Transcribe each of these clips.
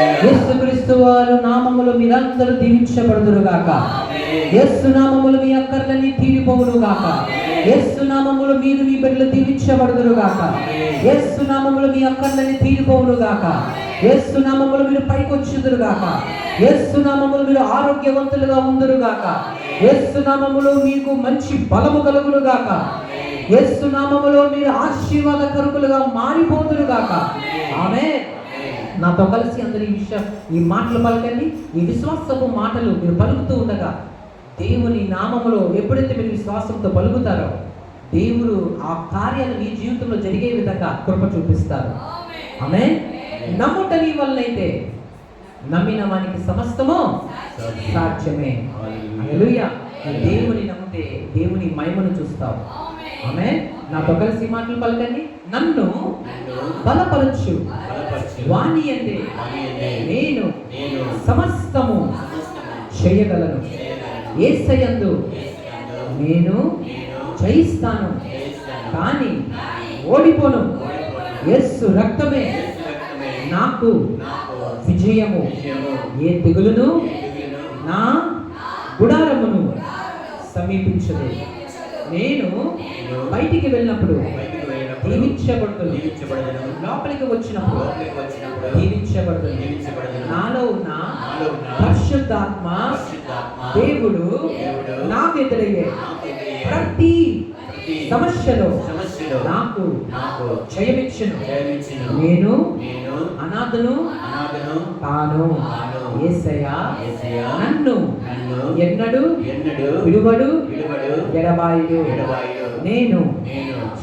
యేసుక్రీస్తు వారి నామములో మీరందరూ దీవించబడుదురు గాక. యేసు నామములో మీ అక్కర్లన్నీ తీరిపోవును గాక. యేసు నామములో మీరు మీ బిడ్డలు దీవించబడుదురు గాక. యేసు నామములో మీ అక్కర్లన్నీ తీరిపోవును గాక. యేసు నామములో మీరు పైకొచ్చుదురు గాక. యేసు నామములో మీరు ఆరోగ్యవంతులుగా ఉందురు గాక. యేసు నామములో మీకు మంచి బలము కలుగును గాక. యేసు నామములో మీరు ఆశీర్వాదకరులుగా మారిపోదురు గాక. ఆమేన్. నాతో కలిసి అందరూ ఈ మాటలు పలకండి. ఈ విశ్వాసపు మాటలు మీరు పలుకుతూ ఉండగా దేవుని నామములో ఎప్పుడైతే మీరు విశ్వాసంతో పలుకుతారో దేవుడు ఆ కార్యాలు మీ జీవితంలో జరిగే విధంగా కృప చూపిస్తారు. ఆమేన్. నమ్ముట నీ వల్లైతే నమ్మిన వానికి సమస్తము సాధ్యమే. హల్లెలూయా. దేవుని నమ్మితే దేవుని మహిమను చూస్తావు. ఆమేన్. నాతో కలిసి మాటలు పలకండి. నన్ను బలపరచు వాని యందే నేను సమస్తము చేయగలను. యేసయ్యందు నేను జయిస్తాను కానీ ఓడిపోను. యేసు రక్తమే నాకు విజయము. ఏ తెగులును నా గుడారమును సమీపించదు. నేను బయటికి వెళ్ళినప్పుడు దీవించబడుతుంది, లోపలికి వచ్చినప్పుడు దీవించబడుతుంది. నాలో ఉన్న పరిశుద్ధాత్మ దేవుడు నాకు ఎదురయ్యే ప్రతి సమస్యలో నాకు జయమిచ్చును. నేను అనాథను తాను. యేసయ్య నన్ను ఎన్నడు విడువడు ఎడబాయుడు. నేను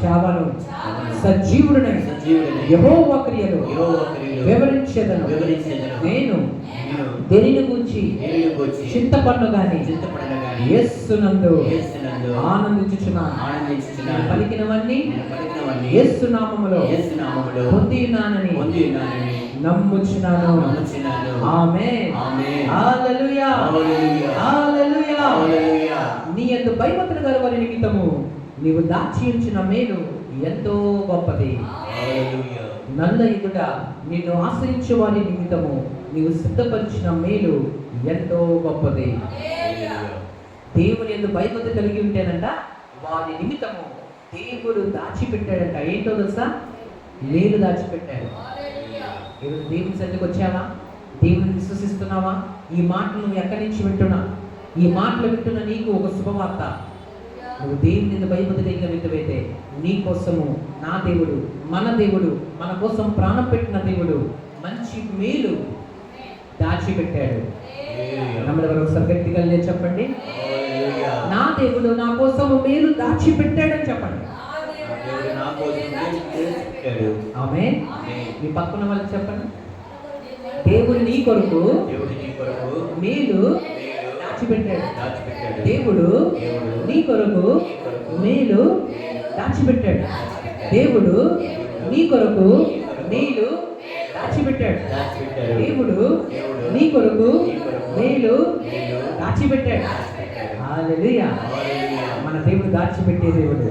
చావను, సజీవుడనై యెహోవా క్రియలు వివరించెదను. నేను దేనిని గురించి చింతపడను గాని యేసునందు ఆనందించుచున్నాను. పలికినవన్నీ యేసు నామములో పొందియున్నానని నమ్ముచున్నాను. ఆమేన్. హల్లెలూయా. హల్లెలూయా. నీ యందు భయభక్తులు గల వారి నిమిత్తము నీవు దాచి ఉంచిన మేలు ఎంతో గొప్పది. నల్ల ఎదుట నిన్ను ఆశ్రయించే వారి నిమిత్తము నీవు సిద్ధపరిచిన మేలు ఎంతో గొప్పది. దేవుని యందు భయభక్తి కలిగి ఉంటేనంట వారి నిమిత్తము దేవుడు దాచిపెట్టాడంట. ఏంటో తెలుసా? మేలు దాచిపెట్టాడు. ఈరోజు దేవుని సన్నిధికి వచ్చావా? దేవుని విశ్వసిస్తున్నావా? ఈ మాటలు నువ్వు ఎక్కడి నుంచి వింటున్నా? ఈ మాటలు వింటున్న నీకు ఒక శుభవార్త. నువ్వు దేవుని మీద భయభక్తి కలిగిన వ్యక్తివైతే నీ కోసము నా దేవుడు, మన దేవుడు, మన కోసం ప్రాణం పెట్టిన దేవుడు మంచి మేలు దాచిపెట్టాడు. నమ్మడం ఒకసారి గట్టిగా చెప్పండి. నా దేవుడు నా కోసం మేలు దాచిపెట్టాడని చెప్పండి. ఆమేన్. మీ పక్కన వాళ్ళకి చెప్పండి. దేవుడు నీ కొరకు మేలు దాచిపెట్టాడు. దేవుడు నీ కొరకు మేలు దాచిపెట్టాడు. దేవుడు నీ కొరకు మేలు దాచిపెట్టాడు. దేవుడు నీ కొరకు మేలు దాచిపెట్టాడు. హల్లెలూయా. మన దేవుడు దాచిపెట్టే దేవుడు.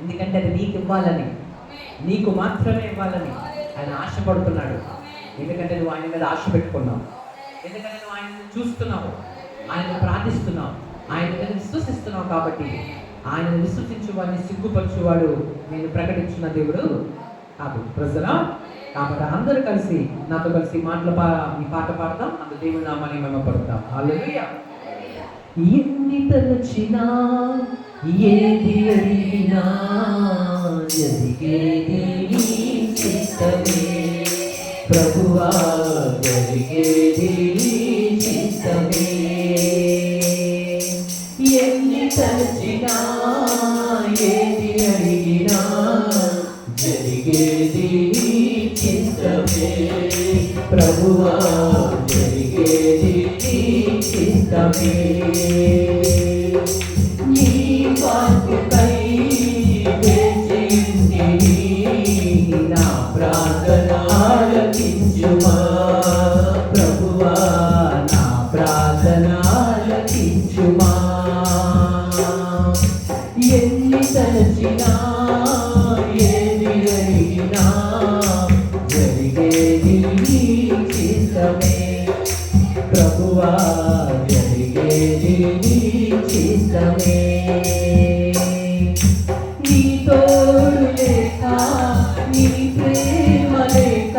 ఎందుకంటే అది నీకు ఇవ్వాలని, నీకు మాత్రమే ఇవ్వాలని ఆయన ఆశపడుతున్నాడు. ఎందుకంటే నువ్వు ఆయన మీద ఆశ పెట్టుకున్నావు. ఎందుకంటే నువ్వు ఆయన చూస్తున్నావు, ఆయన ప్రార్థిస్తున్నావు, ఆయన మీద విశ్వసిస్తున్నావు. కాబట్టి ఆయన విశ్వసించు వాడిని సిగ్గుపరచువాడు నేను ప్రకటించిన దేవుడు కాదు. ప్రజల కాబట్టి అందరూ కలిసి నాతో కలిసి ఈ పాట పాడతాం. అందులో దేవుడి నామాన్ని మహిమపడతాం. హల్లెలూయా. ఎన్ని తలచినా ఏది అడిగినా జరిగేది నీ చిత్తమే ప్రభువా, జరిగేది నీ చిత్తమే. ఎన్ని తలచినా ఏది అడిగినా జరిగేది నీ చిత్తమే ప్రభువా, జరిగేది నీ చిత్తమే. నీ వాక్కుకై వేచియుంటిని, నా ప్రార్థన ఆలకించుమా ప్రభువా, నా ప్రార్థన ఆలకించుమా. ఎన్ని తలచినా ఏది అడిగినా జరిగేది నీ చిత్తమే ప్రభువా జరిగేది నీ చిత్తమే. నీ తోడు లేక నీ ప్రేమ లేక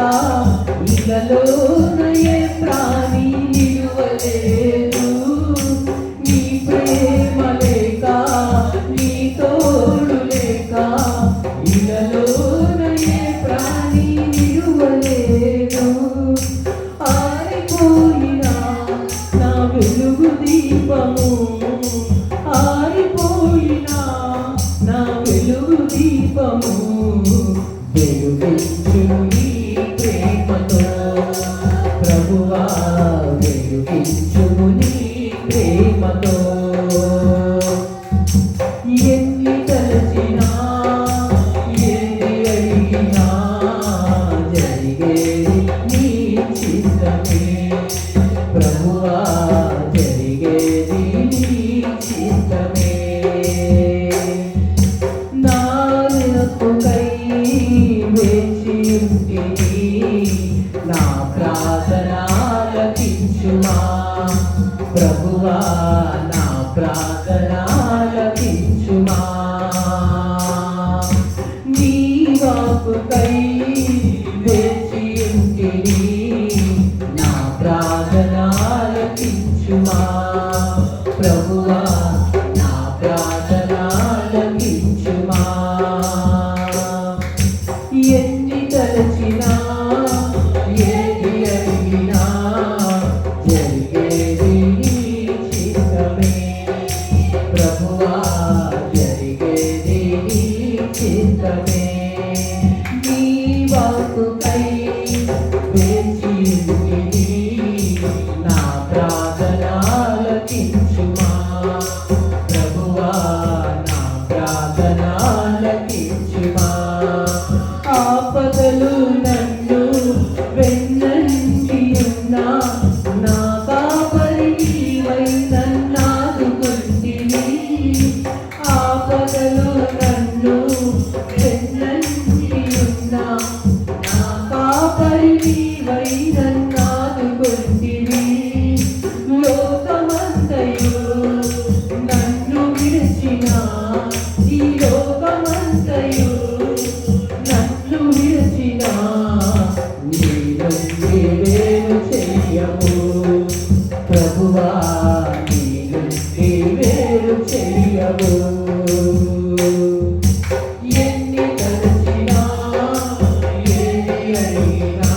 ఇలలోన ఏ ప్రాణి నిలువలేదు. నీ ప్రేమ లేక నీ తోడు లేక ఇలలోన ఏ ప్రాణి నిలువలేదు. ఆరిపోయినా నా వెలుగు దీపము, ఆరిపోయినా నా వెలుగు దీపము వెలుగించు నీ ప్రేమతో ప్రభువా వెలుగించు నీ ప్రేమతో. ఎన్ని తలచినా ఏది అడిగినా జరిగేది నీ చిత్తమే ప్రభువా జరిగేది నీ చిత్తమే. నాకై వేచి ఉంటిని నా ప్రార్థన ఆలకించుమా ప్రభువా నా ప్రార్థన ఆలకించుమా. నీ వాక్కుకై వేచి ఉంటిని నా ప్రార్థన ఆలకించుమా ప్రభువా నా ప్రార్థన ఆలకించుమా. ఎన్ని తలచినా ఏది అడిగినా జరిగేది నీ చిత్తమే ప్రభువా జరిగేది నీ చిత్తమే. నీ వాక్కుకై వేచి ఉంటిని నా ప్రార్థన ఆలకించుమా ప్రభువా నా ప్రార్థన ఆలకించుమా. ఆపదలు నన్ను వెన్నంటి ఉన్నా నా కాపరి నీవై నన్నాదుకుంటివి. ఆపదలు నన్ను వెన్నంటి ఉన్నా నా కాపరి నీవై నన్నాదుకుంటివి. లోకమంతయు నన్ను విడిచిన ఈ లోకమంతయు నన్ను విడిచిన నీ నుండి వేరు చెయ్యవు ప్రభువా నీ నుండి వేరు చెయ్యవు. ఎన్ని తలచినా ఏది అడిగినా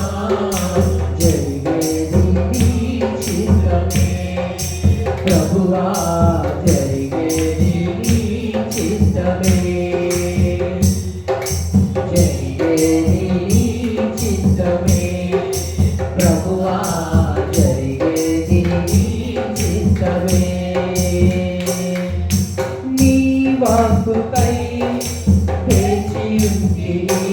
జరిగేది నీ చిత్తమే ప్రభువా జరిగేది నీ చిత్తమే జరిగేది నీ చిత్తమే ప్రభువా జరిగేది నీ చిత్తమే. నీ వాక్కుకై వేచి ఉంటిని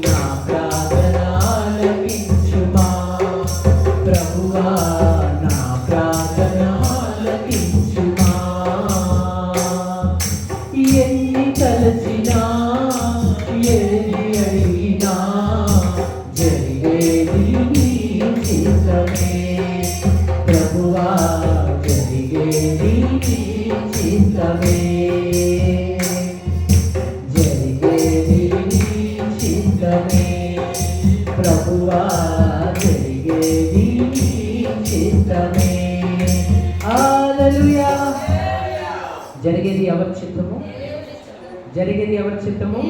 నా ప్రార్థన ఆలకించుమా ప్రభువా నా ప్రార్థన ఆలకించుమా. ఎన్ని తలచినా ఏది అడిగినా జరిగేది నీ చిత్తమే ప్రభువా జరిగేది నీ చిత్తమే జరిగేది నీ చిత్తమే ప్రభువా జరిగేది నీ చిత్తమే. హల్లెలూయా. జరిగేది ఎవరి చిత్తము? జరిగేది ఎవరి చిత్తము?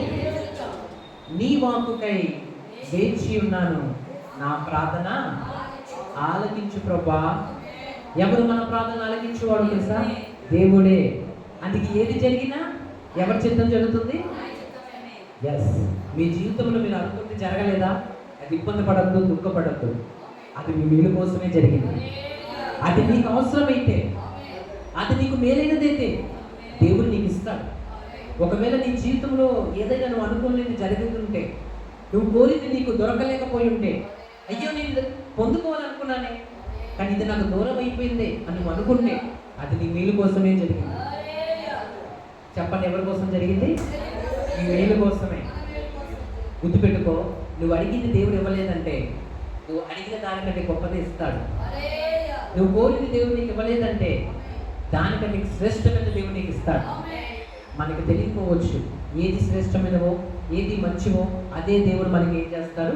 నీ వాక్కుకై వేచి ఉన్నాను నా ప్రార్థన ఆలకించు ప్రభా. ఎవరు మన ప్రార్థన ఆలకించేవాడు తెలుసా? దేవుడే. అందుకే ఏది జరిగినా ఎవరి చిత్తం జరుగుతుంది? ఎస్. మీ జీవితంలో మీరు అనుకుంటే జరగలేదా? అది ఇబ్బంది పడద్దు, దుఃఖపడద్దు. అది మీ మేలు కోసమే జరిగింది. అది నీకు అవసరమైతే, అది నీకు మేలైనదైతే దేవుడు నీకు ఇస్తాడు. ఒకవేళ నీ జీవితంలో ఏదైనా నువ్వు అనుకోలేని జరుగుతుంటే, నువ్వు కోరింది నీకు దొరకలేకపోయి ఉంటే, అయ్యో నేను పొందుకోవాలనుకున్నానే కానీ ఇది నాకు దూరం అయిపోయింది అని నువ్వు అనుకుంటే, అది నీ మేలు కోసమే జరిగింది. చెప్పండి, ఎవరి కోసం జరిగింది? నీ మేలు కోసమే. గుర్తుపెట్టుకో, నువ్వు అడిగింది దేవుడు ఇవ్వలేదంటే నువ్వు అడిగిన దానికంటే గొప్పది ఇస్తాడు. నువ్వు కోరిన దేవుడు నీకు ఇవ్వలేదంటే దానికంటే శ్రేష్టమైన దేవుడు నీకు ఇస్తాడు. మనకి తెలియకపోవచ్చు ఏది శ్రేష్టమైనవో ఏది మంచివో అదే దేవుడు మనకి ఏం చేస్తాడు,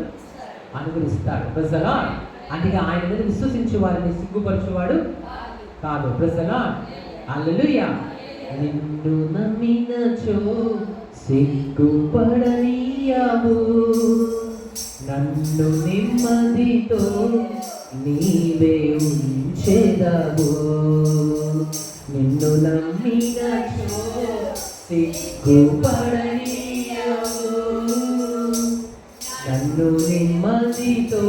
అనుగ్రహిస్తాడు. ప్రజలా అందుకే ఆయన మీద విశ్వసించే వారిని సిగ్గుపరచువాడు కాదు. ప్రజలా హల్లెలూయా. నిన్ను నమ్మినచో సిగ్గుపడనీయవు, నన్ను నెమ్మదితో నీవే ఉంచెదవు. నిన్ను నమ్మినచో సిగ్గుపడనీయవు, నన్ను నెమ్మదితో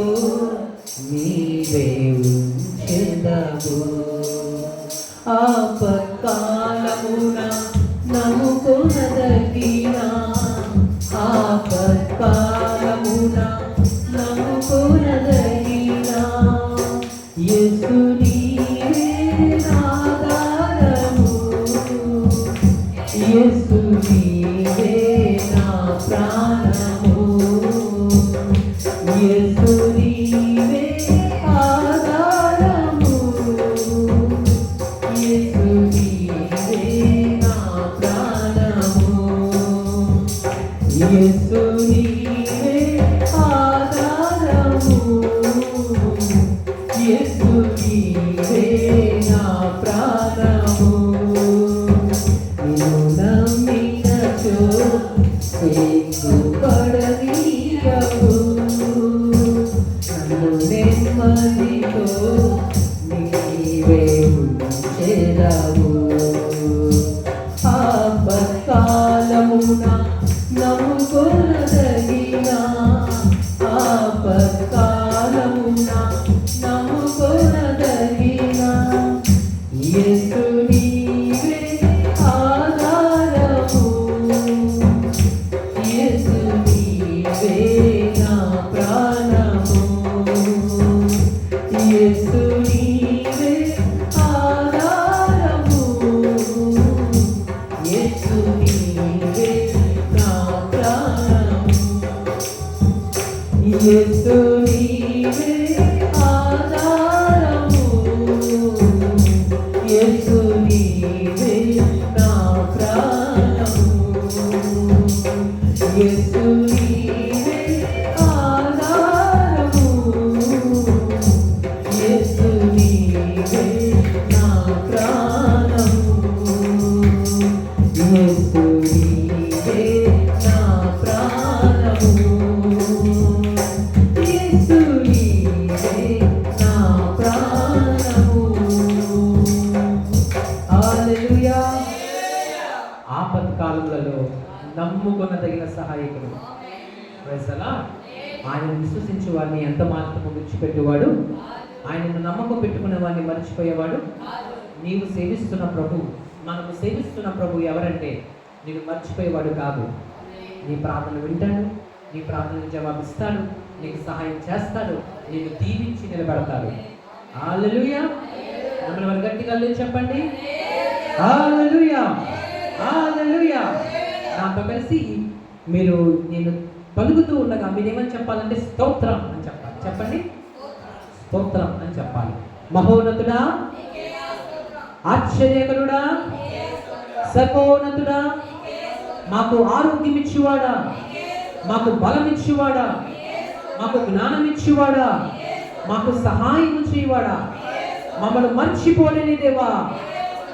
నీవే ఉంచెదవు. ఆపత్కాలమున నమ్ముకొనదగిన, ఆపత్కాలమున నమ్ముకొనదగిన యేసు నీవే ఆధారము, యేసు నీవే నా ప్రాణము, యేసు నీవే ఆధారము, యేసు నీవే నా ప్రాణము, యేసు నీవే ఆధారము, యేసు నీవే నా ప్రాణము. నిన్ను నమ్మినచో సిగ్గుపడనీయవు, నన్ను నెమ్మదితో నీవే ఉంచెదవు. ఆపత్కాలమున నమ్ముకొనదగిన, ఆపత్కాలమున నమ్ముకొనదగిన యేసు నీవే ఆధారము, యేసు నీవే నా ప్రాణము, యేసు నీవే ఆధారము, యేసు నీవే నా ప్రాణము, యేసు నీవే ఆధారము, యేసు నీవే నా ప్రాణము, యేసు నీవే ఆధారము, యేసు నీవే నా ప్రాణము, యేసు నీవే నా ప్రాణము, యేసు నీవే నా ప్రాణము. హల్లెలూయా. ఆపత్కాలములలో నమ్ముకొనదగిన సహాయకుడు. Praise the Lord. ఆయన విశ్వసించే వారిని ఎంత మాత్రము విడిచిపెట్టేవాడు, ఆయనను నమ్మకం పెట్టుకునే వారిని మర్చిపోయేవాడు. నీవు సేవిస్తున్న ప్రభు, మనము సేవిస్తున్న ప్రభు ఎవరంటే నీవు మర్చిపోయేవాడు కాదు. నీ ప్రార్థన వింటాడు, నీ ప్రార్థనకు జవాబిస్తాడు, నీకు సహాయం చేస్తాడు, నీకు దీవించి నిలబడతాడు. హల్లెలూయా. మిమ్మల్ని వారు గట్టిగా చెప్పండి హల్లెలూయా, హల్లెలూయా. నాతో కలిసి మీరు నేను పలుకుతూ ఉండగా మీరేమని చెప్పాలంటే స్తోత్రం అని చెప్పాలి. చెప్పండి, స్తోత్రం అని చెప్పాలి. మహోన్నతుడా, ఆశ్చర్యకరుడా, సర్వోన్నతుడా, మాకు ఆరోగ్యం ఇచ్చేవాడా, మాకు బలం ఇచ్చేవాడా, మాకు జ్ఞానం ఇచ్చేవాడా, మాకు సహాయం చేయవాడా, మమ్మల్ని మర్చిపోలేని దేవా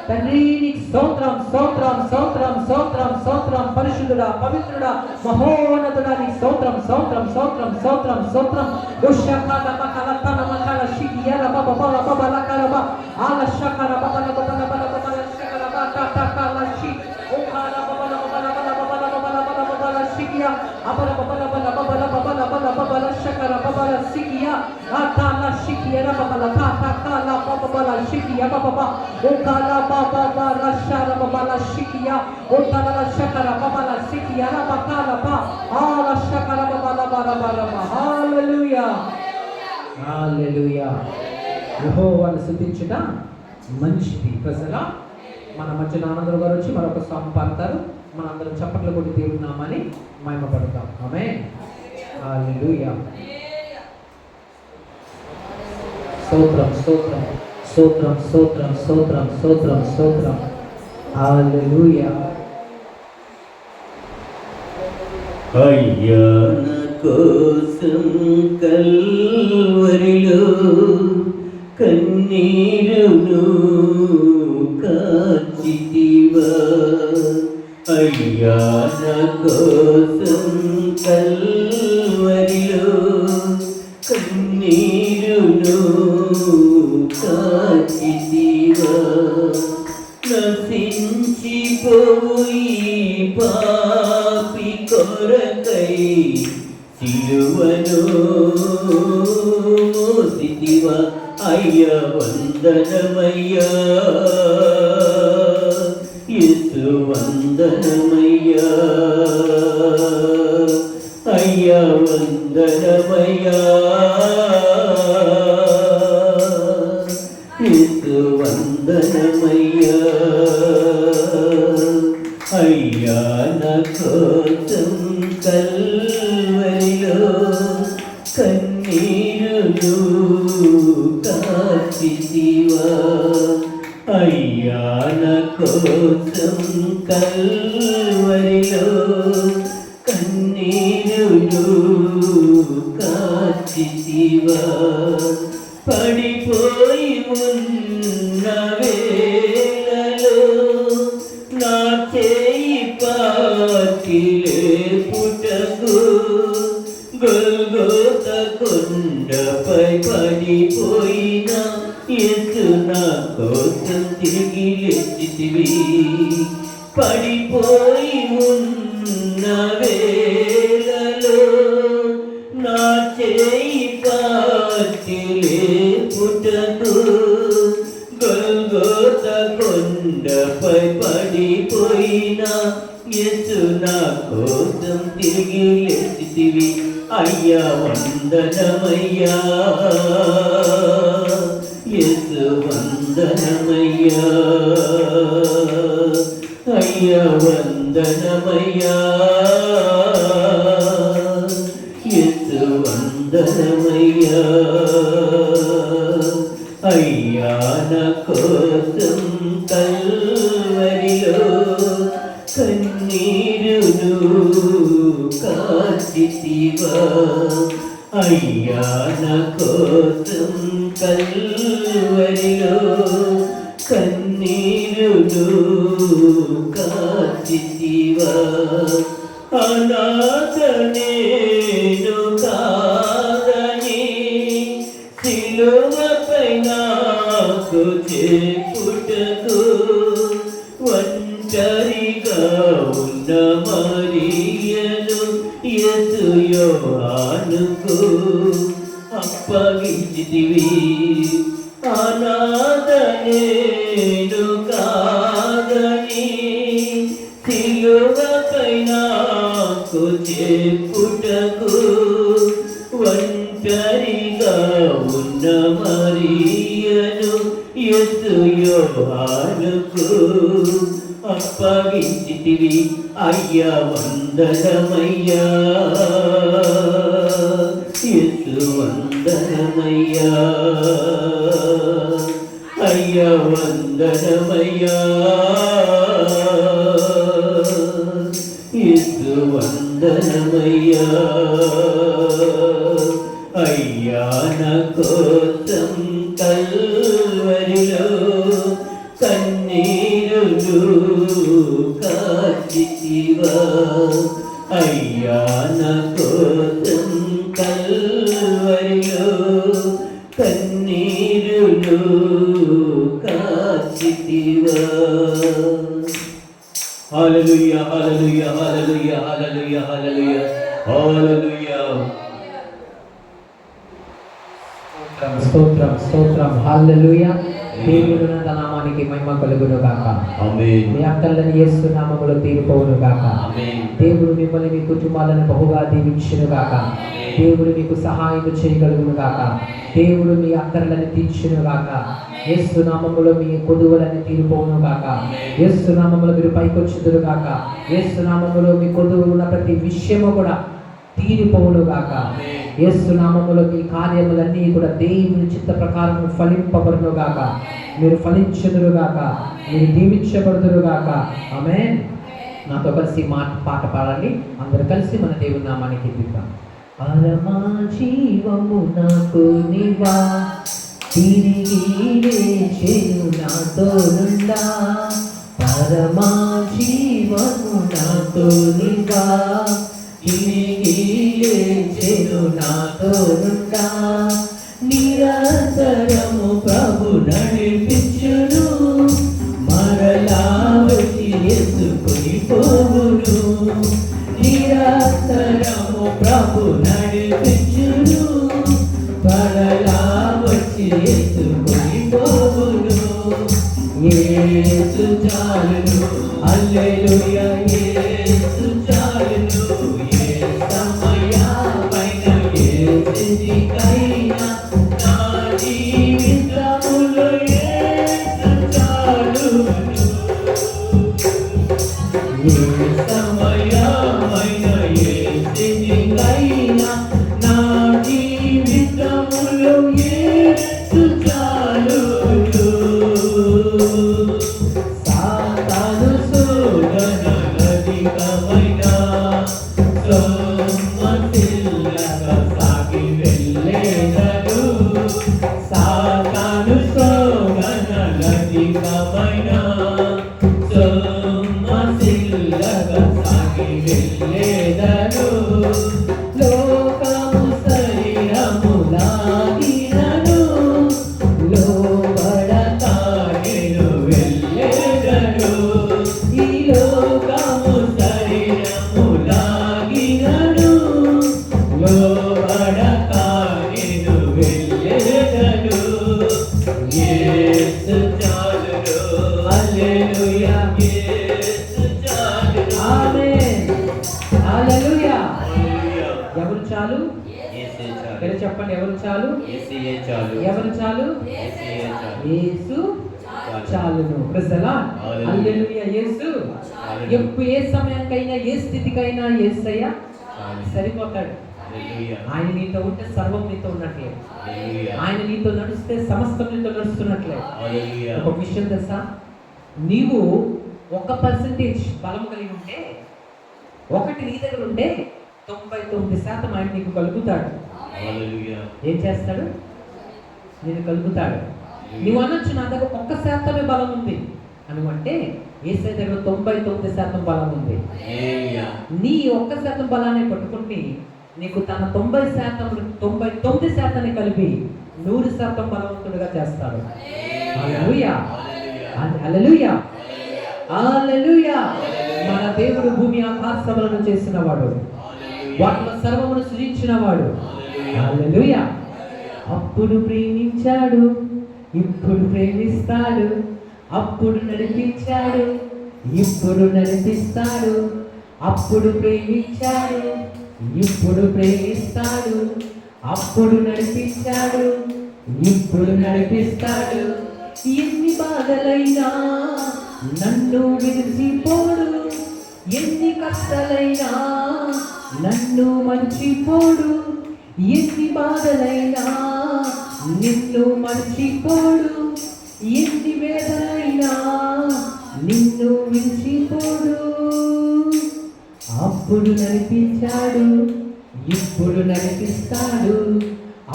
తండ్రి, నీకు స్తోత్రం, స్తోత్రం, స్తోత్రం, స్తోత్రం, స్తోత్రం. పరిశుద్ధుడా, పవిత్రుడా, మహోన్నతుడా, నీకు స్తోత్రం, స్తోత్రం, స్తోత్రం, స్తోత్రం, స్తోత్రం. ఉషకాల బకల తన మకల శిగియల బబల బబల కలబ ఆల శకల బబల బబల బబల శకల బకల శి ఓకాల బబల బబల బబల బబల బబల శిగియా అబల బబల బబల బబల బబల బబల శకల బబల శిగియా ఆతాల శిగియల బబల తాతాల బబల శిగియా బబబ ఓకాల బబల రషాల బబల శిగియా ఓతాల శకల బబల శిగియా బకాల బ ఆల శకల బబల బబల బబ. హల్లెలూయా, హల్లెలూయా. యెహోవాను స్తుతించుట మంచిది. ప్రజలా మన మధ్య నాన్నగారు గారు వచ్చి మరొక సాంగ్ పాడతారు. మనందరం చప్పట్లు కొట్టి దేవుని నామాన్ని మహిమపడతాం. ఆమేన్, హల్లెలూయా. స్తోత్రం స్తోత్రం స్తోత్రం స్తోత్రం స్తోత్రం స్తోత్రం స్తోత్రం. హల్లెలూయా. అయ్యా నా కోసం కల్వరిలో కన్నీరును కార్చితివా. అయ్యా నా కోసం కల్వరిలో కన్నీరును కార్చితివా. నశించిపోయి పాపి కొరకై సిలువను మోసితివా. అయ్యా వందనమయ్యా యేసు వందనమయ్యా. అయ్యా వందనమయ్యా యేసు వందనమయ్యా. అయ్యా నా కోసం కల్వరిలో కన్నీరును కార్చితివా. అయ్యా నా కోసం కల్వరిలో కన్నీరును కార్చితివా. పడిపోయి ఉన్న వేళలో నా చేయి పాకి లేపుటకు గొల్గొత కొండపై పడిపోయిన యేసు నా కోసం తిరిగి లేచితివి. పడిపోయి ఉన్న వేళలో నా చేయి పాకి లేపుటకు గొల్గొత కొండపై పడిపోయిన యేసు నా కోసం తిరిగి లేచితివి. అయ్యా వందనమయ్యా యేసు వందనమయ్యా. అయ్యా వందనమయ్యా యేసు వందనమయ్యా. అయ్యా నా కోసం కల్వరిలో కన్నీరును కార్చితివా. అయ్యా నా కోసం కల్వరిలో కన్నీరును కార్చితివా. అనాథ నేను కాదని సిలువపై నాకు చెప్పుటకు ఒంటరిగా ఉన్న మరియను యేసు యోహానుకు అప్పగించితివి. అనాథ నేను కాదని సిలువపై నాకు చెప్పుటకు ఒంటరిగా ఉన్న మరియను యేసు యోహానుకు అప్పగించితివి. అయ్యా వందనమయ్యా యేసు వందనమయ్యా. అయ్యా వందనమయ్యా యేసు వందనమయ్యా. అయ్యా నా కోసం కల్వరిలో కన్నీరును కార్చితివా. అయ్యా నా కోసం కల్వరిలో కన్నీరును కార్చితివా. హల్లెలూయా హల్లెలూయా హల్లెలూయా హల్లెలూయా హల్లెలూయా హల్లెలూయా. స్తోత్రం స్తోత్రం. హల్లెలూయా. దేవుని నామానికి మహిమ కలుగును గాక. ఆమేన్. మీ అక్కర్లను యేసు నామములో తీరిపోవును గాక. ఆమేన్. దేవుడు మిమ్మల్ని మీ కుటుంబాలను బహుగా దీవించును గాక. దేవుడు మీకు సహాయం చేయగలుగును గాక. దేవుడు మీ అక్కర్లను తీర్చును గాక. యేసు నామములో మీ కొదువులను తీరిపోవును గాక. యేసు నామములో మీరు పైకొచ్చుదురు గాక. యేసు నామములో మీ కొదువు ఉన్న ప్రతి విషయము కూడా తీరిపోవును గాక. యేసు నామములో ఈ కార్యములన్నీ కూడా దేవుని చిత్త ప్రకారం ఫలింపబడును గాక. మీరు ఫలించుదురు గాక, మీరు దీవించబడుదురు గాక. ఆమేన్. నాతో కలిసి పాట పాడండి. అందరూ కలిసి మన దేవుని నామానికి కీర్తిద్దాం. పరమా జీవము నాకు నీవా, తిరిగి లేచెను నాతో నుండా. పరమా జీవము నాతో నీవా, తిరిగి లేచెను నాతో నుండా. నిరంతరము ప్రభు నడిపించును, మరలా వచ్చి ఎత్తుకొని పోవును. నిరంతరము ప్రభు నడిపించును, మరలా వచ్చి ఎత్తుకొని పోవును. యేసు చాలును, హల్లెలూయా యేసు చాలును. ఏ సమయమైన ఏ స్థితికైనా నా జీవితములో యేసు చాలును. ఏ సమయమైన ఏ స్థితికైనా నా జీవితములో యేసు చాలును. సాతాను శోధనలధికమైన సొమ్మసిల్లగా సాగి వెళ్ళేదను. సాతాను శోధనలధికమైన సొమ్మసిల్లగా సాగి వెళ్ళేదను. లోకము శరీరము లాగినను, లోబడతా నేను వెళ్ళేదను. ఈ లోకము శరీరము లాగినను, లోబడతా నేను వెళ్ళేదను. యేసు చాలును, హల్లెలూయా యేసు చాలును. ఆమేన్. హల్లెలూయా. ఎవరు చాలు? మీరు చెప్పండి, ఎవరు చాలు? ఎవరు చాలు? యేసు చాలును. Praise the lord. హల్లెలూయా. యేసు ఎప్పుడు ఏ సమయానికైనా ఏ స్థితికైనా యేసయ్య సరిపోతాడు. ఆయన నీతో ఉంటే సర్వం నీతో ఉన్నట్లే. ఆయన నీతో నడిస్తే సమస్తం నీతో నడుస్తున్నట్లే. ఒక విషయం తెలుసా, నీవు 1% బలం కలిగి ఉంటే, ఒకటి నీ దగ్గర ఉంటే 99% ఆయన నీకు కలుగుతాడు. ఏం చేస్తాడు? నేను కలుగుతాడు. నువ్వు అనొచ్చు నా దగ్గర 1% బలం ఉంది అని అంటే, యేసయ్య దగ్గర 99% బలం ఉంది. నీ 1% బలాన్ని పట్టుకుంటే నీకు తన 99% కలిపి 100% బలవంతుడిగా చేస్తాడు. హల్లెలూయా. హల్లెలూయా. హల్లెలూయా. మన దేవుడు భూమి ఆకాశములను చేసినవాడు, వాటిలో సర్వమును సృజించినవాడు. హల్లెలూయా. అప్పుడు ప్రేమించాడు, ఇప్పుడు ప్రేమిస్తాడు. అప్పుడు నడిపించాడు, ఇప్పుడు నడిపిస్తాడు. అప్పుడు ప్రేమించాడు, ఇప్పుడు ప్రేమిస్తాడు. అప్పుడు నడిపించాడు, ఇప్పుడు నడిపిస్తాడు. ఎన్ని బాధలైనా నన్ను విడిచిపోడు, ఎన్ని కష్టాలైనా నన్ను మర్చిపోడు. ఎన్ని బాధలైనా నిన్ను మర్చిపోడు, ఎన్ని వేదనైనా నిన్ను విడిచిపోడు. అప్పుడు నడిపించాడు, ఇప్పుడు నడిపిస్తాడు.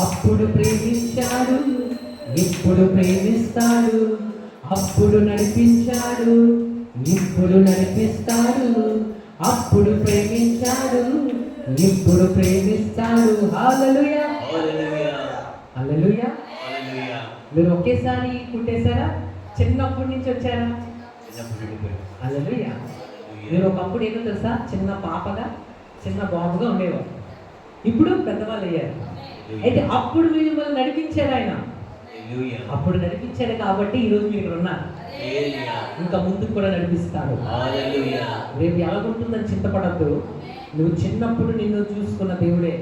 అప్పుడు ప్రేమించాడు, ఇప్పుడు ప్రేమిస్తాడు. అప్పుడు నడిపించాడు, ఇప్పుడు నడిపిస్తాడు. అప్పుడు ప్రేమించాడు, ఇప్పుడు ప్రేమిస్తాడు. హల్లెలూయా. హల్లెలూయా. మీరు ఒకేసారి పుట్టేశారా? చిన్నప్పటి నుంచి వచ్చారా? హల్లెలూయా. మీరు ఒకప్పుడు ఏదో తెలుసా, చిన్న పాపగా చిన్న బాబుగా ఉండేవారు, ఇప్పుడు పెద్దవాళ్ళు అయ్యారు. అయితే అప్పుడు మిమ్మల్ని నడిపించాడు ఆయన. అప్పుడు నడిపించాడు కాబట్టి ఈరోజు మీరు ఇక్కడ ఉన్నారు. ఇంకా ముందుకు కూడా నడిపిస్తాడు. రేపు ఎలాగుంటుందని చింతపడద్దు. నువ్వు చిన్నప్పుడు నిన్ను చూసుకున్న దేవుడే,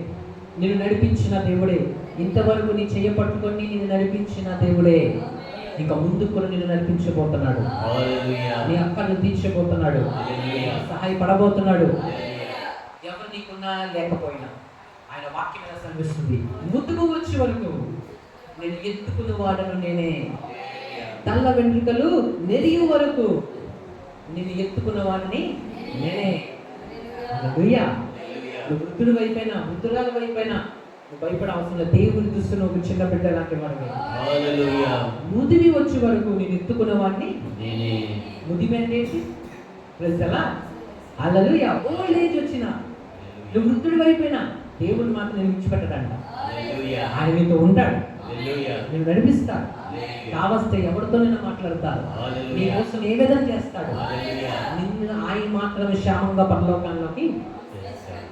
నిన్ను నడిపించిన దేవుడే, ఇంతవరకు నీ చెయ్యి పట్టుకొని నిన్ను నడిపించిన దేవుడే ఇంకా ముందుకు కూడా నిన్ను నడిపించబోతున్నాడు. నీ అక్కను తీర్చబోతున్నాడు, సహాయపడబోతున్నాడు. ఎవరు నీకున్నా లేకపోయినా ఆయన వాక్యం ఎలా సెలవిస్తుంది? ముతుకు వచ్చే వరకు నేను ఎత్తుకున్న వాడను నేనే, తల్ల వెంట్రుకలు నెరియు వరకు నేను ఎత్తుకున్న వాడిని నేనే. హల్లెలూయా. నువ్వు వృద్ధుడు వైపైనా వృద్ధురాల వైపైనా నువ్వు భయపడే అవసరం లేదు. దేవుని దృష్టిలో ఒక చిన్న బిడ్డ లాంటి వాడివి. హల్లెలూయా. ముదిమి వచ్చే వరకు నేను ఎత్తుకున్న వాడిని నేనే. ముదిమి అంటే ఏంటి? ప్రజలా హల్లెలూయా. ఓల్డ్ ఏజ్ వచ్చిన నువ్వు వృద్ధుడి వైపైనా దేవుడు మాత్రం నేను విడిచిపెట్టడంట. హల్లెలూయా. ఆయన నీతో ఉంటాడు, హల్లెలూయా. నేను నడిపిస్తాడు, కావస్తే ఎవరితోనైనా మాట్లాడతాడు, నీ కోసం ఏ విధంగా చేస్తాడు, నిన్ను ఆయన మాత్రమే క్షేమంగా పరలోకాల్లోకి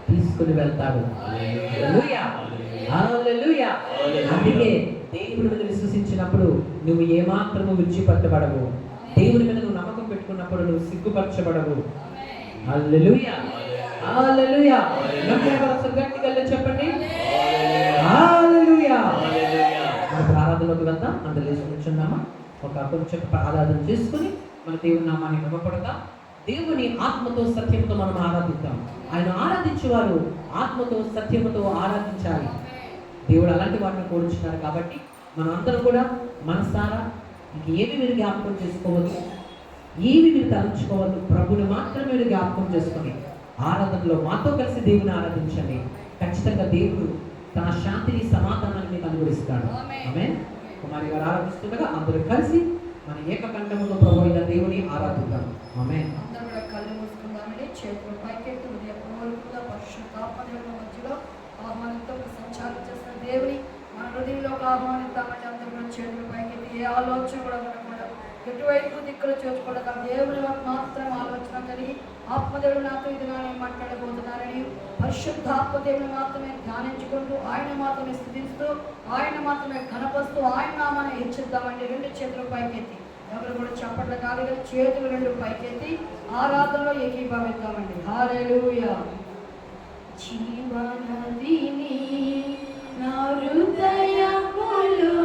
తీసుకుని వెళ్తాడు. హల్లెలూయా. హల్లెలూయా. అందుకే దేవుడి మీద విశ్వసించినప్పుడు నువ్వు ఏమాత్రము విడిచిపెట్టబడవు. దేవుడి మీద నువ్వు నమ్మకం పెట్టుకున్నప్పుడు నువ్వు సిగ్గుపరచబడవు. హల్లెలూయా. హల్లెలూయా. గట్టిగా చెప్పండి హల్లెలూయా. మన ప్రార్థనలోకి వెళ్దాం. అందరూ లేచి కూర్చుందామా? ఒక కొంచెం ఆరాధన చేసుకుని మన దేవుని నామాన్ని మహిమపడదాం. దేవుని ఆత్మతో సత్యంతో మనం ఆరాధిద్దాం. ఆయన ఆరాధించేవారు ఆత్మతో సత్యముతో ఆరాధించాలి. దేవుడు అలాంటి వారిని కోరుచున్నారు. కాబట్టి మనం అందరం కూడా మనసారా ఇంకేమి మీరు జ్ఞాపకం చేసుకోవద్దు, ఏమి మీరు తలంచుకోవద్దు. ప్రభుని మాత్రమే మీరు జ్ఞాపకం చేసుకొని ఆరాధనలో మాతో కలిసి దేవుని ఆరాధించండి. ఖచ్చితంగా దేవుడు తన శాంతిని సమాధానాన్ని మీకు అనుగ్రహిస్తాడు. ఆమేన్. కుమారి గారు ఆరాధిస్తుండగా అందరూ కలిసి మన ఏకకంఠములో ప్రభు అయిన దేవుని ఆరాధిద్దాం. ఆమేన్. అందరూ కూడా కళ్ళు మూసుకుందామండి. చేతులు పైకెత్తి హృదయపూర్వకంగా పరిశుద్ధాత్మ దేవుని మధ్యలో ఆహ్వానితో సంచారం చేసిన దేవుని మన హృదయంలోకి ఆహ్వానిద్దామండి. అందరూ కూడా చేతులు పైకెత్తి ఏ ఆలోచన కూడా ఉండకుండా ఎటువైపు దిక్కులు చూసుకోవడం దేవుని మాత్రం ఆలోచన కలిగి ఆత్మదేవుడు నాతో ఇది నానే మాట్లాడబోతున్నారని పరిశుద్ధ ఆత్మదేవుని మాత్రమే ధ్యానించుకుంటూ ఆయన మాత్రమే స్థుతిస్తూ ఆయన మాత్రమే కనపరుస్తూ ఆయన నామాన్ని హెచ్చిద్దామండి. రెండు చేతులు పైకెత్తి ఎవరు కూడా చప్పట్ల కాదు, చేతులు రెండు పైకెత్తి ఆరాధనలో ఏకీభవిద్దామండి. హల్లెలూయా. జీవనదిని నా హృదయములో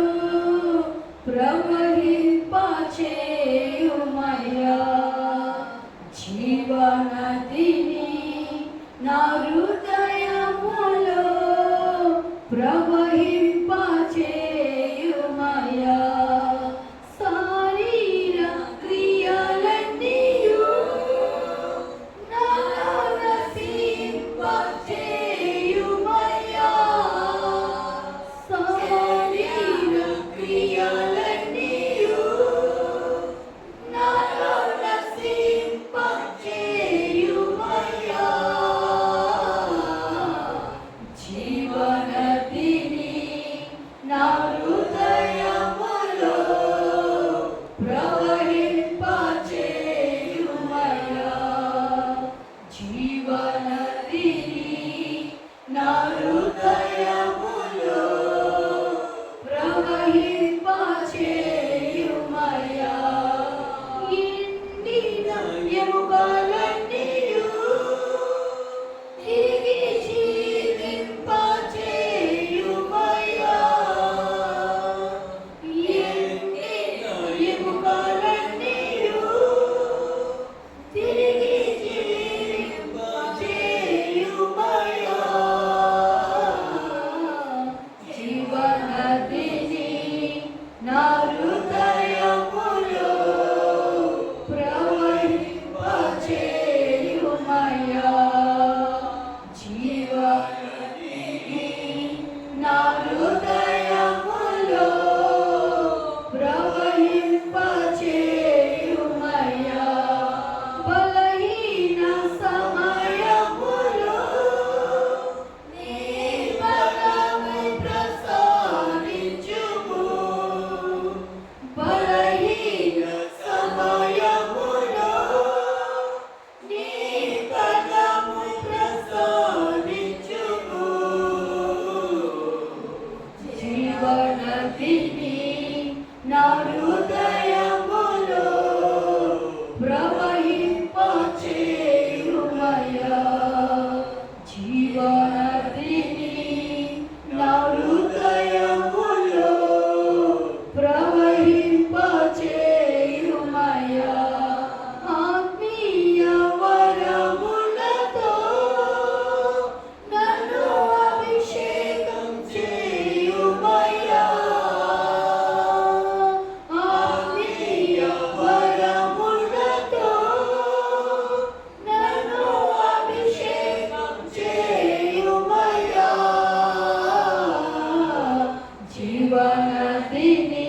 ప్రవహింపచేయుమయ్యా, జీవనదిని నా హృదయములో ప్రవహింపచేయుమయ్యా, శరీర క్రియలన్నీయు నాలో నశింపచేయుమయ్యా, శరీర క్రియలన్నీయు నాలో నశింపచేయుమయ్యా, జీవనదిని నా హృదయములో ప్రవహింపచేయుమయ్యా, జీవనదిని నా హృదయములో ప్రవహింపచేయుమయ్యా, ఎండిన ఎముకలన్నీయు తిరిగి జీవింపచేయుమయ్యా, ఎండిన ఎముకలన్నీయు తిరిగి జీవింపచేయుమయ్యా, జీవనదిని నా హృదయములో ప్రవహింపచేయుమయ్యా, జీవనదిని నా హృదయములో ప్రవహింపచేయుమయ్యా, బలహీన సమయములో నీ బలము ప్రసాదించుము, బలహీన సమయములో నీ బలము ప్రసాదించుము, జీవనదిని నా హృదయములో ప్రవహింపచేయుమయ్యా, జీవనదిని నా హృదయములో ప్రవహింపచేయుమయ్యా, ఆత్మీయ వరములతో నన్ను అభిషేకించుము, జీవనదిని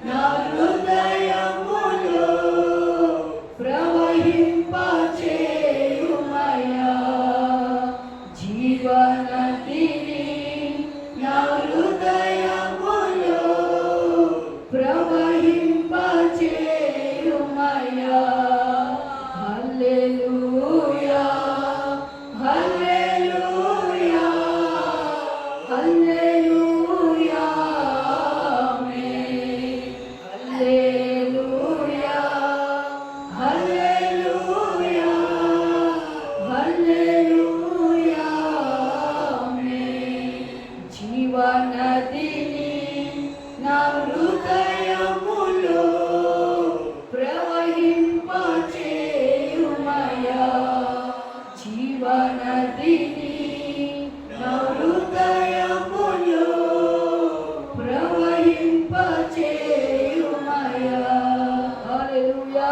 నా హృదయములో ప్రవహింపచేయుమయ్యా. జీవనదిని నా హృదయములో ప్రవహింపచేయుమయ్యా. హల్లెలూయా హల్లెలూయా హల్లెలూయా ఆమేన్. హల్లెలూయా హల్లెలూయా హల్లెలూయా ఆమేన్. జీవనదిని నా హృదయములో ప్రవహింపచేయుమయ్యా. జీవనదిని నా హృదయములో ప్రవహింపచేయుమయ్యా. హల్లెలూయా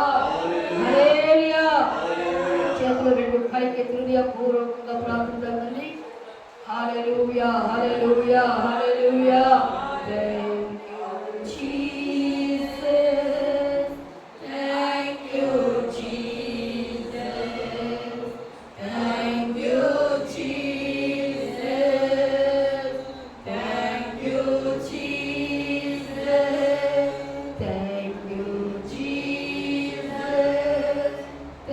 హల్లెలూయా. చేతులు రెండు పైకి హృదయపూర్వకంగా ప్రార్థించండి. హల్లెలూయా హల్లెలూయా హల్లెలూయా. Thank you, Jesus. Thank you, Jesus. Thank you, Jesus. Thank you, Jesus. Thank you, Jesus.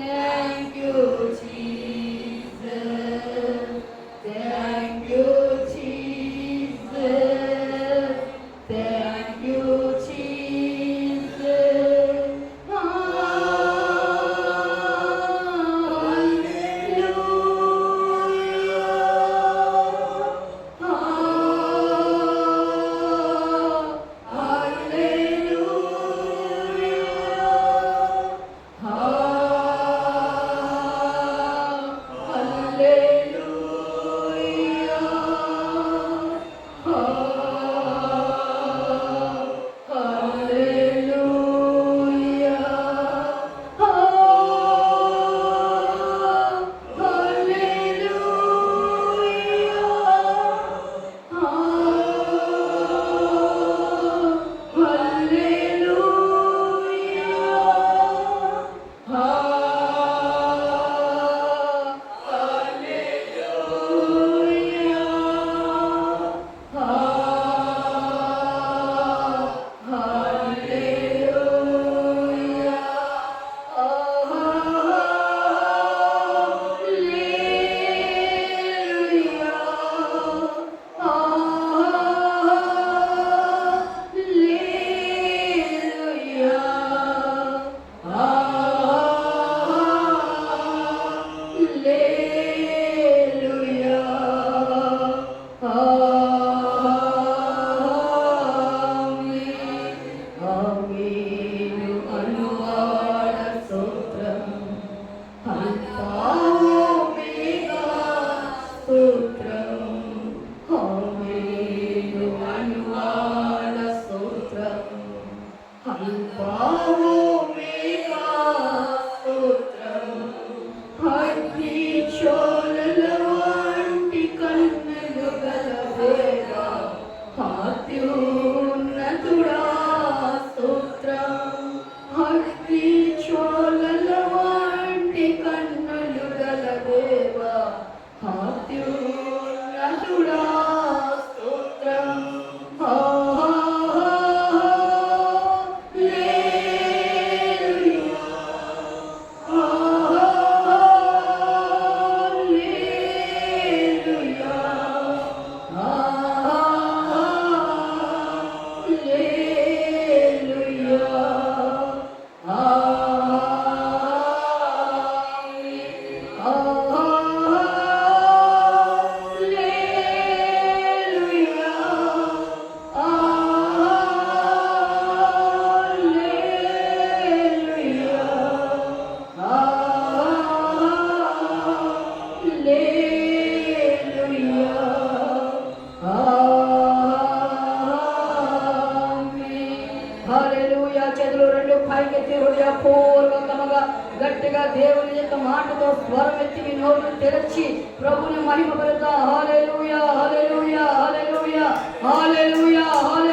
Thank you, Jesus. Thank you, Jesus. Thank you, Jesus. పైకెత్తి హృదయపూర్వకముగా గట్టిగా దేవుని యొక్క మాటతో స్వరమెత్తి మీ నోరును తెరచి ప్రభుని మహిమ పలుకుతా. హల్లెలూయా హల్లెలూయా హల్లెలూయా హల్లెలూయా హల్లెలూయా.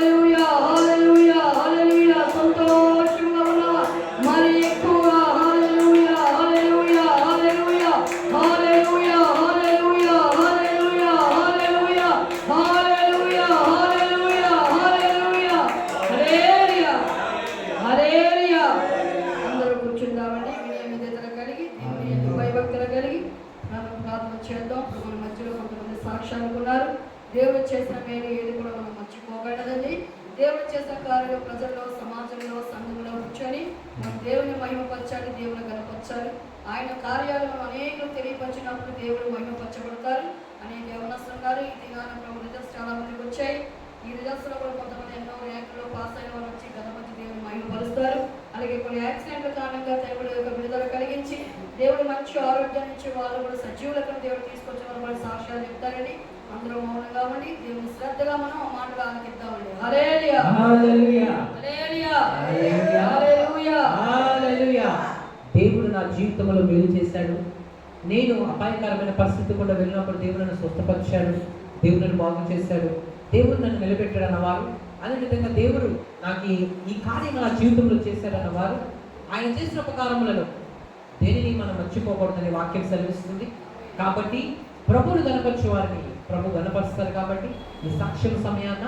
చేసిన మేలు ఏది కూడా మనం మర్చిపోకూడదండి. దేవుడు చేసిన కార్యాలు ప్రజల్లో, సమాజంలో, సంఘంలో కూర్చొని మనం దేవుని మహిమపరచాలి, దేవుని కనపరచాలి. ఆయన కార్యాలు మనం అనేకులు తెలియపరిచినప్పుడు దేవుడు మహిమపరచబడతారు. అనేక యవనస్తులు గారు ఈ దినాన ప్రభు రిజల్ట్స్ చాలా మందికి వచ్చాయి. ఈ రిజల్ట్స్లో కూడా కొంతమంది ఎన్నో ర్యాంకుల్లో పాస్ అయిన వాళ్ళు వచ్చి గణపతి దేవుని మహిమపరుస్తారు. అలాగే కొన్ని యాక్సిడెంట్ల కారణంగా దేవుడు యొక్క విడుదల కలిగించి దేవుడు మంచి ఆరోగ్యాన్ని ఇచ్చి వాళ్ళు కూడా సజీవులకు దేవుడు తీసుకొచ్చిన వాళ్ళు సాక్ష్యాలు చెప్తారండి. అందరూ మౌనంగా ఉండి దేవుని శ్రద్ధగా మనం ఆ మాటలు ఆలకిద్దామండి. హల్లెలూయా, హల్లెలూయా, హల్లెలూయా, హల్లెలూయా, హల్లెలూయా, హల్లెలూయా. దేవుడు నా జీవితంలో మేలు చేశాడు. నేను అపాయకరమైన పరిస్థితి కూడా వెళ్ళినప్పుడు దేవుడు నన్ను స్వస్థపరిచాడు, దేవుడు నన్ను బాగు చేశాడు, దేవుడు నన్ను నిలబెట్టాడు అన్నవారు, అదేవిధంగా దేవుడు నాకు ఈ కార్యం నా జీవితంలో చేశాడన్నవారు ఆయన చేసిన ఉపకారములలో దేనిని మనం మర్చిపోకూడదని వాక్యం సెలవిస్తుంది. కాబట్టి ప్రభువును గణపరిచే వారిని ప్రభు గణపరుస్తారు. కాబట్టి ఈ సాక్ష్యం సమయాన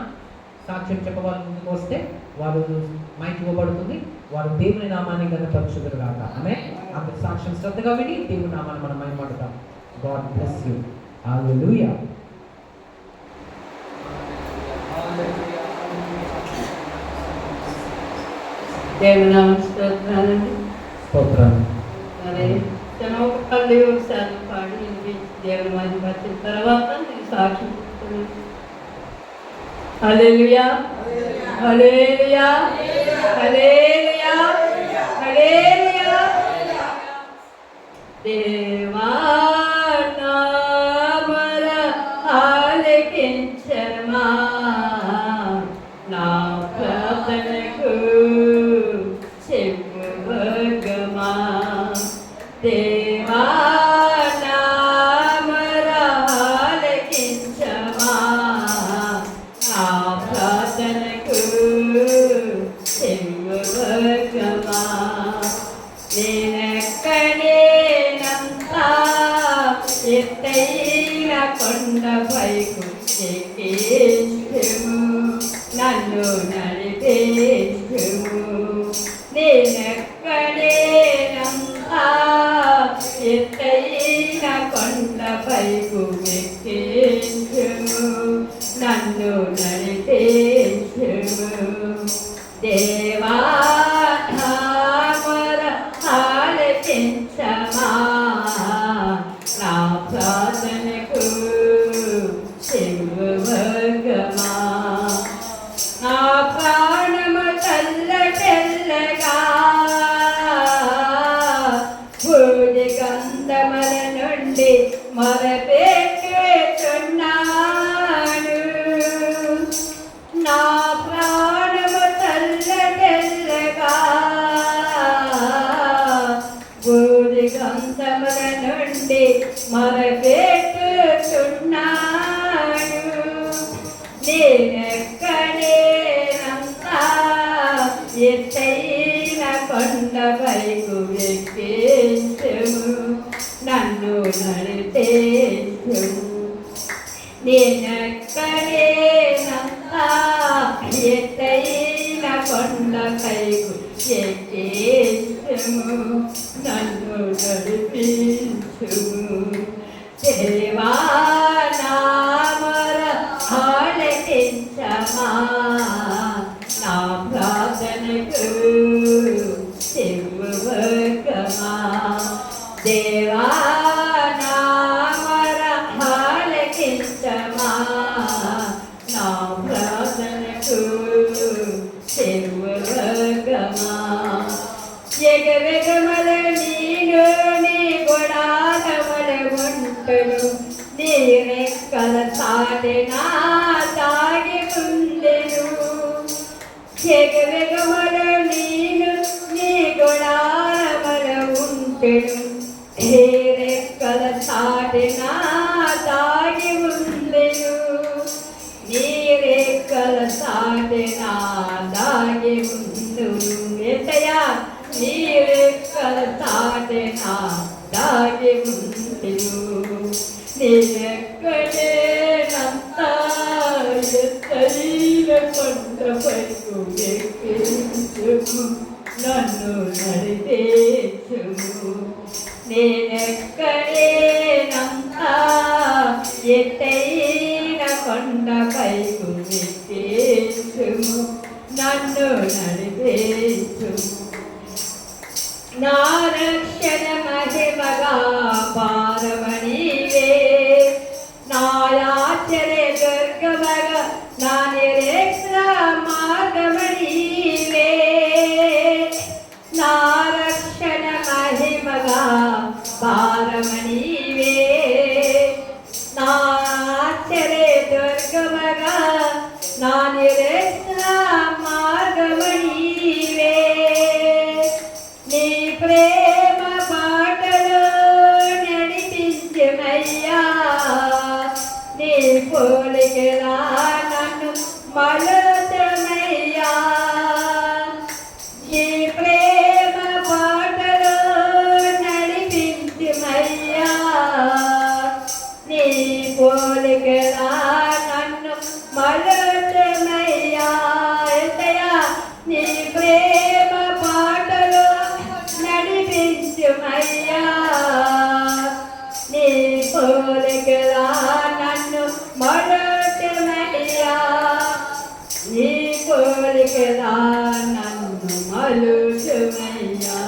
సాక్ష్యం చెప్పవారి ముందుకు వస్తే వారు మైక్ ఇవ్వబడుతుంది, వారు దేవుని నామాన్ని గణపరచుదురు కాక. ఆమె అక్కడ సాక్ష్యం శ్రద్ధగా విని దేవుని నామాన్ని మనం మహిమపడతాం. God bless you. హల్లెలూయా. దేవుని నామమునకు స్తోత్రాలండి. స్తోత్రం. మరి ఒకసారి ఒకసారి పాడి వినిపించి దేవుని మహిమపరిచిన తర్వాత నేను సాక్షి చెప్తున్నాను. హల్లెలూయా, హల్లెలూయా, హల్లెలూయా, హల్లెలూయా. దేవా నా మొర ఆలకించమా, నా ప్రార్థనకు చెప్పువగమా. దేవా నా మొర ఆలకించమా, నా ప్రార్థనకు చెప్పువగమా. నేనెక్కడేనంతా ఎత్తైన కొండపైకు ఎక్కించుము, నన్ను నడిపించుము. నేనెక్కడేనంతా ఎత్తైన కొండపైకు ఎక్కించుము, నన్ను నడిపించుము. దేవా నా మొర ఆలకించమా, నా ప్రార్థనకు చెవువగమా. నా ప్రాణము తెల్లగా భూమి గంధముల నుండి మొరపెట్టుచున్నాను. నా ప్రాణము తెల్లగా భూమి గంధముల నుండి మొరపెట్టుచున్నాను. నేనెక్కడేనంతా ఎత్తైన కొండపైకు ఎక్కించుము, నన్ను నడిపించుము. నేనెక్కడేనంతా ఎత్తైన కొండపైకు ఎక్కించుము, నన్ను నడిపించుము. దేవా నా మొర ఆలకించమా, నా ప్రార్థనకు చెవువగమా. దేవా నా మొర ఆలకించమా, నా ప్రార్థనకు చెవువగమా. ఎగవెగమల నీను నీ గుడారముల ఉంటును, నీ రెక్కల చాటున దాగి ఉండెను. ఎగవెగమల నీను నీ గుడారముల ఉంటును, నీ రెక్కల చాటున దాగి ఉండెను. నీ రెక్కల చాటున దాగి ఉండును. ఏసయ్యా, నీ రెక్కల చాటున దాగి ఉండెను. నేనెక్కడేనంతా ఎత్తైన కొండపైకు ఎక్కించుము, నన్ను నడిపించుము. నేనెక్కడేనంతా ఎత్తైన కొండపై నన్ను నడిపించు. నా రక్షణ మహిమగా పారవణివే, నా ఆశ్చర్య దుర్గమగా నా నిరీక్షణ మార్గమణివే. నా రక్షణ మహిమగా పారవణివే, నా ఆశ్చర్య దుర్గమగా నా నిరీక్షణ మార్గమణివే. నీ ప్రేమ బాటలో నడిపించమయ్యా, నీ పోలికలా నన్ను మలచమయ్యా. నీ ప్రేమ బాటలో నడిపించమయ్యా, నీ పోలికలా నన్ను మలచమయ్యా. ఎంతయ్యా నీ ప్రేమ బాటలో నడిపించమయ్యా, నీ పోలికలా నన్ను మలచమయ్యా. నీ పోలికలా నన్ను మలుచమయ్యా,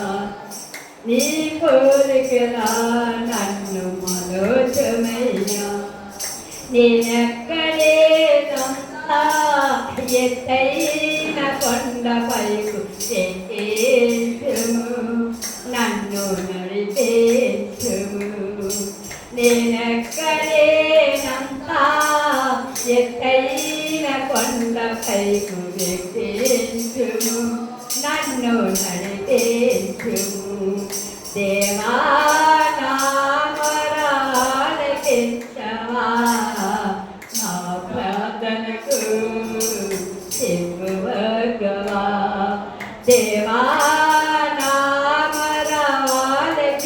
నీ పోలికలా నన్ను మలుచమయ్యా. నేనెక్కడేనంతా ఎత్తైన కొండపైకు ఎక్కేసుము, నన్ను నడిపేసుము. నేనెక్కడేనంతా ఎత్తైన కొండపైకు ఎక్కేసుము, నన్ను నడిపేసుము. దేవా నా మొరాలకించవా, నా ప్రార్థనకు చెవువగవా. దేవా నా మొరాలకించవా,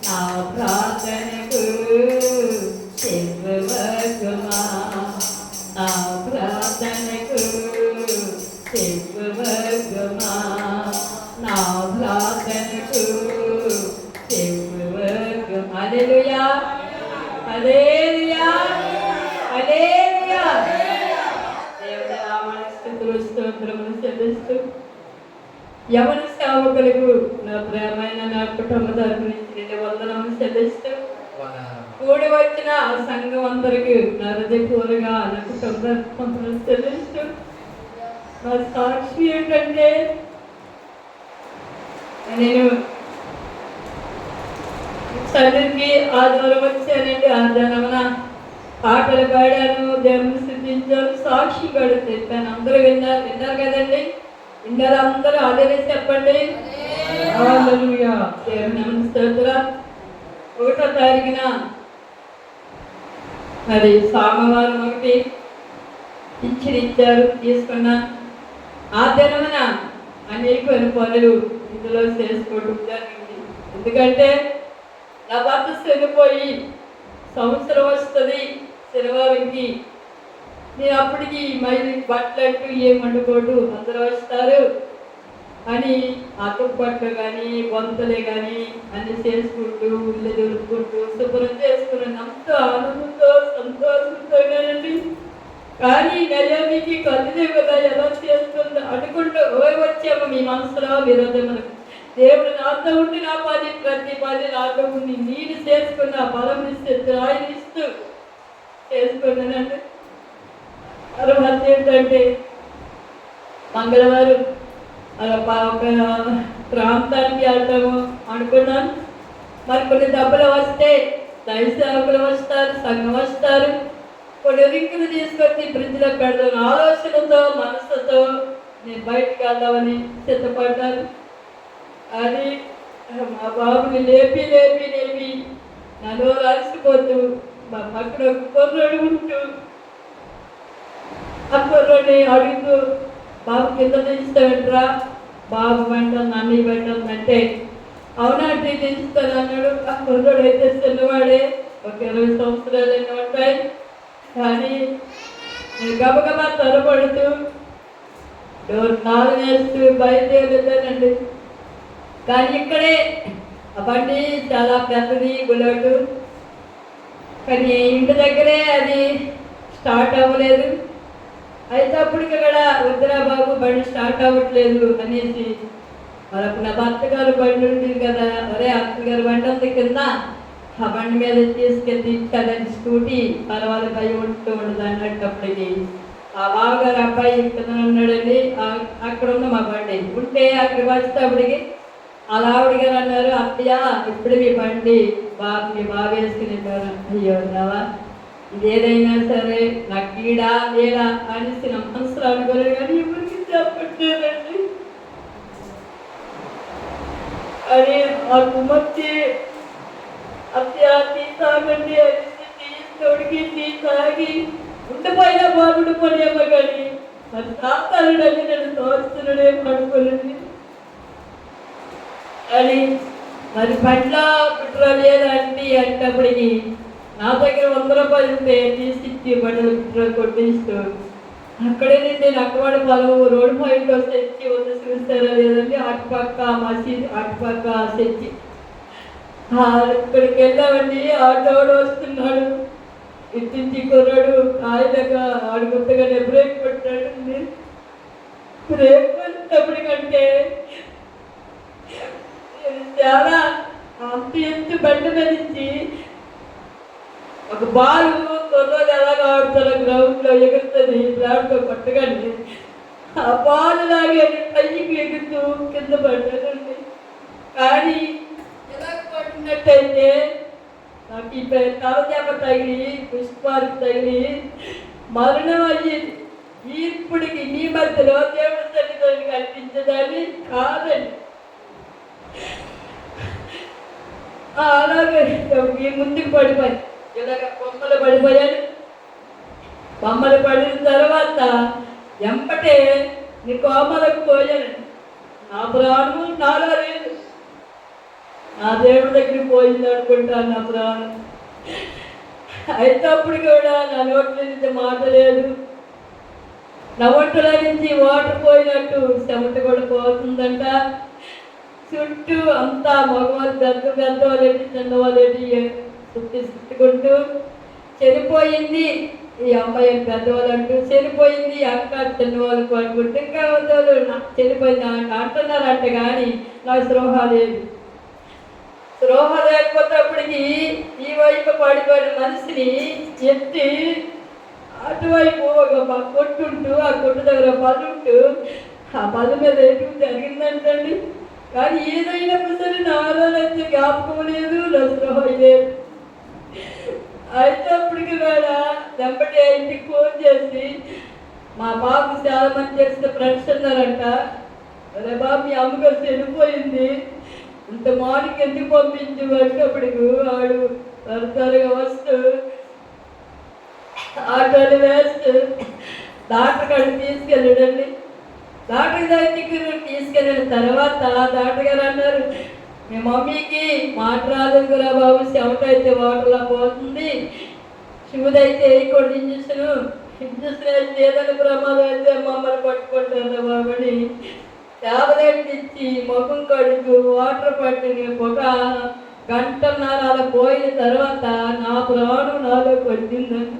నా ప్రార్థనకు చెవువగవా. నా ప్రార్థనకు చెవువగవా, నా ప్రార్థనకు చెవువగవా. హల్లెలూయా, హల్లెలూయా, హల్లెలూయా. దేవుని నామానికి స్తుతులు స్తోత్రములు చెల్లిస్తూ యవన సేవకులకు నా ప్రేమైన నా కుటుంబ తరపు నుంచి నిన్ను వందనములు చెల్లిస్తూ కూడి వచ్చిన ఆ సంఘం అందరికీ నా హృదయపూర్వకంగా నా కుటుంబ వందనములు చెల్లిస్తూ నా సాక్షి ఏంటంటే నేను చదువుకి ఆదివారం వచ్చానండి. ఆదివారమున పాటలు పాడాను, దేవుని స్థుతించాను, సాక్షి కూడా చెప్పాను. అందరూ విన్నారు కదండి. విన్నారు అందరూ ఆదరణ చెప్పండి. హల్లెలూయా. దేవుని స్తోత్రం. 1వ తారీఖున మరి సోమవారం ఒకటి ఇచ్చారు, తీసుకున్నా. ఆ దినమున అనేకమైన పనులు ఇందులో చేసుకోవడం జరిగింది. ఎందుకంటే నా భర్త చనిపోయి సంవత్సరం వస్తుంది శనివారంకి. నేను అప్పటికి మళ్ళీ బట్టలు అంటూ ఏం వండుకోడు, అందరూ వస్తారు అని అతుకు బట్టలు కానీ బొంతలే కానీ అన్ని చేసుకుంటూ ఇల్లు దులుపుకుంటూ శుభ్రం చేసుకున్నాను. అంత ఆనందంతో సంతోషంతోనండి. కానీ నయోమికి కదిలే కదా ఎలా చేస్తుందో అనుకుంటూ వచ్చాము. మీ మనసులో విరోధం దేవుడు నాతో ఉండి నా ప్రతి పది నాతో ఉండి నేను చేసుకున్న బలం ఇస్తే ఆయన ఇస్తూ చేసుకున్నానండి. తర్వాత ఏంటంటే మంగళవారం ఒక ప్రాంతానికి వెళ్తాము అనుకున్నాను. మరి కొన్ని దెబ్బలు వస్తే దైవ సేవకులు వస్తారు, సంఘం వస్తారు, కొన్ని రింకులు తీసుకొచ్చి ఫ్రిడ్జ్లో పెడతాను ఆలోచనతో మనసుతో నేను బయటికి వెళ్దామని సిద్ధపడ్డాను. అని మా బాబుని లేపి నన్ను అలసిపోతూ మా పక్కన ఒక కుర్రాడు ఉంటూ ఆ కుర్రాడిని అడుగుతూ బాబు కింద దించుతాడంటరా, బాబు వెంటనే అన్నయ్య పెట్టందంటే అవునా దించుతాను అన్నాడు. ఆ కుర్రాడు అయితే చిన్నవాడే, ఒక 20 సంవత్సరాలు ఎన్నో ఉంటాయి. కానీ నేను గబగబా త్వరపడుతూ డోర్ తాళం వేస్తూ బయలుదేరుతానండి. కానీ ఇక్కడే ఆ బండి చాలా పెద్దది, బుల్లెట్. కానీ ఇంటి దగ్గరే అది స్టార్ట్ అవ్వలేదు. అయితే అప్పటికి ఇక్కడ వద్దురా బాబు బండి స్టార్ట్ అవ్వట్లేదు అనేసి వాళ్ళకు నా భర్త గారు బండి ఉంటుంది కదా, ఒరే అత్తగారు గారు బండి ఉంది కింద, ఆ బండి మీద తీసుకెళ్ళి ఇచ్చాడని స్కూటీ పర్వాలేదు భయం ఉంటూ ఉండదు అన్నట్టప్పటికి ఆ బావగారు అబ్బాయి కింద ఉన్నాడండి. అక్కడ ఉన్న మా బండి ఉంటే అక్కడికి వచ్చేటప్పటికి అలా ఆవిడ గారు అన్నారు, అత్తయ్య ఇప్పుడు మీ బండి మీ బాగా వేసుకుని అయ్యో రావా ఇదేదైనా సరే నాకు ఈడా లేదా అనేసి నా మనసులో అనుకోలేదు, కానీ ఎవరికి చెప్పట్లేదండి అని ఆ కుమర్చి అత్య టీ తాగండి అనేసి టీ తోడికి టీ తాగి ఉండిపోయినా బాగుండిపోలేమో కానీ మరి తాతాడని నన్ను తోస్తున్నాడేమో అనుకోలేదు. అని మరి బండ్లో పెట్రోల్ లేదండి అంటప్పటికి నా దగ్గర 100 రూపాయలు ఉంటే తీసిచ్చి బండ్లో పెట్రోల్ కొట్టిస్తూ అక్కడే నేను అక్కవాడి పొలం రోడ్డు పాయింట్లో తెచ్చి వద్ద చూస్తారా లేదండి అటుపక్క మసీద్ అటుపక్క తెచ్చి ఇక్కడికి వెళ్ళామండి. ఆటోడు వస్తున్నాడు, ఇట్టించి కుర్రాడు కాయలుగా ఆడు కొత్తగానే బ్రేక్ పెట్టాడండి. బ్రేక్ పెట్టినప్పటికంటే చాలా అంత ఎత్తు బండి మీద ఒక బాల్ కుర్రోలు ఎలాగ ఆడుతారో గ్రౌండ్లో ఎగురుతుంది బ్రాడ్తో పట్టగానే ఆ బాల్ లాగే పైకి ఎగురుతూ కింద పడ్డానండి. కానీ ఎలాగ పడినట్టయితే నాకు ఈ తలచేప తగిలి పుష్పాలకు తగిలి మరణం అయ్యేది. ఇప్పటికి మీ మధ్యలో దేవుడి సన్నిధిని కనిపించదని కాదండి. అలాగే ఈ ముందుకు పడిపోయి ఇలాగ బొమ్మలు పడిపోయాను. బొమ్మలు పడిన తర్వాత ఎంపటే నీ కోమలకు పోయాను. నా ప్రాణము నాలో లేదు, నా దేవుడి దగ్గరికి పోయింది అనుకుంటాను నా ప్రాణం. అయితే అప్పుడు కూడా నా నోట్ల నుంచి మాట లేదు, నా ఒంటల నుంచి వాటర్ పోయినట్టు చెమట కూడా పోతుందంట. చుట్టూ అంతా మగవాళ్ళు పెద్దవాళ్ళేటి చిన్నవాళ్ళేటి చుట్టుకుంటూ చనిపోయింది ఈ అమ్మాయి పెద్దవాళ్ళు అంటూ, చనిపోయింది అక్క చిన్నవాళ్ళు అనుకుంటే ఇంకా వాళ్ళు చనిపోయింది అంటున్నారంట. కానీ నాకు స్పృహ లేదు. స్పృహ లేకపోతేప్పటికి ఈ వైపు పడిపోయిన మనిషిని ఎత్తి అటువైపు ఒక కొట్టుంటూ ఆ కొట్టు దగ్గర పదుంటూ ఆ పదు మీద ఎటు జరిగిందంటండి. కానీ ఏదైనప్పుడు సరే నాలో అయితే జ్ఞాపకం లేదు, నా స్పృహ లేదు. అయితే అప్పటికి కూడా వెంబడి ఇంటికి ఫోన్ చేసి మా బాబు చాలా మంది చేసిన ఫ్రెండ్స్ ఉన్నారంట, అరే బాబు మీ అమ్మగారు చనిపోయింది, ఇంత మార్నింగ్ ఎందుకు పంపించు వచ్చేప్పటికి వాడు త్వరగా వస్తూ ఆటోలు వేస్తూ డాక్టర్ కాడికి తీసుకెళ్ళాడండి. డాక్టర్ దగ్గరికి తీసుకెళ్ళిన తర్వాత డాక్టర్ గారు అన్నారు, మీ మమ్మీకి మాట రాలేదు కదా బాబు, చెమట అయితే వాటర్లా పోతుంది, శివుదైతే వేయకూడదు ఇంజక్షన్ అయితే ఏదైనా ప్రమాదం అయితే మమ్మల్ని పట్టుకుంటారు బాబు అని టాబ్లెట్ ఇచ్చి ముఖం కడుగు వాటర్ పట్టిన ఒక 1.5 గంట అలా పోయిన తర్వాత నా ప్రాణం నాలోకి వచ్చిందండి.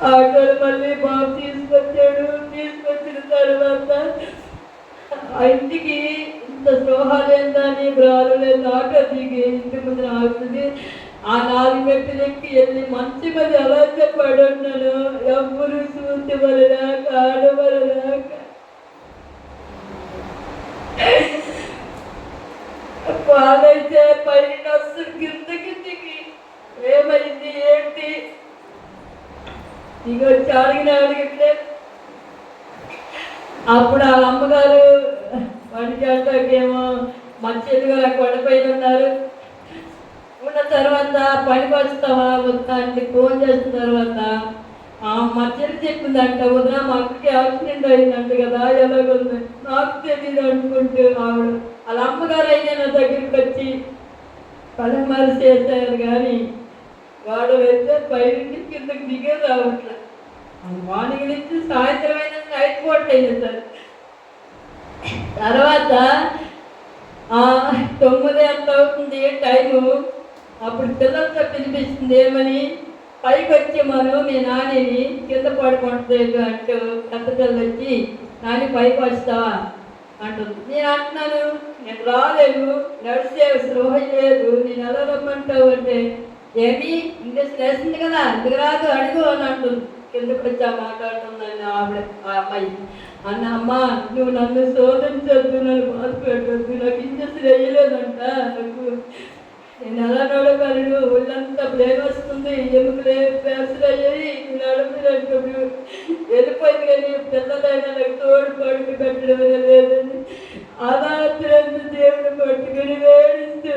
ఆటోలు మళ్ళీ బాబు తీసుకొచ్చాడు. తీసుకొచ్చిన తర్వాత ఆ ఇంటికి ఇంత స్పృహ లేదని బ్రాలు లేదు. ఆటో దిగి ఇంటి ముందు ఆగుతుంది. ఆ 4 మెట్లు ఎక్కి వెళ్ళి మంచి మీద ఎలా చెప్పాడు అన్నాను, ఎవరు చూసి వరదాక ఆడవరదాక పాలైతే పైన వస్తుంది కిందకి ఏమైంది ఏంటి ఇక వచ్చి అడిగితే అప్పుడు వాళ్ళ అమ్మగారు వాడికి అంటాకేమో మా చెల్లిగారు అక్కడ పడిపోయి ఉన్నారు. ఉన్న తర్వాత పనికి వస్తావా వస్తా అంటే ఫోన్ చేసిన తర్వాత మా చెల్లి చెప్పిందంట, వదిన మా అక్కకి యాక్సిడెంట్ అయిందంట కదా, ఎలాగుంది నాకు తెలియదు అనుకుంటూ ఆవిడ వాళ్ళ అమ్మగారు అయితే నా దగ్గరికి వచ్చి పలమారి చేశారు. కానీ వాడు వెళ్తే పైనుండి కిందకి దిగే రావట్లేదు. మార్నింగ్ నుంచి సాయంత్రం అయినా నైట్ పూట అయింది సార్. తర్వాత 9 ఎంత అవుతుంది టైము. అప్పుడు పిల్లలతో పిలిపిస్తుంది ఏమని, పైకి వచ్చి మనం మీ నానిని కింద పడుకుంటుంది అంటూ పెద్ద పిల్లలు వచ్చి నాని పైకి వస్తావా అంటుంది. నేను అంటున్నాను, నేను రాలేను, నడిచే స్పృహ లేదు, నేను ఎలా రమ్మంటావు అంటే, ఏమి ఇంగ్లీష్ లేస్తుంది కదా ఎందుకు రాదు అడుగు అని అంటుంది. కిందకు వచ్చి మాట్లాడుతుందని ఆవిడ ఆ అమ్మాయి అన్న, అమ్మ నువ్వు నన్ను శోధించద్దు, నన్ను బాధ పెట్టద్దు, నాకు ఇంగ్లీష్ వేయలేదంట, నాకు నేను ఎలా నడవగలను, ఒళ్ళంతా బ్లేమ్ వస్తుంది, ఎముకలే ప్యాసులు అయ్యాయి, నడపలేదు, వెళ్ళిపోయింది. కానీ పిల్లలైనా నాకు తోడు పడుకు పెట్టడం లేదని ఆదాత్రంత దేవుడు పట్టుకుని వేడిస్తూ,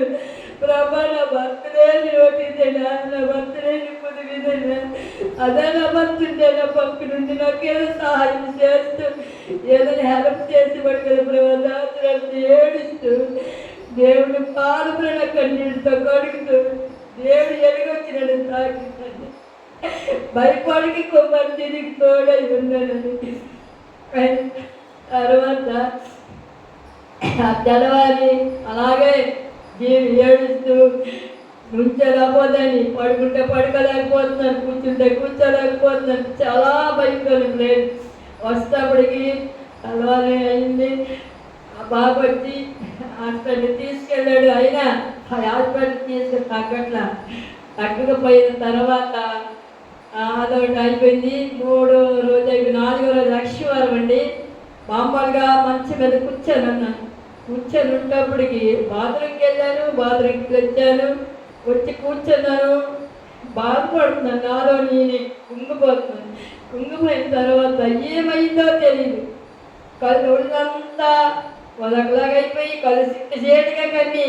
ప్రభా నా భర్తలే నోటిదేనా, నా భర్తలే నిప్పుదిదేనా, అదే నా భర్తుంటే నా పక్క నుండి నాకేదో సహాయం చేస్తూ ఏదైనా హెల్ప్ చేసి పట్టుకుని ప్రభాత్రంత ఏడుస్తూ దేవుడు పాదముల కన్నీటితో కడుగుతూ దేవుడు ఎలుగొచ్చినని తాకిందండి. భయపడికి కొమ్మని తిరిగి తోడై ఉన్నానని. తర్వాత ఆ తెల్లవారి అలాగే జీవి ఏడుస్తూ నుంచోలేకపోదని, పడుకుంటే పడుకోలేకపోతున్నాను, కూర్చుంటే కూర్చోలేకపోతున్నాను, చాలా భయంకరం లేదు. వస్తేప్పటికి తెల్లవారి అయింది. ఆ బాబు వచ్చి హాస్పిటల్కి తీసుకెళ్ళాడు. అయినా ఆ హాస్పిటల్ తీసుకెళ్ళి తగ్గకపోయిన తర్వాత అదొకటి అయిపోయింది. 3వ రోజు అయిపోయి 4వ రోజు లక్ష్మీవారం అండి. మామూలుగా మంచి మీద కూర్చొని ఉన్నప్పటికి బాత్రూమ్కి వెళ్ళాను, బాత్రూమ్కి వచ్చాను, వచ్చి కూర్చున్నాను, బాధపడుతున్నాను, నాలో నేను కుంగిపోతున్నాను. కుంగిపోయిన తర్వాత ఏమైందో తెలియదు, కళ్ళు ఒళ్ళంతా వదకలాగైపోయి కళ్ళు సిట్టుచేటుగా కన్ని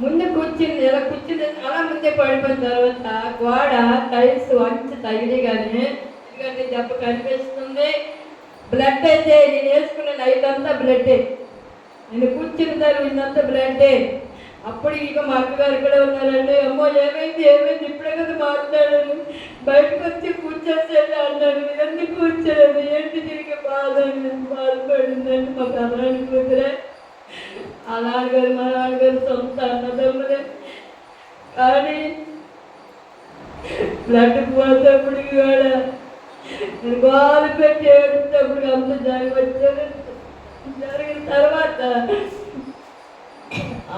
ముందు కూర్చుంది. ఎలా కూర్చుంది అలా ముందే పడిపోయిన తర్వాత గోడ టైల్స్ అంచు తగిలి కానీ ఎందుకంటే దెబ్బ కనిపిస్తుంది. బ్లడ్ అయితే నేను వేసుకున్న నైట్ అంతా బ్లడ్డే, నేను కూర్చున్న తర్వాత బ్లడ్డే. అప్పుడు ఇక మా అక్కగారు కూడా ఉన్నారండి. అమ్మో ఏమైంది ఇప్పుడే కదా మాట్లాడాను, బయటకు వచ్చి కూర్చొచ్చేది అన్నాను. ఎందుకు కూర్చోలేదు, ఏంటి తిరిగి బాధపడిందండి. మా కథరాని కూతురే, ఆ నాన్నగారు మా నాన్నగారు సొంత అన్నదమ్ములే. కానీ బ్లడ్ పోసేప్పటికి కూడా నేను బాధ పెట్టి ఏడుసేటప్పుడు అంత జరిగిన తర్వాత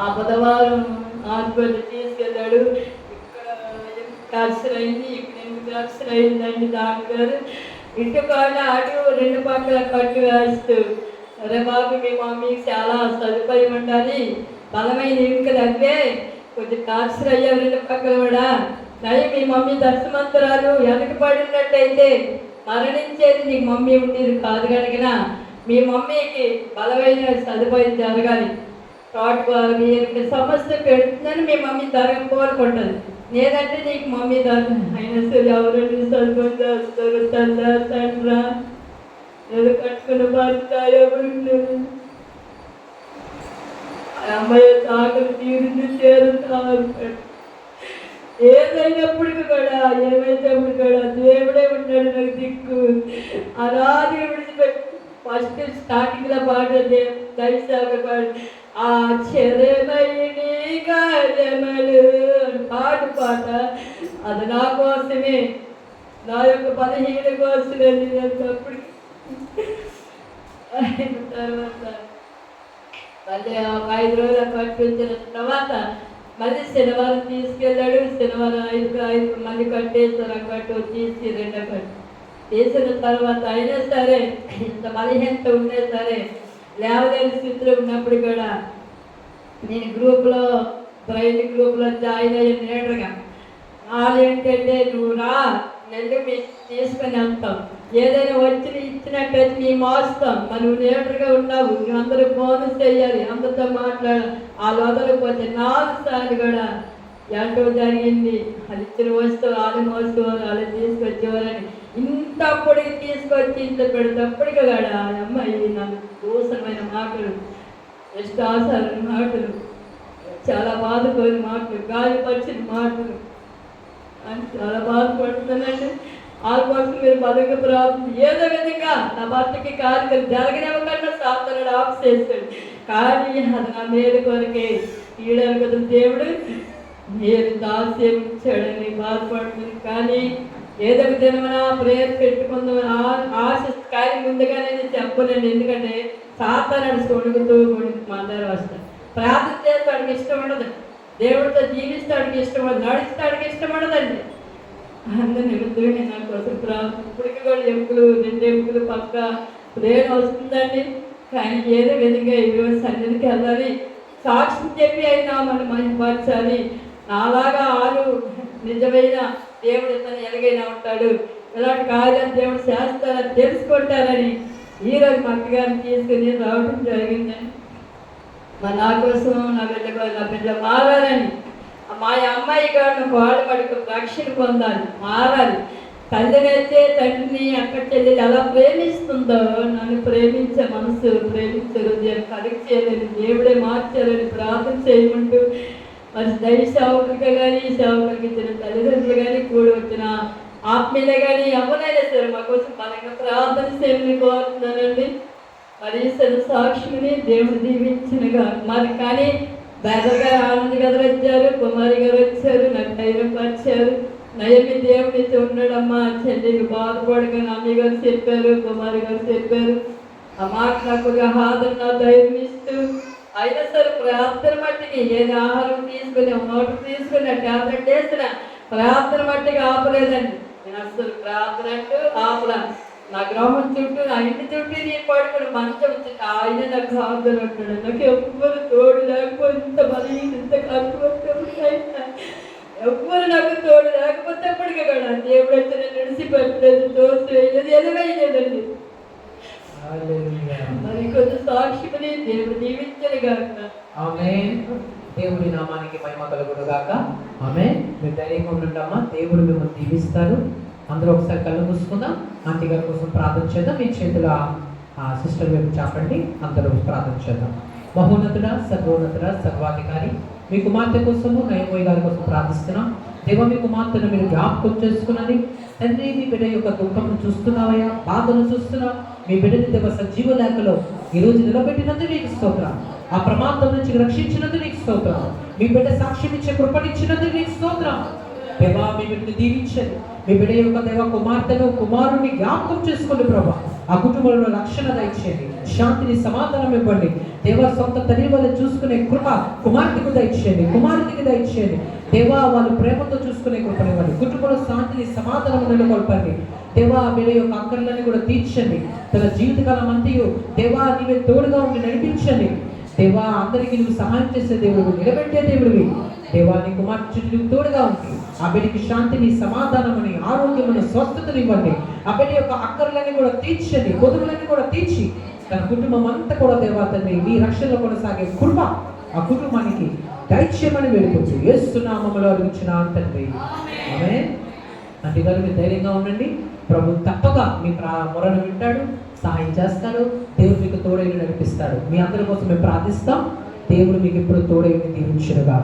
ఆ బుధవారం హాస్పిటల్ తీసుకెళ్ళాడు. ఇక్కడ క్యాన్సర్ అయింది, ఇక్కడ ఎందుకు క్యాన్సర్ అయిందండి డాక్టర్ గారు. ఇంటి కాడ అటు 2 పక్కల కట్టు వేస్తూ, అరే బాబు మీ మమ్మీకి చాలా సదుపాయం ఉండాలి, బలమైన ఎముకలు అవే, కొంచెం క్యాన్సర్ అయ్యావు 2 పక్కల కూడా, కానీ మీ మమ్మీ దర్శమంతరాలు వెనకబడినట్టయితే మరణించేది నీ మమ్మీ ఉండేది కాదు కనుక మీ మమ్మీకి బలమైన సదుపాయం జరగాలి, తోటకూర సమస్య పెడుతుందని మీ మమ్మీ తరగం కోరుకుంటుంది. లేదంటే నీకు మమ్మీ తరగం అయినా సరే ఎవరండి సదుపాయం చేస్తారు, తండ్రా తండ్రా ఏదో కట్టుకున్న భర్త ఎవరు అమ్మాయి తాకలు తీరుంది చేరుతారు. ఏదైనప్పటికీ కూడా ఏమైనప్పుడు కూడా దేవుడే ఉన్నాడు నాకు దిక్కు. అలాగే విడిచిపెట్టి ఫస్ట్ స్టార్టింగ్లో పాట దైశాఖ పాడు ఆశ్చర్యమైని కార్యములు పాట అది నా కోసమే, నా యొక్క 15 కోసమే. అప్పటికి తర్వాత మళ్ళీ ఒక 5 రోజులు కట్టించిన తర్వాత మళ్ళీ శనివారం తీసుకెళ్ళాడు. శనివారం 5 మళ్ళీ కట్టేస్తారు, కట్టు తీసి 2 కట్టు తీసిన తర్వాత అయినా సరే ఇంత బలహీనత ఉన్నా సరే లేవలేని స్థితిలో ఉన్నప్పుడు కూడా నేను గ్రూప్లో ట్రైనింగ్ గ్రూప్లో జాయిన్ అయ్యే లీడర్గా. వాళ్ళు ఏంటంటే నువ్వు రా నెల్లు మేము తీసుకొని వెళ్తాం, ఏదైనా వచ్చి ఇచ్చినట్టయితే మేము మోస్తాం, మరి నువ్వు లీడర్గా ఉన్నావు, నువ్వు అందరూ బోనస్ చేయాలి, అందరితో మాట్లాడాలి. వాళ్ళు వదలకపోతే 4 సార్లు కూడా ఎంతో జరిగింది. అది ఇచ్చిన వస్తువు వాళ్ళు మోసుకోవాలి, వాళ్ళు తీసుకొచ్చేవారని ఇంతప్పటికి తీసుకొచ్చి ఇంత పెడతప్పటికి కూడా ఆ అమ్మాయి నాకు దూసరమైన మాటలు, ఇష్టాసారమైన మాటలు, చాలా బాధపోయిన మాటలు, గాయపరిచిన మాటలు అని చాలా బాధపడుతున్నానండి. వాళ్ళ కోసం మీరు బతుక ప్రాబ్లం ఏదో విధంగా నా భర్తకి కార్యక్రమం జరగనివ్వకుండా సాధనడు ఆఫ్ చేస్తాడు. కానీ అది నా మేలు కొరకే తీయడానికి కదా దేవుడు నేను దాస్యం ఇచ్చాడని బాధపడుతుంది. కానీ ఏదో ఒక దినమన ప్రేయర్ పెట్టుకుందామని ఆశ కానీ ముందుగానే నేను చెప్పలేండి. ఎందుకంటే సాతానుడు సొడుగుతూ మందరు వస్తాడు. ప్రార్థన చేస్తాడికి ఇష్టం ఉండదు, దేవుడితో జీవిస్తాడికి ఇష్టం ఉండదు, నడుస్తాడికి ఇష్టం ఉండదండి. అందరి నిమిత్తమే నా కోసం ప్రార్థన. ఇప్పటికీ కూడా రెండు ఎముకలు పక్క ప్రేరణ వస్తుందండి. కానీ ఏదో విధంగా ఈరోజు సన్నిధికి వెళ్ళాలి, సాక్ష్యం చెప్పి అయినా మనం మహిమపరచాలి. నాలాగా నిజమైన దేవుడు ఇతను ఎలాగైనా ఉంటాడు, ఇలాంటి కార్యాలు దేవుడు చేస్తారని తెలుసుకుంటారని ఈరోజు మా అక్కగారిని తీసుకుని రావడం జరిగిందండి. నా కోసం నా బిడ్డ మారాలని, మా అమ్మాయి గారు వాళ్ళ వాడికి రక్షణ పొందాలి, మారాలి. తల్లినైతే తండ్రిని అక్క చెల్లెలు ఎలా ప్రేమిస్తుందో నన్ను ప్రేమించే మనసు, ప్రేమించే హృదయం కలిగి చేయలేని దేవుడే మార్చాలని ప్రార్థన చేయమంటూ మరి దైవ సేవకులుగా కానీ సేవకులకి ఇచ్చిన తల్లిదండ్రులు కానీ కూడి వచ్చిన ఆత్మీయులే కానీ ఎవరైనా సరే మా కోసం బలంగా ప్రార్థన చేయమని కోరుతున్నానండి. మరి సాక్షిని దేవుడు దీవించినగా మరి కానీ బ్రదర్ గారు ఆనంద్ గారు వచ్చారు, కుమారి గారు వచ్చారు, నాకు ధైర్యం పరిచారు. నయమి దేవుడితో ఉన్నాడమ్మా, చెల్లికి బాధపడగా అమ్మ గారు చెప్పారు, కుమారి గారు చెప్పారు. ఆ మాట నాకు ఆదరణ ధైర్యం ఇస్తూ అయినా సరే ప్రార్థన మట్టికి ఏది ఆహారం తీసుకుని వాటర్ తీసుకుని ట్యాబ్లెట్ వేసిన ప్రార్థన మట్టికి ఆపలేదండి. నేను అసలు ప్రార్థన అంటూ ఆపలా. నా గ్రామం చుట్టూ నా ఇంటి చుట్టూ నేను పడుకుని మంచం ఆయన నాకు ఆదరణ అంటాడు. నాకు ఎవ్వరు తోడు లేకపోతే ఇంత బలహీన ఇంత కట్టుకుంటా ఎవ్వరు నాకు తోడు లేకపోతేప్పటికీ కూడా దేవుడు అయితే నేను విడిచిపెట్టలేదు, తోసి వేయలేదు, ఎదురైలేదండి. మరి కొంచెం సాక్షిని దేవుడు దీవించను గాక. ఆమేన్. దేవుడి నామానికి మహిమ కలుగును గాక. ఆమేన్. మీరు ధైర్యంగా ఉండండమ్మా, దేవుడు మిమ్మల్ని దీవిస్తారు. అందరూ ఒకసారి కళ్ళు మూసుకుందాం. ఆంటీ గారి కోసం ప్రార్థన చేద్దాం. మీ చేతుల సిస్టర్ వైపు చాపండి. అందరూ ప్రార్థన చేద్దాం. మహోన్నతుడ, సర్వోన్నతుడ, సర్వాధికారి, మీ కుమార్తె కోసము నయమోయ్ గారి కోసం ప్రార్థిస్తున్నాం. దేవ, మీ కుమార్తెను మీరు జ్ఞాపకం చేసుకున్నది తండ్రి. మీ బిడ్డ యొక్క దుఃఖమును చూస్తున్నావయ్యా, బాధను చూస్తున్నావు. మీ బిడ్డని దేవ సజీవ లేఖలో ఈరోజు నిలబెట్టినందుకు నీకు స్తోత్రం. ఆ ప్రమాదం నుంచి రక్షించినందుకు నీకు స్తోత్రం. మీ బిడ్డ సాక్ష్యం ఇచ్చే కృపనిచ్చినందుకు నీకు స్తోత్రం. దేవా, మీ బిడ్డని దీవించండి. మీ బిడ్డ యొక్క దేవ కుమార్తెను కుమారుని జ్ఞాపకం చేసుకోండి ప్రభా. ఆ కుటుంబంలో రక్షణ దయచేయండి, శాంతిని సమాధానం ఇవ్వండి. దేవా, సొంత తల్లి వల్ల చూసుకునే కృప కుమార్తెకు దయచేయండి, కుమారుడికి దయచేయండి. దేవా, వాళ్ళు ప్రేమతో చూసుకునే కృపనివ్వండి. కుటుంబంలో శాంతిని సమాధానం నెలకొల్పండి. దేవా, బిడ్డ యొక్క అక్కర్లని కూడా తీర్చండి. తన జీవితకాలం అంతయు దేవా నీవే తోడుగా ఉండి నడిపించండి. దేవా, అందరికీ నువ్వు సహాయం చేసే దేవుడు, నిలబెట్టే దేవుడివి. దేవా, నీ కుమార్తె చుట్టూ తోడుగా ఉంది. ఆ బిడ్డకి శాంతిని, సమాధానమని, ఆరోగ్యమని, స్వస్థతని ఇవ్వండి. ఆ బిడ్డ యొక్క అక్కర్లని కూడా తీర్చండి, కొదువులన్నీ కూడా తీర్చి తన కుటుంబం అంతా కూడా దేవా తండ్రి మీ రక్షణలో కొనసాగే కృప ఆ కుటుంబానికి దయచేయమని వేడుకోవచ్చు. యేసు నామములో అడుగుచున్న తండ్రి, ఆమేన్. అంటే గారు మీరు ధైర్యంగా ఉండండి. ప్రభు తప్పగా మీ మొరను వింటాడు, సహాయం చేస్తాడు. దేవుడు మీకు తోడైన నడిపిస్తాడు. మీ అందరి కోసం మేము ప్రార్థిస్తాం. దేవుడు మీకు ఇప్పుడు తోడైన దీవించునుగా.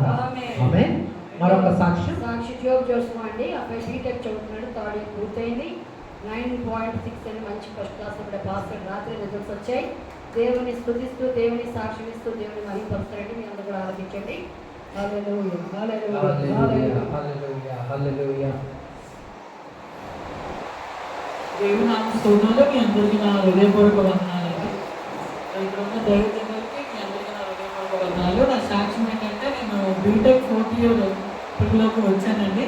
ఆమేన్. మరొక సాక్ష్యం జాబ్ చేస్తున్నామండి. అబ్బాయి బీటెక్ చదువుతున్నాడు, థర్డ్ ఇయర్ పూర్తయింది. 9.6 అని మంచి ఫస్ట్ క్లాస్ కూడా పాస్ అయ్యి రాత్రి రిజల్ట్స్ వచ్చాయి. దేవుని స్తుతిస్తూ, దేవుని సాక్ష్యం ఇస్తూ, దేవుని మహిమపరుస్తారండి. మీ అందరూ కూడా ఆలోచించండి. హల్లెలూయా, హల్లెలూయా, హల్లెలూయా, హల్లెలూయా, హల్లెలూయా. దేవుని నామ స్తోత్రాలు. మీ అందరికీ నా హృదయపూర్వక వందనాలండి. ఇక్కడ ఉన్న దైవజనులకి మీ అందరికీ నా హృదయపూర్వక వందనాలు. నా సాక్ష్యం ఏంటంటే, నేను బీటెక్ 4th ఇయర్ ట్రిప్లోకి వచ్చానండి.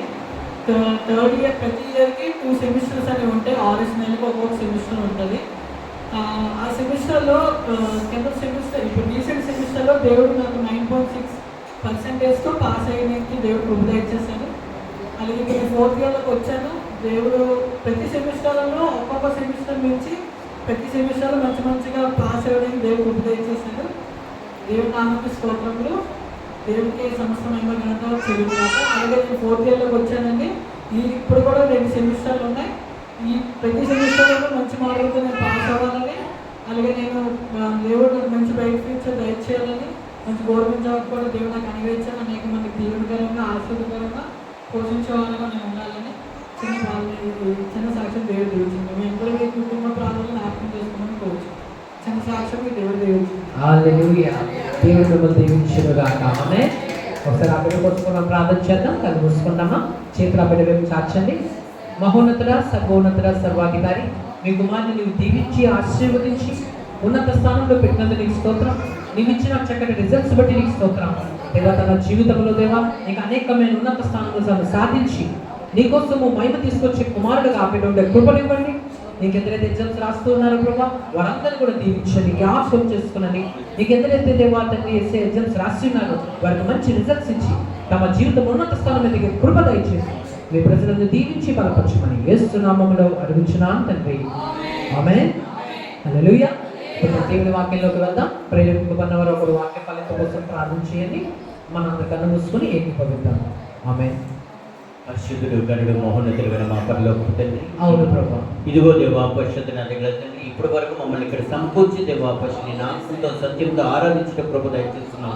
థర్డ్ ఇయర్ ప్రతి ఇయర్కి 2 సెమిస్టర్స్ అనేవి ఉంటాయి. 6 నెలలకు ఒక్కొక్క సెమిస్టర్ ఉంటుంది. ఆ సెమిస్టర్లో కింద సెమిస్టర్ ఇప్పుడు రీసెంట్ సెమిస్టర్లో దేవుడు నాకు 9.6% పాస్ అయ్యడానికి దేవుడు కృప ఇచ్చేసాను. అలాగే ఇక్కడ 4th ఇయర్లోకి వచ్చాను. దేవుడు ప్రతి సెమిస్టర్లో ఒక్కొక్క సెమిస్టర్ నుంచి ప్రతి సెమిస్టర్లో మంచిగా పాస్ అవ్వడానికి దేవుడు కృప ఇచ్చేసాడు. దేవుడి నామకి స్తోత్రములు. దేవుడికి సంవత్సరం ఘనత చెల్లించాక. అలాగే నేను 4th ఇయర్లోకి వచ్చానండి. ఇప్పుడు కూడా 2 సెమిస్టర్లు ఉన్నాయి. ఈ ప్రతి సెమిస్టర్లో మంచి మార్కులతో నేను పాస్ అవ్వాలని, అలాగే నేను దేవుడు మంచి బయట ఫ్యూచర్ దయచేయాలని, మంచి గవర్నమెంట్ జాబ్ కూడా దేవుడు నాకు అనుగ్రహించాను. అనేక మందికి దీవెనకరంగా, ఆశీర్వదకరంగా పోషించే వాళ్ళగా నేను ఉండాలని చిన్న సాక్ష్యం దేవుడు దీవించింది. మీ అందరూ మీ కుటుంబ ప్రాంతాలను జ్ఞాపకం చేసుకోమని కోరుచు. చిన్న సాక్ష్యం మీ దేవుడు దీవించింది. హల్లెలూయా. దేవుడు మిమ్మల్ని దీవించునుగాక. ఆమేన్. ఒకసారి ఆ బిడ్డ కోసం మనం ప్రార్థన చేద్దాం. కళ్ళు మూసుకుందామా, చేతులు ఆ బిడ్డ వైపు చాచండి. మహోన్నతుడ, సర్వోన్నతుడ, సర్వాధికారి, మీ కుమారుని నీవు దీవించి ఆశీర్వదించి ఉన్నత స్థానంలో పెట్టినందుకు నీకు స్తోత్రం. నీవు ఇచ్చిన చక్కటి రిజల్ట్స్ బట్టి నీకు స్తోత్రం. దేవా, తన జీవితంలో దేవా నీకు అనేకమైన ఉన్నత స్థానంలో తను సాధించి నీకోసము మహిమ తీసుకొచ్చే కుమారుడుగా ఆ బిడ్డ ఉండే కృపనివ్వండి. నీకు ఎందరైతే ఎగ్జామ్స్ రాస్తూ ఉన్నారో ప్రభా, వారందరినీ కూడా దీవించండి, జ్ఞాపకం చేసుకునండి. నీకు ఎందరైతే దేవా తండ్రి వేసే ఎగ్జామ్స్ రాసి ఉన్నారో వారికి మంచి రిజల్ట్స్ ఇచ్చి తమ జీవితం ఉన్నత స్థానం మీద కృప దయచేసి మీ ప్రజలను దీవించి బలపరచమని యేసు నామములో అడుగుచున్నాను తండ్రి. ఆమేన్. హల్లెలూయా. ఇప్పుడు దేవుని వాక్యంలోకి వెళ్దాం. ప్రేరేపింపబడినవారు ఒకరు వాక్య ఫలితం కోసం ప్రార్థన చేయండి. మనందరి కన్ను మూసుకొని ఏకీభవిద్దాం. ఆమేన్. పరిశుద్ధుడు గనుడు మహోన్నతుడు మా పరలోకపు తండ్రి, అవును ప్రభా. ఇదిగో దేవా పరిశుద్ధ నా దగ్గర తండ్రి, ఇప్పటి వరకు మమ్మల్ని ఇక్కడ సంపూర్చి దేవా పరిశుద్ధి నామముతో సత్యంతో ఆరాధించడం ప్రభు దయచేస్తున్నాం.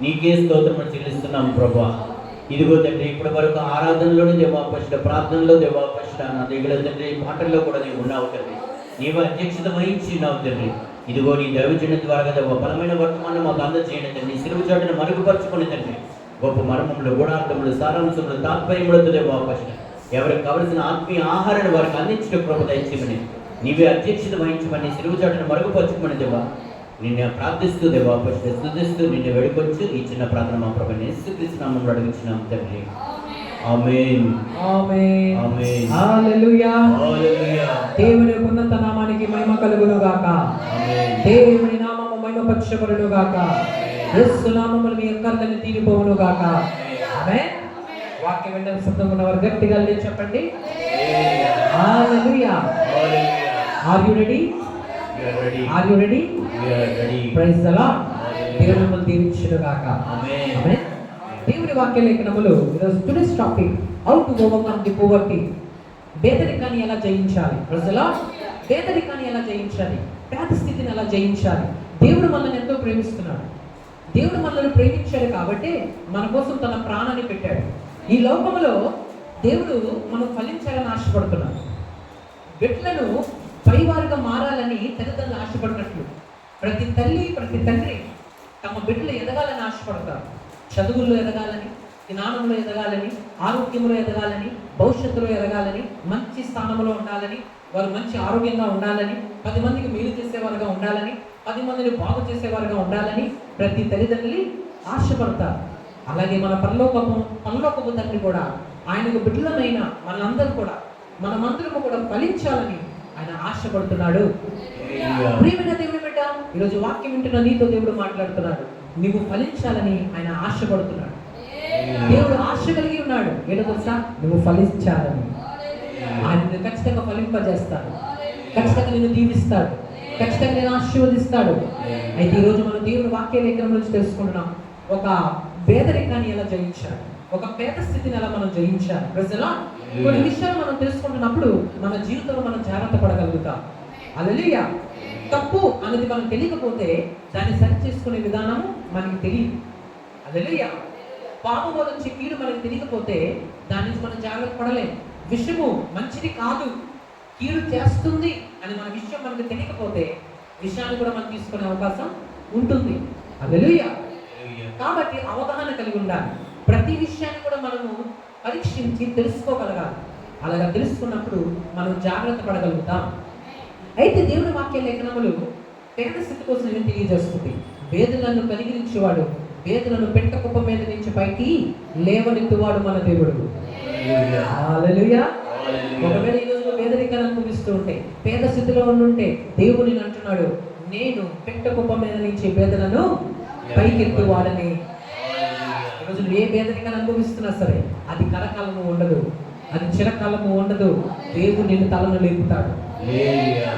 నీకే స్తోత్రం చెల్లిస్తున్నాం ప్రభా. ఇదిగో తండ్రి, ఇప్పటి వరకు ఆరాధనలోనే దేవా పరిశుద్ధ, ప్రార్థనలో దేవా పరిశుద్ధ నా దగ్గర తండ్రి, పాటల్లో కూడా నీవు ఉన్నావు తండ్రి. నీవు అధ్యక్షత వహించినావు తండ్రి. ఇదిగో నీ దైవజన ద్వారా దేవా బలమైన వర్తమానం మాకు అందజేయండి తండ్రి. సిలువ చాటును మరుగుపరచుకుని తండ్రి, గొప్ప మర్మములు, గుణార్థములు, సారాంశములు, తాత్పర్యములతో దేవా పరిశుద్ధ ఎవరికి కావలసిన ఆత్మీయ ఆహారాన్ని వారికి అందించడం ప్రభు దయచేయమని, నీవే అధ్యక్షత వహించమని, సిలువ చాటును మరుగుపరచుకుని దేవా నిన్ను ప్రార్థిస్తూ దేవా పరిశుద్ధ స్తుతిస్తూ నిన్ను వేడుకొచ్చు ఈ చిన్న ప్రార్థన మా ప్రభు యేసుక్రీస్తు నామములో అడుగుచున్నాం తండ్రి. ఆమేన్. ఆమేన్. ఆమేన్. హల్లెలూయా. హల్లెలూయా. దేవుని ఉన్నత నామానికి మహిమ కలుగును గాక. ఆమేన్. దేవుని నామము మహిమపరచబడును గాక. యేసు నామములో మీ అక్కర్లను తీరిపోవును గాక. ఆమేన్. వాక్యం విన్న శబ్దం ఉన్నవారు గట్టిగా లేచి చెప్పండి. Hallelujah. Hallelujah. Are you ready? We are ready. Are you ready? We are ready. Praise the lord. Hallelujah. దేవుని మిమ్మల్ని దీవించును గాక. ఆమేన్. ఆమేన్. దేవుని వాక్య లేఖనములు ఈరోజు today's topic how to overcome the poverty. పేదరికాన్ని ఎలా జయించాలి? Praise the Lord. పేదరికాన్ని ఎలా జయించాలి? పేద స్థితిని ఎలా జయించాలి? దేవుడు మనల్ని ఎంతో ప్రేమిస్తున్నాడు. దేవుడు మనల్ని ప్రేమించాడు కాబట్టి మన కోసం తన ప్రాణాన్ని పెట్టాడు. ఈ లోకములో దేవుడు మనం ఫలించాలని ఆశపడుతున్నాడు. బిడ్డలను పైవారుగా మారాలని తల్లిదండ్రులు ఆశపడినట్లు ప్రతి తల్లి ప్రతి తండ్రి తమ బిడ్డలు ఎదగాలని ఆశపడతారు. చదువుల్లో ఎదగాలని, జ్ఞానంలో ఎదగాలని, ఆరోగ్యంలో ఎదగాలని, భవిష్యత్తులో ఎదగాలని, మంచి స్థానంలో ఉండాలని, వారు మంచి ఆరోగ్యంగా ఉండాలని, 10 మందికి మేలు చేసేవారుగా ఉండాలని, 10 మందిని బాగు చేసేవారుగా ఉండాలని ప్రతి తల్లిదండ్రులు ఆశపడతారు. అలాగే మన పరలోకపు తండ్రి కూడా ఆయనకు బిడ్డలమైన మనమందరము కూడా ఫలించాలని ఆయన ఆశపడుతున్నాడు. ప్రియమైన దేవుని బిడ్డ, ఈరోజు వాక్యం వింటున్న నీతో దేవుడు మాట్లాడుతున్నాడు. నీవు ఫలించాలని ఆయన ఆశపడుతున్నాడు. దేవుడు ఆశ కలిగి ఉన్నాడు. ఏంటో తెలుసా? నువ్వు ఫలించాలని. ఆయన నిన్ను ఖచ్చితంగా ఫలింపజేస్తాడు, ఖచ్చితంగా నిన్ను దీవిస్తాడు, ఖచ్చితంగా నేను ఆశీర్వదిస్తాడు. అయితే ఈరోజు మనం దేవుని వాక్య లేఖనం నుంచి తెలుసుకుంటున్నాం ఒక పేదరికాన్ని ఎలా జయించాలి, ఒక పేద స్థితిని ఎలా మనం జయించాలి. ప్రజల కొన్ని విషయాలు మనం తెలుసుకుంటున్నప్పుడు మన జీవితంలో మనం జాగ్రత్త పడగలుగుతాం. హల్లెలూయా. తప్పు అనేది మనం తెలియకపోతే దాన్ని సరి చేసుకునే విధానము మనకి తెలియదు. హల్లెలూయా. పాపము నుంచి కీడు మనకి తెలియకపోతే దాని నుంచి మనం జాగ్రత్త పడలేము. విషయము మంచిది కాదు, కీడు చేస్తుంది అని మన విషయం మనకు తెలియకపోతే విషయాన్ని కూడా మనం తీసుకునే అవకాశం ఉంటుంది. హల్లెలూయా. కాబట్టి అవగాహన కలిగి ఉండాలి. ప్రతి విషయాన్ని కూడా మనము పరీక్షించి తెలుసుకోగలగాలి. అలాగా తెలుసుకున్నప్పుడు మనం జాగ్రత్త పడగలుగుతాం. అయితే దేవుని వాక్య లేఖనములు పేద స్థితి కోసం ఏమి తెలియజేస్తుంది? వేదనలను కలిగించేవాడు, వేదనను పెట్ట కుప్ప మీద నుంచి పైకి లేవనెత్తువాడు మన దేవుడు. హల్లెలూయా. ఒకవేళ ఈ రోజు పేదరికాన్ని అనుభవిస్తూ ఉంటే, పేద స్థితిలో ఉండుంటే దేవుని అంటున్నాడు, నేను పెట్ట కుప్ప మీద నుంచి వేదనను పైకెత్తువాడని. ఈరోజు నువ్వు ఏ పేదరికాన్ని అనుభవిస్తున్నా సరే అది కలకాలము ఉండదు, అది చిరకాలము ఉండదు. దేవుడు నిన్ను తలను లేపుతాడు.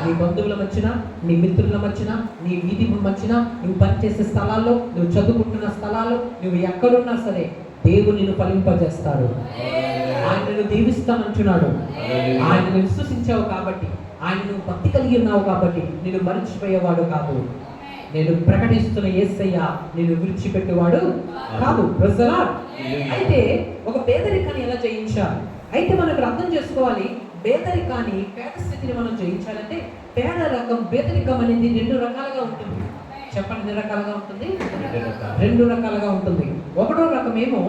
నీ బంధువుల మధ్యన, నీ మిత్రుల మధ్యన, నీ వీధి మధ్యన, నువ్వు పనిచేసే స్థలాల్లో, నువ్వు చదువుకుంటున్న స్థలాల్లో, నువ్వు ఎక్కడున్నా సరే దేవుడు నిన్ను ఫలింపజేస్తాడు. ఆయన నిన్ను దీవిస్తానంటున్నాడు. ఆయన విశ్వసించావు కాబట్టి, ఆయన నువ్వు భక్తి కలిగి ఉన్నావు కాబట్టి నిన్ను మరిచిపోయేవాడు కాదు. నేను ప్రకటిస్తున్న యేసయ్య నిన్ను విడిచిపెట్టేవాడు కాదు. ప్రజలా అయితే ఒక పేదరికాన్ని ఎలా జయించాలి? అయితే మనకు అర్థం చేసుకోవాలి, పేదరికాన్ని, పేద స్థితిని మనం జయించాలంటే పేదరికం అనేది 2 రకాలుగా ఉంటుంది. చెప్పండి, ఎన్ని రకాలుగా ఉంటుంది? రెండు రకాలు. రెండు రకాలుగా ఉంటుంది. ఒకటో రకమేమో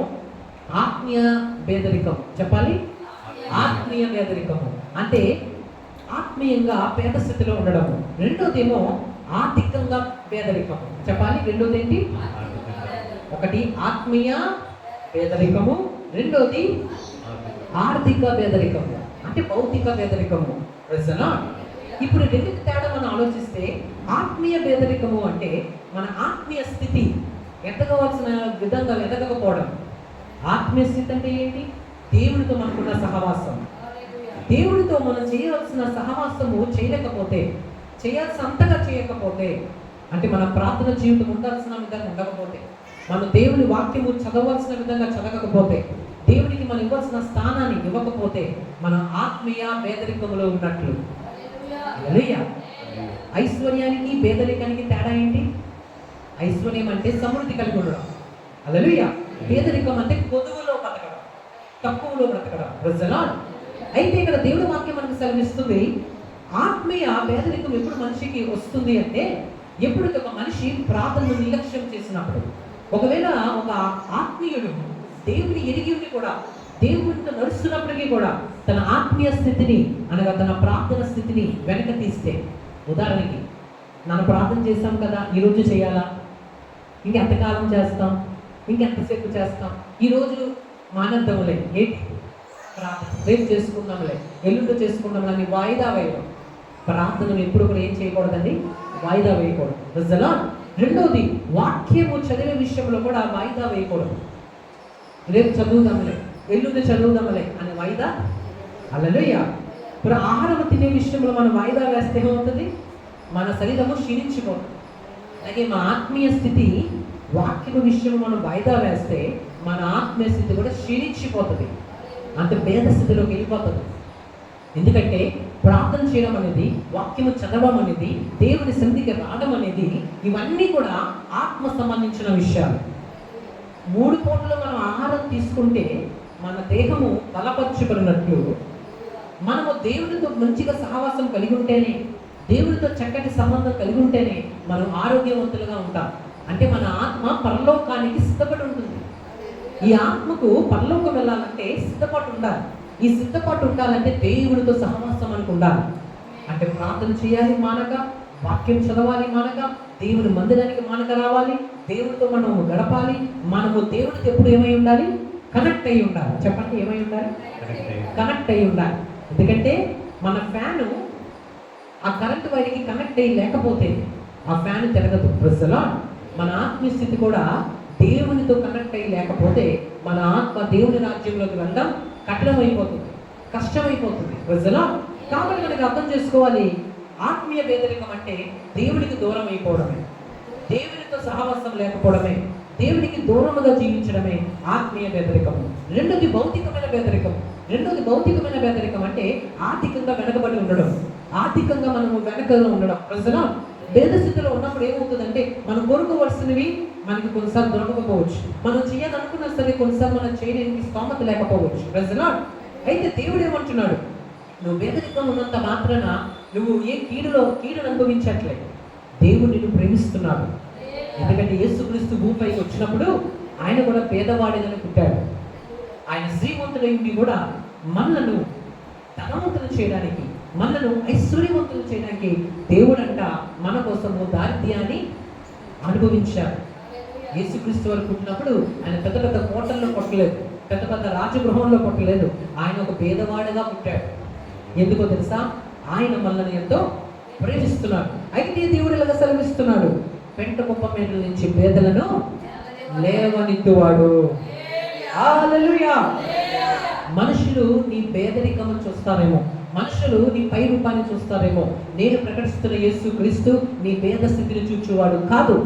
ఆత్మీయ పేదరికం. చెప్పాలి, ఆత్మీయ పేదరికము అంటే ఆత్మీయంగా పేద స్థితిలో ఉండడము. రెండోదేమో ఆర్థికంగా పేదరికము. చెప్పాలి, రెండోది ఏంటి? ఒకటి ఆత్మీయ పేదరికము, రెండోది ఆర్థిక పేదరికము అంటే భౌతిక పేదరికము. ప్రజలా ఇప్పుడు రెండింటి తేడా మనం ఆలోచిస్తే, ఆత్మీయ పేదరికము అంటే మన ఆత్మీయ స్థితి ఎదగవలసిన విధంగా ఎదగకపోవడం. ఆత్మీయ స్థితి అంటే ఏంటి? దేవుడితో మనకున్న సహవాసం. దేవుడితో మనం చేయవలసిన సహవాసము చేయలేకపోతే, చేయాల్సినంతగా చేయకపోతే, అంటే మన ప్రార్థన జీవితం ఉండాల్సిన విధంగా ఉండకపోతే, మనం దేవుని వాక్యము చదవాల్సిన విధంగా చదవకపోతే, దేవుడికి మనం ఇవ్వాల్సిన స్థానాన్ని ఇవ్వకపోతే, మనం ఆత్మీయ పేదరికములో ఉన్నట్లు. హల్లెలూయా. ఐశ్వర్యానికి పేదరికానికి తేడా ఏంటి? ఐశ్వర్యం అంటే సమృద్ధి కలిగి ఉండడం. హల్లెలూయా. పేదరికం అంటే కొదువులో బతకడం, తక్కువలో బ్రతకడం. ప్రజలా అయితే ఇక్కడ దేవుడి వాక్యం మనకు సెలవిస్తుంది, ఆత్మీయ పేదరికం ఎప్పుడు మనిషికి వస్తుంది అంటే, ఎప్పుడు ఒక మనిషి ప్రార్థనను నిర్లక్ష్యం చేసినప్పుడు. ఒకవేళ ఒక ఆత్మీయుడు దేవుని ఎరిగి ఉండి కూడా, దేవునితో నడుస్తున్నప్పటికీ కూడా తన ఆత్మీయ స్థితిని అనగా తన ప్రార్థన స్థితిని వెనక తీస్తే, ఉదాహరణకి నన్ను ప్రార్థన చేస్తాం కదా, ఈరోజు చేయాలా, ఇంకెంతకాలం చేస్తాం, ఇంకెంతసేపు చేస్తాం, ఈరోజు మానేద్దాంలే, ఏంటి ప్రార్థన రేపు చేసుకుందాంలే, ఎల్లుండి చేసుకుందాంలే అని వాయిదా వేయడం. ప్రార్థనను ఎప్పుడు కూడా ఏం చేయకూడదండి? వాయిదా వేయకూడదు. ప్రజలా రెండోది వాక్యము చదివే విషయంలో కూడా వాయిదా వేయకూడదు. రేపు చదువుదాంలే, ఎల్లుండి చదువుదాంలే అని వాయిదా. హల్లెలూయా. ఇప్పుడు ఆహారం తినే విషయంలో మనం వాయిదా వేస్తే ఏమవుతుంది? మన శరీరము క్షీణించిపోతుంది. అలాగే మన ఆత్మీయ స్థితి వాక్యము విషయంలో మనం వాయిదా వేస్తే మన ఆత్మీయ స్థితి కూడా క్షీణించిపోతుంది, అంత భేద స్థితిలోకి వెళ్ళిపోతుంది. ఎందుకంటే ప్రార్థన చేయడం అనేది, వాక్యము చదవడం అనేది, దేవుని సన్నిధికి రావడం అనేది, ఇవన్నీ కూడా ఆత్మ సంబంధించిన విషయాలు. 3 పూటలు మనం ఆహారం తీసుకుంటే మన దేహము బలపరచబడినట్లు, మనము దేవుడితో మంచిగా సహవాసం కలిగి ఉంటేనే, దేవుడితో చక్కటి సంబంధం కలిగి ఉంటేనే మనం ఆరోగ్యవంతులుగా ఉంటాం. అంటే మన ఆత్మ పరలోకానికి సిద్ధపడి ఉంటుంది. ఈ ఆత్మకు పరలోకం వెళ్ళాలంటే సిద్ధపాటు ఉండాలి. ఈ సిద్ధపాటు ఉండాలంటే దేవుడితో సహవాసం మనకు ఉండాలి. అంటే ప్రార్థన చేయాలి మానక, వాక్యం చదవాలి మానక, దేవుని మందిరానికి మానక రావాలి, దేవుడితో మనం గడపాలి. మనము దేవుడికి ఎప్పుడు ఏమై ఉండాలి? కనెక్ట్ అయి ఉండాలి. చెప్పండి, ఏమై ఉండాలి? కనెక్ట్ అయి ఉండాలి. ఎందుకంటే మన ఫ్యాను ఆ కరెంట్ వైర్కి కనెక్ట్ అయ్యి లేకపోతే ఆ ఫ్యాన్ తిరగదు. ప్రజలా మన ఆత్మీయ స్థితి కూడా దేవునితో కనెక్ట్ అయ్యి లేకపోతే మన ఆత్మ దేవుని రాజ్యంలోకి వెళ్ళడం కఠినమైపోతుంది, కష్టమైపోతుంది. ప్రజలా కాబట్టి మనకి అర్థం చేసుకోవాలి, ఆత్మీయ పేదరికం అంటే దేవుడికి దూరం అయిపోవడమే, దేవునితో సహవాసం లేకపోవడమే, దేవుడికి దూరముగా జీవించడమే ఆత్మీయ పేదరికము. రెండోది భౌతికమైన పేదరికం. రెండోది భౌతికమైన పేదరికం అంటే ఆర్థికంగా వెనకబడి ఉండడం, ఆర్థికంగా మనము వెనకగా ఉండడం. ప్రజలా భేద స్థితిలో ఉన్నప్పుడు ఏమవుతుందంటే, మనం కోరుకోవలసినవి మనకి కొన్నిసార్లు దొరకకపోవచ్చు, మనం చేయాలనుకున్నా సరే కొన్నిసార్లు మనం చేయడానికి స్తోమత లేకపోవచ్చు. ప్రజలా అయితే దేవుడు ఏమంటున్నాడు? నువ్వు పేదరికం ఉన్నంత మాత్రాన నువ్వు ఏ కీడును అనుభవించట్లేదు. దేవుడు నిన్ను ప్రేమిస్తున్నాడు. ఎందుకంటే యేసుక్రీస్తు భూమిపైకి వచ్చినప్పుడు ఆయన కూడా పేదవాడిగానే పుట్టాడు. ఆయన శ్రీమంతుడై ఉండి కూడా మనలను ధనవంతులు చేయడానికి, మనలను ఐశ్వర్యవంతులు చేయడానికి దేవుడంట మన కోసము దారిద్ర్యాన్ని అనుభవించాడు. యేసుక్రీస్తు వారు పుట్టినప్పుడు ఆయన పెద్ద పెద్ద కోటల్లో పుట్టలేదు, పెద్ద పెద్ద రాజగృహంలో పుట్టలేదు. ఆయన ఒక పేదవాడిగా పుట్టాడు. ఎందుకో తెలుసా? ఆయన మనల్ని ఎంతో ప్రేమిస్తున్నాడు. అయితే దేవుడు ఇలాగ సెలవిస్తున్నాడు, పెంట కుప్ప మీద నుంచి పేదలను లేవనెత్తువాడు. హల్లెలూయా. మనుషులు నీ పేదరికము చూస్తారేమో, మనుషులు నీ పై రూపాన్ని చూస్తారేమో. నేను ప్రకటిస్తున్న యేసుక్రీస్తు నీ పేద స్థితిని చూచువాడు కాదు,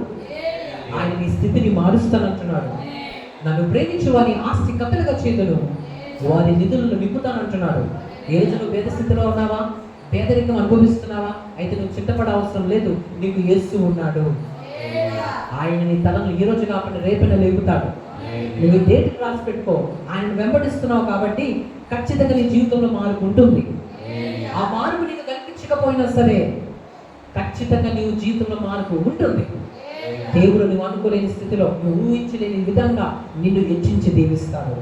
ఆయన నీ స్థితిని మారుస్తానంటున్నాడు. నన్ను ప్రేమించు వారి ఆస్తి కథలుగా చేతును, వారి నిధులను నింపుతానంటున్నాడు. ఈ రోజు నువ్వు పేద స్థితిలో ఉన్నావా? పేదరికం అనుభవిస్తున్నావా? అయితే నువ్వు చింతపడ అవసరం లేదు, నీకు యేసు ఉన్నాడు. ఆయన నీ తలను ఈ రోజు కాకుండా రేపైనా లేపుతాడు. నువ్వు డేట్ రాసి పెట్టుకో. ఆయన వెంబడిస్తున్నావు కాబట్టి ఖచ్చితంగా నీ జీవితంలో మార్పు ఉంటుంది. ఆ మార్పు నీకు కనిపించకపోయినా సరే ఖచ్చితంగా నీ జీవితంలో మార్పు ఉంటుంది. దేవుడు నువ్వు అనుకోలేని స్థితిలో, నువ్వు ఊహించలేని విధంగా నిన్ను హెచ్చించి దీవిస్తాడు.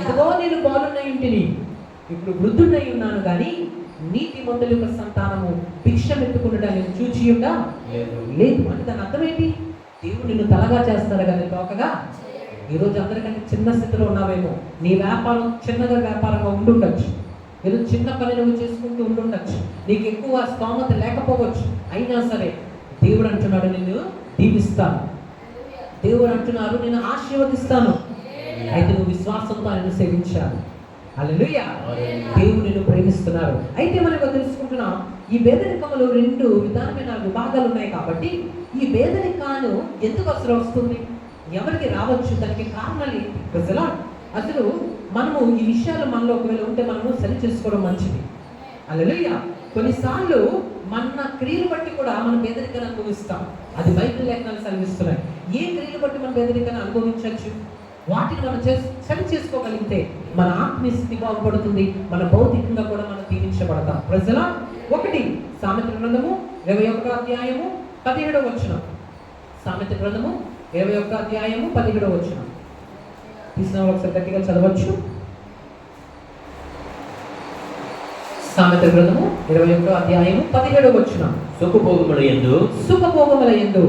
ఇదిగో నేను బాలున్నై ఇంటిని, ఇప్పుడు వృద్ధున్నై ఉన్నాను కానీ నీతిమంతుల యొక్క సంతానము భిక్షమెత్తుకున్నట నేను చూచియుండా లేదు. అంటే దాని అర్థం ఏంటి? దేవుడు నిన్ను తలగా చేస్తాడు కానీ తోకగా. ఈరోజు అందరికంటే చిన్న స్థితిలో ఉన్నావేమో, నీ వ్యాపారం చిన్నగా వ్యాపారంగా ఉండుండొచ్చు, ఏదో చిన్న పని నువ్వు చేసుకుంటూ ఉండుండొచ్చు, నీకు ఎక్కువ స్తోమత లేకపోవచ్చు. అయినా సరే దేవుడు అంటున్నాడు నిన్ను దీవిస్తాను, దేవుడు అంటున్నారు నేను ఆశీర్వదిస్తాను. అయితే నువ్వు విశ్వాసంతో ఆయన సేవించాలి. హల్లెలూయా. దేవుడు నిన్ను ప్రేమిస్తున్నారు. అయితే మనకు తెలుసుకుంటున్నాం, ఈ పేదరికంలో 2 విధానమైన విభాగాలు ఉన్నాయి. కాబట్టి ఈ పేదరికాలు ఎందుకు అసలు వస్తుంది, ఎవరికి రావచ్చు, దానికి కారణాలు ఏంటి? అసలు మనము ఈ విషయాలు మనలో ఒకవేళ ఉంటే మనము సరి చేసుకోవడం మంచిది. హల్లెలూయా. కొన్నిసార్లు మన క్రియలు బట్టి కూడా మనం పేదరికాన్ని అనుభవిస్తాం. అది బైబిల్ లేఖనాలు సెలవిస్తున్నాయి. ఏ క్రియలు బట్టి మనం పేదరికాన్ని అనుభవించవచ్చు, వాటిని మనం సరి చేసుకోగలిగితే మన ఆత్మీయ స్థితి బాగుపడుతుంది, మన భౌతికంగా కూడా మనం దీవించబడతాం. ప్రజల 1 సామెతల గ్రంథము 21వ అధ్యాయము 17వ వచనం. సామెతల గ్రంథము 21వ అధ్యాయము 17వ వచనం తీసిన ఒకసారి గట్టిగా చదవచ్చు. సామెతల గ్రంథము 21వ అధ్యాయము 17వ వచనం. సుఖభోగముల యందు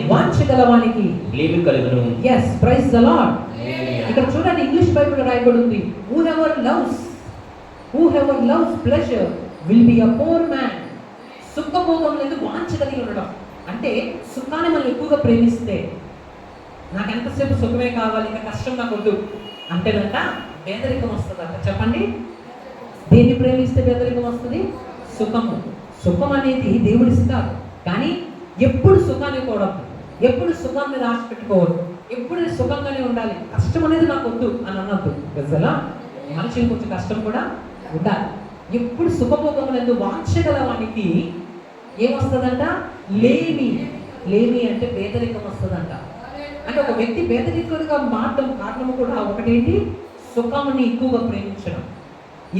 వాంఛగలవానికి లేమి కలుగును. yes praise the lord. ఇక్కడ చూడండి, ఇంగ్లీష్ బైబిల్ రాయబడి ఉంది, whoever loves pleasure will be a poor man. సుఖభోగముల యందు వాంఛ కలిగి ఉండడం అంటే సుఖాన్ని మనం ఎక్కువగా ప్రేమిస్తే, నాకు ఎంతసేపు సుఖమే కావాలి, ఇంకా కష్టం నాకు వద్దు అంటేనంట పేదరికం వస్తుందంట. చెప్పండి, దేన్ని ప్రేమిస్తే పేదరికం వస్తుంది? సుఖము. సుఖం అనేది దేవుడు ఇస్తాడు, కానీ ఎప్పుడు సుఖాన్ని కూడదు, ఎప్పుడు సుఖాన్ని రాసి పెట్టుకోవద్దు, ఎప్పుడు సుఖంగానే ఉండాలి. కష్టం అనేది నాకు వద్దు అని అనద్దు. గజలా మనిషికి కొంచెం కష్టం కూడా ఉండాలి. ఎప్పుడు సుఖభోగములందు వాంఛగలవానికి ఏమొస్తుందంట? లేమి అంటే పేదరికం వస్తుందంట. అంటే ఒక వ్యక్తి పేదరికుడిగా మారడం కారణం కూడా ఒకటేంటి? సుఖాన్ని ఎక్కువగా ప్రేమించడం.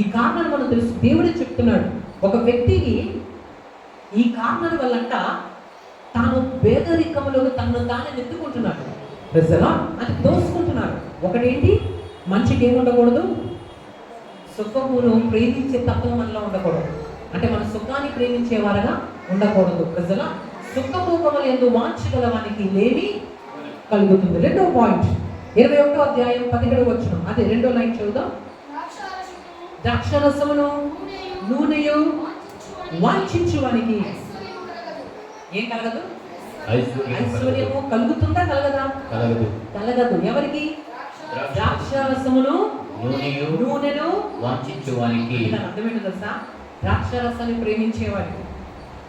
ఈ కారణాలు మనం తెలుసు, దేవుడే చెప్తున్నాడు. ఒక వ్యక్తికి ఈ కారణాల వల్లంట తాను పేదరికంలో తనను తానే నెత్తుకుంటున్నాడు, ప్రజలా అది దోసుకుంటున్నాడు. ఒకటేంటి? మనిషికి ఏముండకూడదు? సుఖమును ప్రేమించే తత్వం మనలో ఉండకూడదు. అంటే మన సుఖాన్ని ప్రేమించేవారుగా ఉండకూడదు. ప్రజల సుఖభోగముల యందు వాంఛగలవానికి లేమి కలుగుతుంది. 2వ పాయింట్ 21వ అధ్యాయం 17వ వచనం. అదే 2వ లైన్ చదువుదాం. ద్రాక్షారసమును నూనెయు వాంఛించువానికి ఏం కలగదు? ఐశ్వర్యము కలుగుతుందా? కలగదా? కలగదు. ఎవరికి? ద్రాక్షారసమును నూనెను వాంఛించువానికి. అర్థమేంటో తెలుసా? ద్రాక్షారసాన్ని ప్రేమించేవారికి.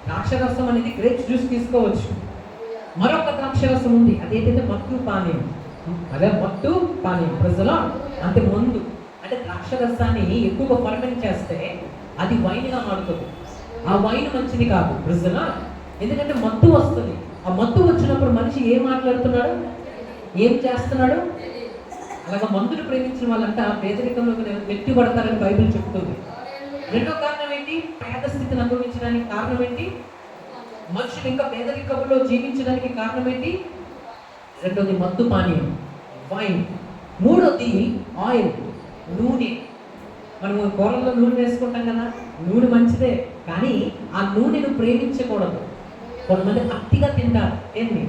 ద్రాక్షారసం అనేది గ్రేప్స్ జ్యూస్ తీసుకోవచ్చు. మరొక ద్రాక్షారసం ఉంది, అదేంటంటే మత్తు పానీయం. అదే మత్తు పానీయం. ప్రజల అంటే మందు. అంటే ద్రాక్షరసాన్ని ఎక్కువగా ఫర్మెంట్ చేస్తే అది వైన్గా మారుతుంది. ఆ వైన్ మంచిది కాదు ప్రజల, ఎందుకంటే మత్తు వస్తుంది. ఆ మత్తు వచ్చినప్పుడు మనిషి ఏం మాట్లాడుతున్నాడు, ఏం చేస్తున్నాడు? అలాగా మందును ప్రేమించిన వాళ్ళంట పేదరికంలో వ్యక్తిపడతారని బైబిల్ చెప్తుంది. 2వ కారణం ఏంటి? పేద స్థితిని అనుభవించడానికి కారణం ఏంటి? మనుషులు ఇంకా పేదరికంలో జీవించడానికి కారణం ఏంటి? 2వది మత్తు పానీయం, వైన్. 3వది ఆయిల్, నూనె. మనము కూరల్లో నూనె వేసుకుంటాం కదా, నూనె మంచిదే, కానీ ఆ నూనెను ప్రేమించకూడదు. కొంతమంది అతిగా తింటారు ఏంటి?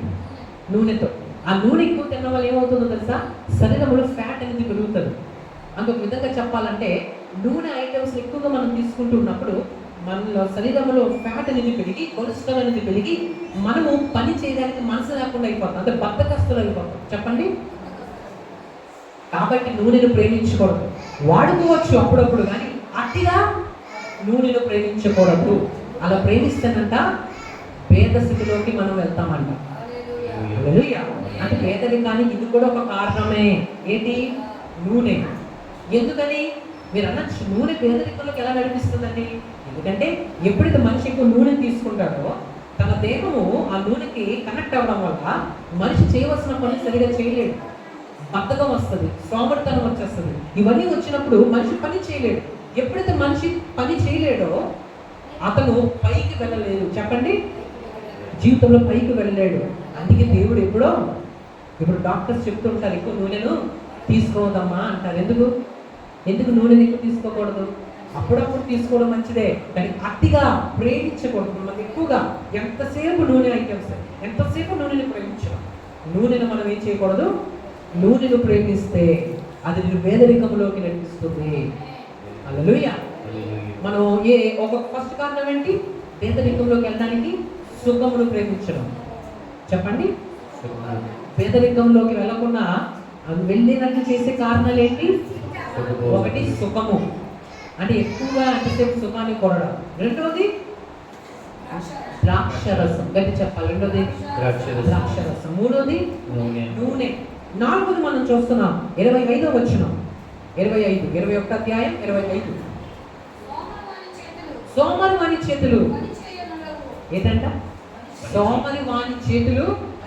నూనెతో. ఆ నూనె ఎక్కువ తిన్న వల్ల ఏమవుతుందో తెలుసా? శరీరంలో ఫ్యాట్ అనేది పెరుగుతుంది. అందుకు విధంగా చెప్పాలంటే నూనె ఐటమ్స్ ఎక్కువగా మనం తీసుకుంటున్నప్పుడు మనలో శరీరంలో ఫ్యాట్ అనేది పెరిగి, కొలెస్ట్రాల్ అనేది పెరిగి, మనము పని చేయడానికి మనసు లేకుండా అయిపోతాం, అంటే బద్ధకస్తులు అయిపోతాం. చెప్పండి. కాబట్టి నూనెను ప్రేమించకూడదు. వాడుకోవచ్చు అప్పుడప్పుడు, కానీ అతిగా నూనెను ప్రేమించకూడదు. అలా ప్రేమిస్తేనంట పేద స్థితిలోకి మనం వెళ్తామంట. అంటే పేదరికానికి ఇది కూడా ఒక కారణమే. ఏంటి? నూనె. ఎందుకని మీరు అనొచ్చు, నూనె పేదరికంలోకి ఎలా నడిపిస్తుందండి? ఎందుకంటే ఎప్పుడైతే మనిషి ఎక్కువ నూనె తీసుకుంటాడో తన దేహము ఆ నూనెకి కనెక్ట్ అవ్వడం వల్ల మనిషి చేయవలసిన పని సరిగా చేయలేడు, బద్ధకం వస్తుంది, సోమరితనం వచ్చేస్తుంది. ఇవన్నీ వచ్చినప్పుడు మనిషి పని చేయలేడు. ఎప్పుడైతే మనిషి పని చేయలేడో అతను పైకి వెళ్ళలేడు. చెప్పండి. జీవితంలో పైకి వెళ్ళాడు. అందుకే దేవుడు ఎప్పుడో ఇప్పుడు డాక్టర్స్ చెప్తుంటారు ఎక్కువ నూనెను తీసుకోవద్దమ్మా అంటారు. ఎందుకు నూనెను ఎక్కువ తీసుకోకూడదు? అప్పుడప్పుడు తీసుకోవడం మంచిదే, కానీ అతిగా ప్రేమించకూడదు. మనకి ఎక్కువగా ఎంతసేపు నూనె ఐటమ్స్, ఎంతసేపు నూనెని ప్రేమించడం. నూనెను మనం ఏం చేయకూడదు? నూనెను ప్రేమిస్తే అది నేను పేదరికంలోకి నడిపిస్తుంది. హల్లెలూయా. మనం ఒక ఫస్ట్ కారణం ఏంటి? పేదరికంలోకి వెళ్ళడానికి సుఖమును ప్రేమించడం. చెప్పండి, పేదరికంలోకి వెళ్ళకుండా అది వెళ్ళేటట్టు చేసే కారణాలు ఏంటి? ఒకటి సుఖము, అంటే ఎక్కువగా అంతసేపు సుఖాన్ని కొనడం. రెండోది ద్రాక్షరసం, గట్టి చెప్పాలి. రెండోది ద్రాక్షరసం. మూడోది నూనె. నాలుగోది మనం చూస్తున్నాం 25వ వచనం, 21వ అధ్యాయం 25. సోమరి వాని చేతులు ఏంటంట? సోమరి వాని చేతులు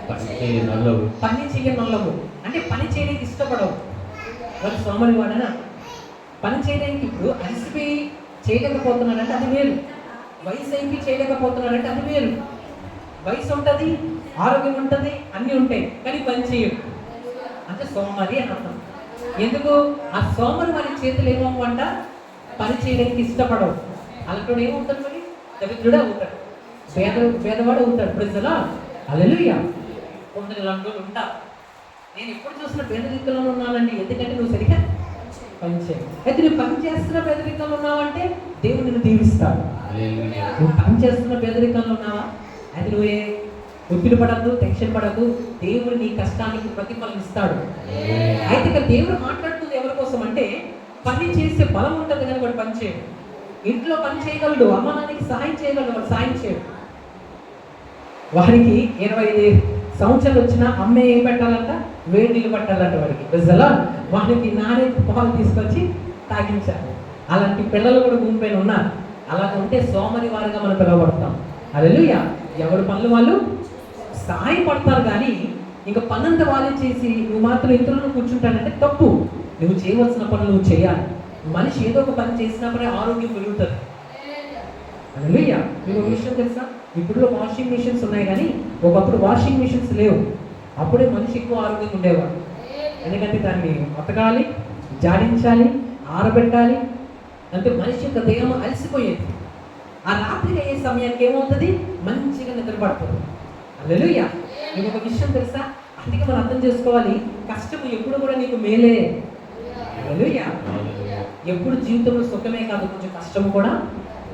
పని చేయనల్లవు. అంటే పని చేయడానికి ఇష్టపడవు. వాళ్ళు సోమరి వాడనా? పని చేయడానికి ఇప్పుడు అలసిపోయి చేయలేకపోతున్నాడంటే అది వేరు, వయసు అయిపోయి చేయలేకపోతున్నాడంటే అది వేరు. వయసు ఉంటుంది, ఆరోగ్యం ఉంటుంది, అన్నీ ఉంటాయి, కానీ పని చేయవు అంటే సోమరి అని అర్థం. ఎందుకు? ఆ సోమరి వారి చేతులు ఏమవ్వంట? పని చేయడానికి ఇష్టపడవు. అలాంటి ఏమవుతాడు? మరి దరిద్రుడే అవుతాడు, పేదవాడు అవుతాడు. ప్రజల హల్లెలూయా. కొందరు ఇలాంటి వాళ్ళు ఉంటారు. నేను ఎప్పుడు చూసిన పేదరికంలో ఉన్నానండి, ఎందుకంటే నువ్వు సరిగ్గా పని చేయాలి. అయితే నువ్వు పని చేస్తున్న పేదరికంలో ఉన్నావంటే దేవుడు నిన్ను దీవిస్తాడు. నువ్వు పని చేస్తున్న పేదరికంలో ఉన్నావా? అయితే నువ్వే ఒత్తిడి పడద్దు, టెన్షన్ పడద్దు. దేవుడు నీ కష్టానికి ప్రతిఫలం ఇస్తాడు. అయితే ఇక్కడ దేవుడు మాట్లాడుతుంది ఎవరి కోసం అంటే, పని చేసే బలం ఉంటుంది కానీ వాడు పని చేయడు. ఇంట్లో పని చేయగలడు, అమ్మ నాన్నకి సహాయం చేయగలడు, వాడు సహాయం చేయడు. వారికి 25 సంవత్సరాలు వచ్చినా అమ్మ ఏం పెట్టాలంట? వేడి నీళ్ళు పెట్టాలంట వాడికి. ప్రజలా వాడికి నానే పాలు తీసుకొచ్చి తాగించాలి. అలాంటి పిల్లలు కూడా భూమి పైన ఉన్నారు. అలా ఉంటే సోమరి వారిగా మనం పిలవబడతాం. హల్లెలూయా. ఎవరి పనులు వాళ్ళు సహాయపడతారు, కానీ ఇంకా పనంతా వాళ్ళే చేసి నువ్వు మాత్రం ఇతరులను కూర్చుంటానంటే తప్పు. నువ్వు చేయవలసిన పనులు నువ్వు చేయాలి. మనిషి ఏదో ఒక పని చేసినప్పుడే ఆరోగ్యం పెరుగుతుంది. హల్లెలూయా. మీకు ఒక విషయం తెలుసా? ఇప్పుడు వాషింగ్ మిషన్స్ ఉన్నాయి, కానీ ఒకప్పుడు వాషింగ్ మిషన్స్ లేవు. అప్పుడే మనిషి ఎక్కువ ఆరోగ్యంగా ఉండేవాడు. ఎందుకంటే దాన్ని ఉతకాలి, జాడించాలి, ఆరబెట్టాలి. అంటే మనిషి యొక్క దేహం అలసిపోయేది. ఆ రాత్రి అయ్యే సమయానికి ఏమవుతుంది? మంచిగా నిద్రపడుతుంది. హల్లెలూయా. మీకు ఒక విషయం తెలుసా? అందుకే మనం అర్థం చేసుకోవాలి, కష్టము ఎప్పుడు కూడా నీకు మేలే. హల్లెలూయా. ఎప్పుడు జీవితంలో సుఖమే కాదు, కొంచెం కష్టము కూడా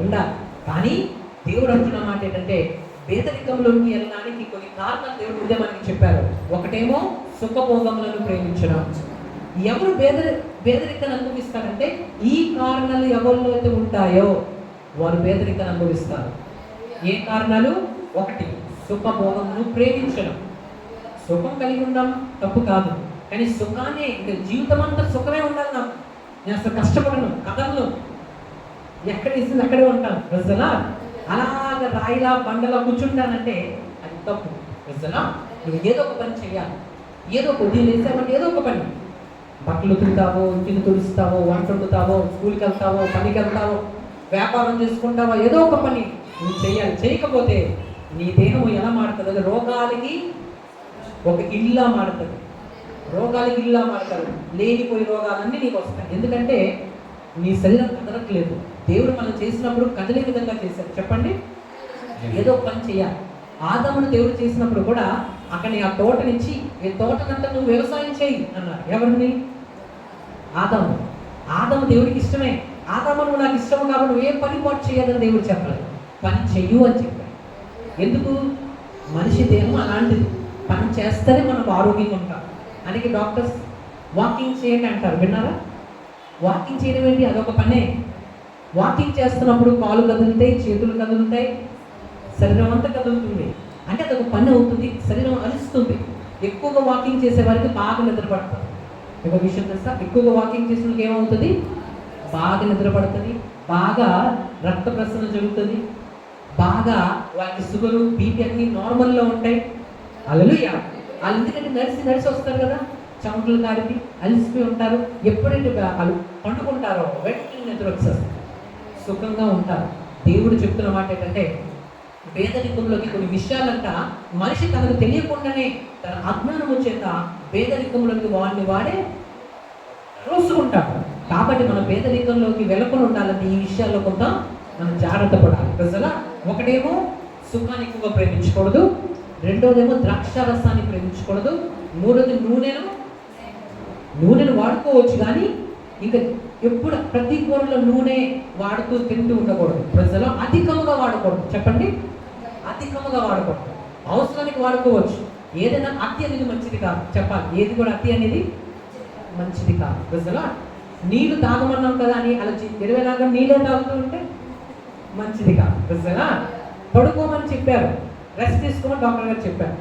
ఉండాలి. కానీ దేవుడు అంటున్న మాట ఏంటంటే, పేదరికంలోకి వెళ్ళడానికి కొన్ని కారణాలు దేవుడు ముందే మనకి చెప్పారు. ఒకటేమో సుఖభోగములను ప్రేమించడం. ఎవరు పేదరికాన్ని అనుభవిస్తారంటే, ఈ కారణాలు ఎవరిలో అయితే ఉంటాయో వారు పేదరికాన్ని అనుభవిస్తారు. ఏ కారణాలు? ఒకటి సుఖభోగమును ప్రేమించడం. సుఖం కలిగి ఉండడం తప్పు కాదు, కానీ సుఖాన్ని ఇంకా జీవితం అంతా సుఖమే ఉండాలి. నేను అసలు కష్టపడను, కదలను, ఎక్కడ ఇస్తుంది అక్కడే ఉంటాను. ప్రజలా అలాగ రాయిలా బండలా కూర్చుంటానంటే అది తప్పు. ప్రజలా నువ్వు ఏదో ఒక పని చేయాలి. ఏదో ఒక ఉదయం వేసామంటే ఏదో ఒక పని, బట్టలు ఉతుకుతావో, ఇంటిని తుడుస్తావో, వంట వండుతావో, స్కూల్కి వెళ్తావో, పనికి వెళ్తావో, వ్యాపారం చేసుకుంటావో, ఏదో ఒక పని నువ్వు చేయాలి. చేయకపోతే నీ దేహం ఎలా మారుతుంది? అది రోగాలకి ఒక ఇల్లా మారుతుంది. రోగాలకి ఇల్లా మారుతుంది. లేనిపోయి రోగాలన్నీ నీకు వస్తాయి. ఎందుకంటే నీ శరీరం కదలట్లేదు. దేవుడు మనం చేసినప్పుడు కదిలే విధంగా చేశారు. చెప్పండి, ఏదో ఒక పని చేయాలి. ఆదామును దేవుడు చేసినప్పుడు కూడా అక్కడి ఆ తోటనిచ్చి, ఈ తోటనంతా నువ్వు వ్యవసాయం చేయి అన్నారు. ఎవరిని? ఆదాము దేవుడికి ఇష్టమే. ఆదాము నువ్వు నాకు ఇష్టము కాబట్టి నువ్వు ఏ పని పాటు చేయాలని దేవుడు చెప్పలేదు. పని చెయ్యు అని చెప్పాడు. ఎందుకు? మనిషి దేహం అలాంటిది, పని చేస్తేనే మనం ఆరోగ్యంగా ఉంటాం. అందుకే డాక్టర్స్ వాకింగ్ చేయండి అంటారు, విన్నారా? వాకింగ్ చేయడం ఏంటి? అదొక పనే. వాకింగ్ చేస్తున్నప్పుడు కాళ్ళు కదులుతాయి, చేతులు కదులుతాయి, శరీరం అంతా కదులుతుంది. అంటే అదొక పని అవుతుంది, శరీరం అలుస్తుంది. ఎక్కువగా వాకింగ్ చేసే వారికి బాగా నిద్రపడుతుంది. ఒక విషయం తెలుసా? ఎక్కువగా వాకింగ్ చేసిన వాళ్ళకి ఏమవుతుంది? బాగా నిద్రపడుతుంది, బాగా రక్త ప్రసరణ జరుగుతుంది, బాగా వాళ్ళకి షుగరు, బీపీ అన్నీ నార్మల్లో ఉంటాయి. హల్లెలూయా. వాళ్ళు ఎందుకంటే నడిచి వస్తారు కదా, చెమటలు కాడిపి అలిసిపోయి ఉంటారు. ఎప్పుడైతే వాళ్ళు పండుకుంటారో వెంటనే నిద్ర వచ్చేస్తారు, సుఖంగా ఉంటారు. దేవుడు చెప్తున్న మాట ఏంటంటే, పేదరికంలోకి కొన్ని విషయాలంట మనిషి తనకు తెలియకుండానే తన అజ్ఞానము చేత పేదరికంలోకి వాడే రోసుకుంటాడు. కాబట్టి మన పేదరికంలోకి వెళ్ళకుండా ఉండాలంటే ఈ విషయాల్లో కొంత మనం జాగ్రత్త పడాలి. ప్రజల ఒకటేమో సుఖాన్ని ఎక్కువగా ప్రేమించకూడదు, రెండోదేమో ద్రాక్షారసాన్ని ప్రేమించకూడదు, మూడోది నూనెను వాడుకోవచ్చు కానీ ఇంకా ఎప్పుడు ప్రతి కూరలో నూనె వాడుతూ తింటూ ఉండకూడదు. ప్రజలు అధికముగా వాడకూడదు. చెప్పండి, అధికముగా వాడకూడదు. అవసరానికి వాడుకోవచ్చు. ఏదైనా అతి అనేది మంచిది కాదు. చెప్పాలి, ఏది కూడా అతి అనేది మంచిది కాదు. ప్రజలు నీళ్ళు తాగమన్నాం కదా అని అలా 24 నీళ్ళే తాగుతూ ఉంటే మంచిది కాదు. ప్రజలా పడుకోమని చెప్పారు, రెస్ట్ తీసుకోమని డాక్టర్ గారు చెప్పారు.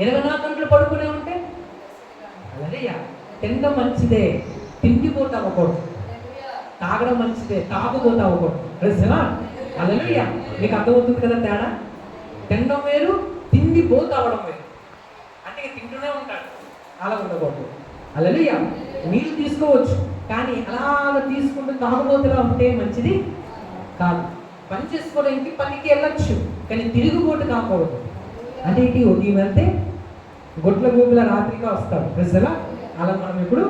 24 గంటలు పడుకునే ఉంటే అలరియా తినడం మంచిదే, తిండిపోతా అవ్వకూడదు. తాగడం మంచిదే, తాగుపోతా అవ్వకూడదు. ప్రజలా అలరియా మీకు అర్థమవుతుంది కదా తేడా? తినడం వేరు, తిండిపోతా అవ్వడం వేరు. అంటే తింటూనే ఉంటాడు, అలా ఉండకూడదు. అలరియా నీళ్ళు తీసుకోవచ్చు కానీ అలాగ తీసుకుంటూ తాగుబోతులా ఉంటే మంచిది కాదు. పని చేసుకోవడానికి పనికి వెళ్ళొచ్చు కానీ తిరుగుబోటు కాకూడదు. అంటే ఇటు ఉదయం వెళ్తే గొట్ల గూపుల రాత్రిగా వస్తాడు. ప్రజలా అలా మనం ఇప్పుడు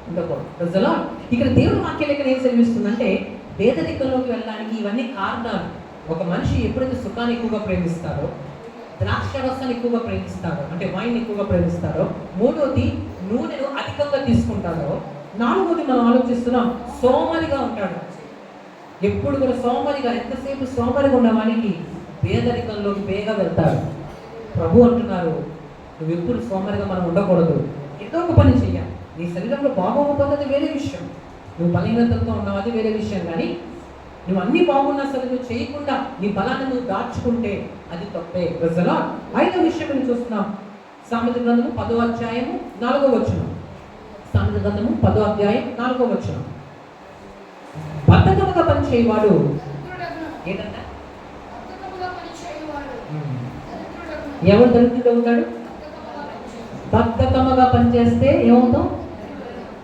ఉండకూడదు. ప్రజలా ఇక్కడ దేవుని వాక్యం ఇక్కడ ఏం సెలవిస్తుందంటే పేదరికంలోకి వెళ్ళడానికి ఇవన్నీ కారణాలు. ఒక మనిషి ఎప్పుడైతే సుఖాన్ని ఎక్కువగా ప్రేమిస్తారో, ద్రాక్షారసాన్ని ఎక్కువగా ప్రేమిస్తారో, అంటే వైన్ ఎక్కువగా ప్రేమిస్తారో, మూడోది నూనెను అధికంగా తీసుకుంటారో, నాలుగోది మనం ఆలోచిస్తున్నాం సోమరిగా ఉంటాడు. ఎప్పుడు కూడా సోమరిగా, ఎంతసేపు సోమరిగా ఉన్న వానికి పేదరికంలోకి బేగా వెళ్తాడు. ప్రభు అంటున్నారు నువ్వు ఎప్పుడు సోమరిగా మనం ఉండకూడదు, ఏదో ఒక పని చెయ్యాలి. నీ శరీరంలో బాగోకపోతే అది వేరే విషయం, నువ్వు బలహీనతలతో ఉన్నావు అది వేరే విషయం. కానీ నువ్వు అన్ని బాగున్నా సరే నువ్వు చేయకుండా నీ బలాన్ని నువ్వు దాచుకుంటే అది తప్పే. ప్రజలా 5వ విషయం నేను చూస్తున్నాం. సామెత గ్రంథము 10వ అధ్యాయము 4వ వచనం. సామెత గ్రంథము 10వ అధ్యాయం 4వ వచనం. బద్ధకముగా పని చేయవాడు ఏంటంటే ఎవరు దరిద్రుడు అవుతాడు? బద్ధకముగా పనిచేస్తే ఏమవుతాం?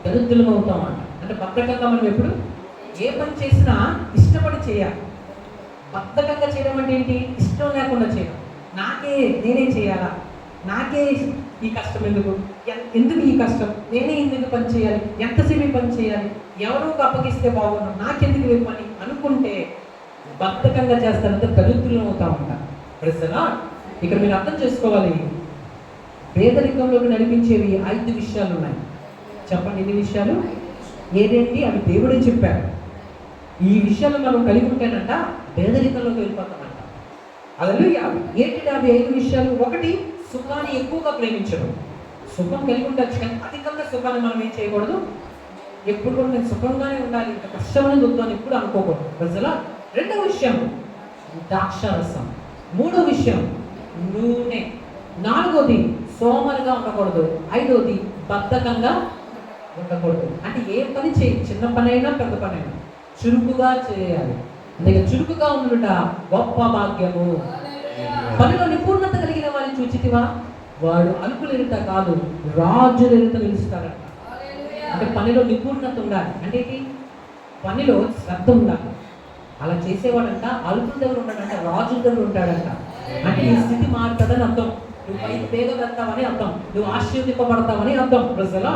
దరిద్రులం అవుతాం అంట. అంటే బద్ధకంగా మనం ఎప్పుడు ఏ పని చేసినా ఇష్టపడి చేయాలి. బద్ధకంగా చేయడం అంటే ఏంటి? ఇష్టం లేకుండా చేయడం. నేనే చేయాలా, నాకే ఈ కష్టం ఎందుకు ఈ కష్టం, నేనే ఎందుకు పని చేయాలి, ఎంతసేపు పని చేయాలి, ఎవరో అప్పగిస్తే బాగున్నాం, నాకెందుకు ఈ పని అనుకుంటే బద్ధకంగా చేస్తారంటే దరిద్రులం అవుతా ఉంటారు. ప్రజలా ఇక్కడ మీరు అర్థం చేసుకోవాలి, పేదరికంలోకి నడిపించేవి 5 విషయాలు ఉన్నాయి. చెప్పండి, ఎన్ని విషయాలు? ఏదేంటి అవి దేవుడే చెప్పారు. ఈ విషయాలు మనం కలిగి ఉంటేనంట పేదరికంలోకి వెళ్ళిపోతామంట. అదే ఏంటి అవి 5 విషయాలు? ఒకటి, సుఖాన్ని ఎక్కువగా ప్రేమించడం. సుఖం కలిగి ఉండొచ్చు కానీ అధికంగా సుఖాన్ని మనం ఏం చేయకూడదు. ఎప్పుడు కూడా నేను సుఖంగానే ఉండాలి, ఇంకా కష్టమైన వద్దని ఎప్పుడు అనుకోకూడదు. ప్రజలా 2వ విషయం ద్రాక్షారసం. 3వ విషయం నూనె. 4వది సోమరిగా ఉండకూడదు. 5వది బద్ధకంగా ఉండకూడదు. అంటే ఏ పని చేయి, చిన్న పనైనా పెద్ద పనైనా చురుకుగా చేయాలి. అందుకే చురుకుగా ఉండుట గొప్ప భాగ్యము. పనిలో నిపుణత కలిగిన వారిని చూచితివా, వాడు అలుపులెరుత కాదు రాజులెరుత నిలుస్తాడంట. అంటే పనిలో నిపుణత ఉండాలి. అంటే పనిలో శ్రద్ధ ఉండాలి. అలా చేసేవాడంట అలుపుల దగ్గర ఉంటాడంట, రాజుల దగ్గర ఉంటాడంట. అంటే నీ స్థితి మారుతుందని అర్థం. నువ్వు పైకి పేదగలుగుతావని అర్థం, నువ్వు ఆశీర్వదింపబడతావని అర్థం. ప్రజలా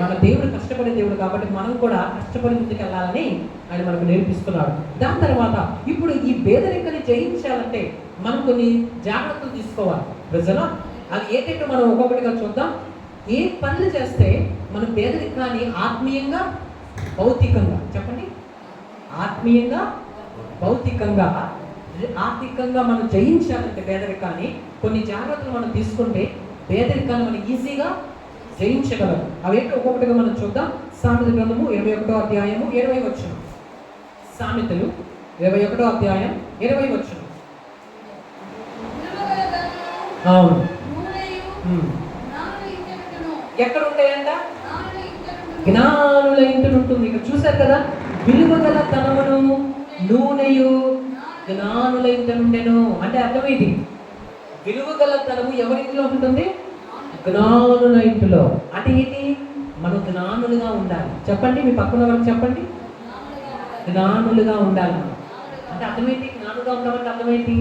మన దేవుడు కష్టపడే దేవుడు కాబట్టి మనం కూడా కష్టపడి ముందుకెళ్ళాలని ఆయన మనకు నేర్పిస్తున్నాడు. దాని తర్వాత ఇప్పుడు ఈ పేదరికని జయించాలంటే మనం కొన్ని జాగ్రత్తలు తీసుకోవాలి. ప్రజలా అది ఏంటంటే మనం ఒక్కొక్కటిగా చూద్దాం. ఏ పనులు చేస్తే మన పేదరికాన్ని ఆత్మీయంగా భౌతికంగా, చెప్పండి, ఆత్మీయంగా భౌతికంగా ఆర్థికంగా మనం జయించాలంటే పేదరికాన్ని కొన్ని జాగ్రత్తలు మనం తీసుకుంటే పేదరికాన్ని మనం ఈజీగా జయించగలం. అవేంటి ఒక్కొక్కటిగా మనం చూద్దాం. సామెత గ్రంథము 21వ అధ్యాయము 20వ వచనం. సామెతలు 21వ అధ్యాయం 20వ వచనం. అవును, ఎక్కడ ఉంటాయంట? జ్ఞానుల ఇంటి ఉంటుంది. ఇక్కడ చూశారు కదా, విలువగల తనమును నూనెయు జ్ఞానుల ఇంట నుండెను. అంటే అర్థమేంటి? విలువగల తనము ఎవరి ఇంట్లో ఉంటుంది? జ్ఞానుల ఇంటిలో. అంటే ఏంటి? మనం జ్ఞానులుగా ఉండాలి. చెప్పండి, మీ పక్కన వాళ్ళకి చెప్పండి, జ్ఞానులుగా ఉండాలి. అంటే అర్థమేంటి? జ్ఞానులుగా ఉండమంటే అర్థమేంటి?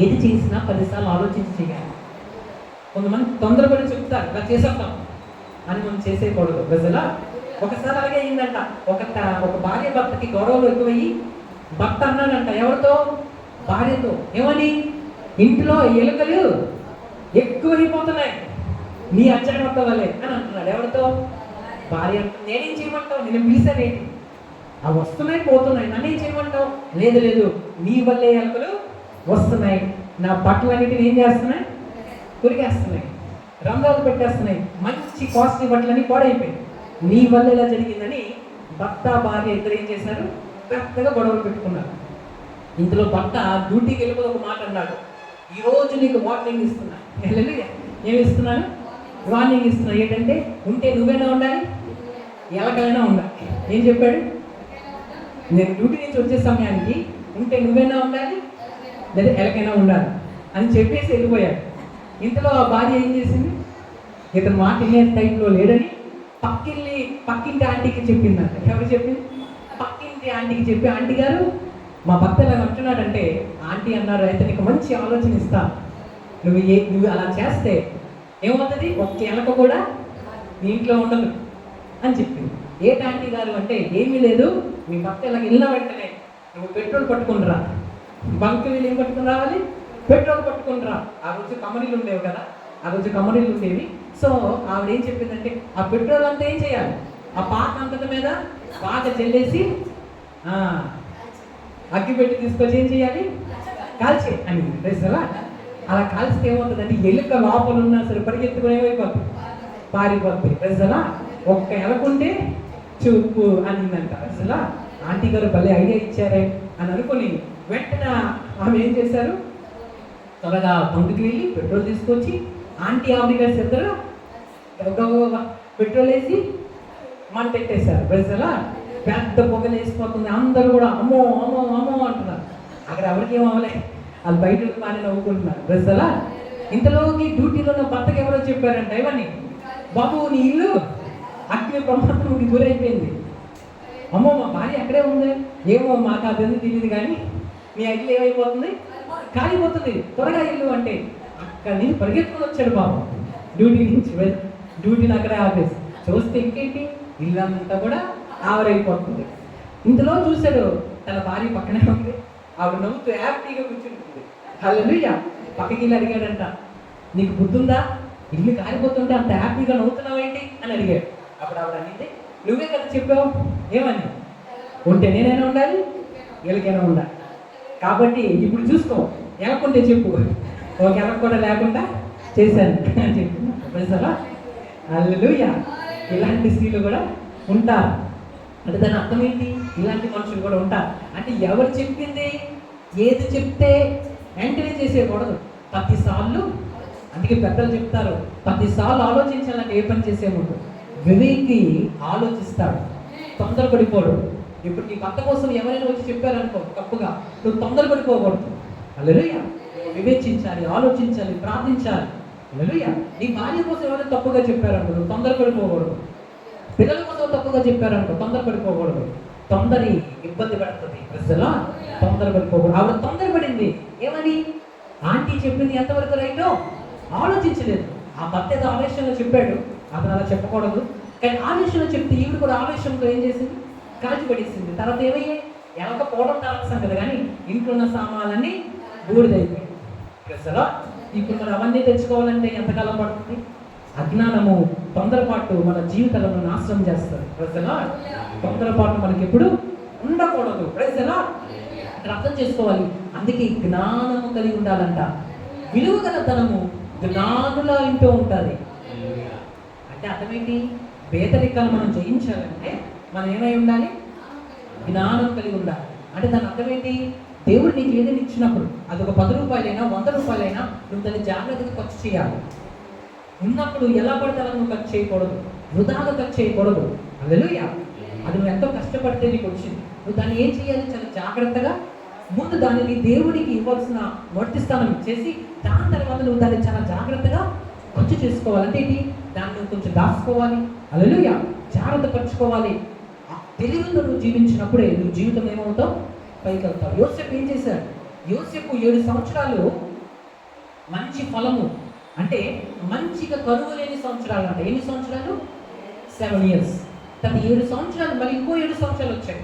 ఏది చేసినా 10 సార్లు ఆలోచించి చేయాలి. కొంతమంది తొందరపడి చెప్తారు ఇలా చేసేద్దాం అని మనం చేసేయకూడదు. ప్రజలా ఒకసారి అలాగే అయిందంట. ఒక భార్య భర్తకి గొడవలు ఎక్కువయ్యి భర్త అన్నాడంట ఎవరితో? భార్యతో. ఏమని? ఇంట్లో ఎలుకలు ఎక్కువైపోతున్నాయి నీ అచ్చగొట్ట వల్లే అని అంటున్నాడు. ఎవరితో? భార్య. నేనేం చేయమంటావు? నేను పిలిచానేంటి? అవి వస్తున్నాయి పోతున్నాయి, నన్నేం చేయమంటావు? లేదు లేదు, నీ వల్లే ఎలుకలు వస్తున్నాయి, నా బట్టలన్నిటిని ఏం చేస్తున్నాయి? కురిగేస్తున్నాయి, రంధ్రాలు పెట్టేస్తున్నాయి, మంచి కాస్ట్లీ బట్టలన్నీ పాడైపోయాయి, నీ వల్ల ఇలా జరిగిందని భర్త భార్య ఇద్దరు ఏం చేశారు? పెద్దగా గొడవలు పెట్టుకున్నారు. ఇందులో భర్త డ్యూటీకి వెళ్ళిపోయి ఒక మాట అన్నాడు, ఈరోజు నీకు వార్నింగ్ ఇస్తున్నా. ఏమి ఇస్తున్నాను? వార్నింగ్ ఇస్తున్నా. ఏంటంటే ఉంటే నువ్వైనా ఉండాలి, ఎలాగైనా ఉండాలి. ఏం చెప్పాడు? నేను డ్యూటీ నుంచి వచ్చే సమయానికి ఉంటే నువ్వైనా ఉండాలి లేదా ఎలాగైనా ఉండాలి అని చెప్పేసి వెళ్ళిపోయాడు. ఇంతలో ఆ భార్య ఏం చేసింది? ఇతను మాట వినే టైంలో లేడని పక్కింటి ఆంటీకి చెప్పిందంట. ఎవరు చెప్పింది? పక్కింటి ఆంటీకి చెప్పి, ఆంటీ గారు మా భర్త ఇలా అంటున్నాడంటే, ఆంటీ అన్నారు అయితే నీకు మంచి ఆలోచన ఇస్తా, నువ్వు అలా చేస్తే ఏమవుతుంది? ఒక్క ఎలక కూడా నీ ఇంట్లో ఉండదు అని చెప్పింది. ఏంటి ఆంటీ గారు అంటే, ఏమీ లేదు, మీ భర్త ఇలా వెళ్ళిన వెంటనే నువ్వు పెట్రోల్ పట్టుకుని రా. బంక్ వీళ్ళు ఏం పట్టుకుని రావాలి? పెట్రోల్ పట్టుకుని రా. ఆ రోజు కమరీలు ఉండేవి కదా, ఆ రోజు కమరీలు ఉండేవి. సో ఆవిడ ఏం చెప్పిందంటే, ఆ పెట్రోల్ అంతా ఏం చేయాలి? ఆ పాత అంతటి మీద బాగా చెల్లేసి అగ్గి పెట్టి తీసుకొచ్చి ఏం చేయాలి? కాల్చే అని తెలుసా. అలా కాల్చితే ఏమవుతుందంటే, ఎలుక లోపల ఉన్నా సరే పరిగెత్తుకుని ఏమైపోతుంది? పారిపోతుంది. తెలుసా. ఒక్క ఎలకుంటే చూపు అనిందంట. అసలు ఆంటీ గారు భలే ఐడియా ఇచ్చారే అని అనుకుని వెంటనే ఆమె ఏం చేశారు? త్వరగా బంకుకి వెళ్ళి పెట్రోల్ తీసుకొచ్చి ఆంటీ ఆవిడ గారి ఇద్దరు పెట్రోల్ వేసి మంట పెట్టేశారు. ప్రజలా పెద్ద పొగలు వేసిపోతుంది. అందరూ కూడా అమ్మో అమ్మో అమ్మో అంటున్నారు. అక్కడ ఎవరికి ఏమవ్వలే, వాళ్ళు బయట మారి నవ్వుకుంటున్నారు. ప్రజలా ఇంతలోకి డ్యూటీలో ఉన్న భర్తకి ఎవరో చెప్పారంట, ఇవన్నీ బాబు నీ ఇల్లు అగ్ని ప్రమాదంకి గురైపోయింది. అమ్మో మా భార్య అక్కడే ఉంది, ఏమో మాకు అదని తెలియదు కానీ నీ ఇల్లు ఏమైపోతుంది? కాలిపోతుంది, త్వరగా ఇల్లు అంటే అక్కడి నుంచి పరిగెత్తుకొని వచ్చాడు బాబు డ్యూటీ నుంచి. డ్యూటీని అక్కడే ఆపేసి చూస్తే ఇంకేంటి, ఇల్లు అంతా కూడా ఆవరైపోతుంది. ఇంతలో చూశాడు తన భార్య పక్కనే ఉంది, ఆవిడ నవ్వుతూ హ్యాపీగా కూర్చుంటుంది. హల్లెలూయా. పక్కకి వెళ్ళి అడిగాడంట, నీకు బుద్ధుందా? ఇల్లు కాలిపోతుంటే అంత హ్యాపీగా నవ్వుతున్నావు ఏంటి అని అడిగాడు. అప్పుడు ఆవిడ అనింది, నువ్వే కదా చెప్పావు. ఏమని? ఉంటే నేనైనా ఉండాలి, ఎలకైనా ఉండాలి. కాబట్టి ఇప్పుడు చూసుకో, ఎలకుంటే చెప్పు, ఒక ఎలక కూడా లేకుండా చేశాను అని చెప్తున్నా. హల్లెలూయా. ఇలాంటి స్త్రీలు కూడా ఉంటారు. అంటే దాని అర్థం ఏంటి? ఇలాంటి మనుషులు కూడా ఉంటారు. అంటే ఎవరు చెప్పింది ఏది చెప్తే వెంటనే చేసేయకూడదు. 10 సార్లు, అందుకే పెద్దలు చెప్తారు 10 సార్లు ఆలోచించాలంటే ఏ పని చేసే ముందు. వివేకి ఆలోచిస్తాడు, తొందరపడిపోడు. ఇప్పుడు నీ భర్త కోసం ఎవరైనా వచ్చి చెప్పారనుకో తప్పుగా, నువ్వు తొందరపడిపోకూడదు. హల్లెలూయా. వివేచించాలి, ఆలోచించాలి, ప్రార్థించాలి. హల్లెలూయా. నీ భార్య కోసం ఎవరైనా తప్పుగా చెప్పారనుకో నువ్వు తొందరపడిపోకూడదు. పిల్లల కోసం తప్పుగా చెప్పారనుకో తొందరపడిపోకూడదు. తొందరి ఇబ్బంది పడుతుంది. ప్రజలా తొందరపడిపోకూడదు. ఆవిడ తొందరపడింది. ఏమని? ఆంటీ చెప్పింది ఎంతవరకు రైటో ఆలోచించలేదు. ఆ భర్త ఏదో ఆవేశంలో చెప్పాడు, అతను అలా చెప్పకూడదు. కానీ ఆవేశంలో చెప్తే ఈవిడ కూడా ఆవేశంతో ఏం చేసింది? కాల్చిపడేసింది. తర్వాత ఏమయ్యాయి? ఎలకపోవడం తర్వాత సంగతి, కానీ ఇంట్లో ఉన్న సామాన్లన్నీ బూడిదైపోయాయి. ప్రజలా ఇప్పుడు మనం అవన్నీ తెచ్చుకోవాలంటే ఎంతకాలం పడుతుంది? అజ్ఞానము, తొందరపాటు మన జీవితాలను నాశనం చేస్తారు. ప్రజలా తొందరపాటు మనకి ఎప్పుడు ఉండకూడదు. ప్రజలా అర్థం చేసుకోవాలి. అందుకే జ్ఞానము కలిగి ఉండాలంట. విలువ గల ధనము జ్ఞానుల ఇంట్లో ఉంటుంది. అంటే అర్థమేంటి? పేదరికాలు మనం జయించాలంటే మనం ఏమై ఉండాలి? జ్ఞానం కలిగి ఉండాలి. అంటే దాని అర్థం ఏంటి? దేవుడు నీకు ఏదైనా ఇచ్చినప్పుడు అది ఒక 10 రూపాయలైనా 100 రూపాయలైనా నువ్వు దాన్ని జాగ్రత్తగా ఖర్చు చేయాలి. ఉన్నప్పుడు ఎలా పడితే అలా నువ్వు ఖర్చు చేయకూడదు, వృధాగా ఖర్చు చేయకూడదు. హల్లెలూయా. అది నువ్వు ఎంతో కష్టపడితే నీకు వచ్చింది, నువ్వు దాన్ని ఏం చేయాలి? చాలా జాగ్రత్తగా ముందు దానిని దేవుడికి ఇవ్వాల్సిన మొదటి స్థానం ఇచ్చేసి దాని తర్వాత నువ్వు దాన్ని చాలా జాగ్రత్తగా ఖర్చు చేసుకోవాలి. అంటే ఏంటి? దాన్ని నువ్వు కొంచెం దాచుకోవాలి. హల్లెలూయా. జాగ్రత్త పరుచుకోవాలి. తెలివితో నువ్వు జీవించినప్పుడే నువ్వు జీవితం ఏమవుతావు? పైకి వెళ్తావు. యోసేపు ఏం చేశాడు? యోసేపు 7 సంవత్సరాలు మంచి ఫలము, అంటే మంచిగా కరువు లేని సంవత్సరాలు అంట. ఎన్ని సంవత్సరాలు? 7 years. తను 7 సంవత్సరాలు, మళ్ళీ ఇంకో 7 సంవత్సరాలు వచ్చాయి.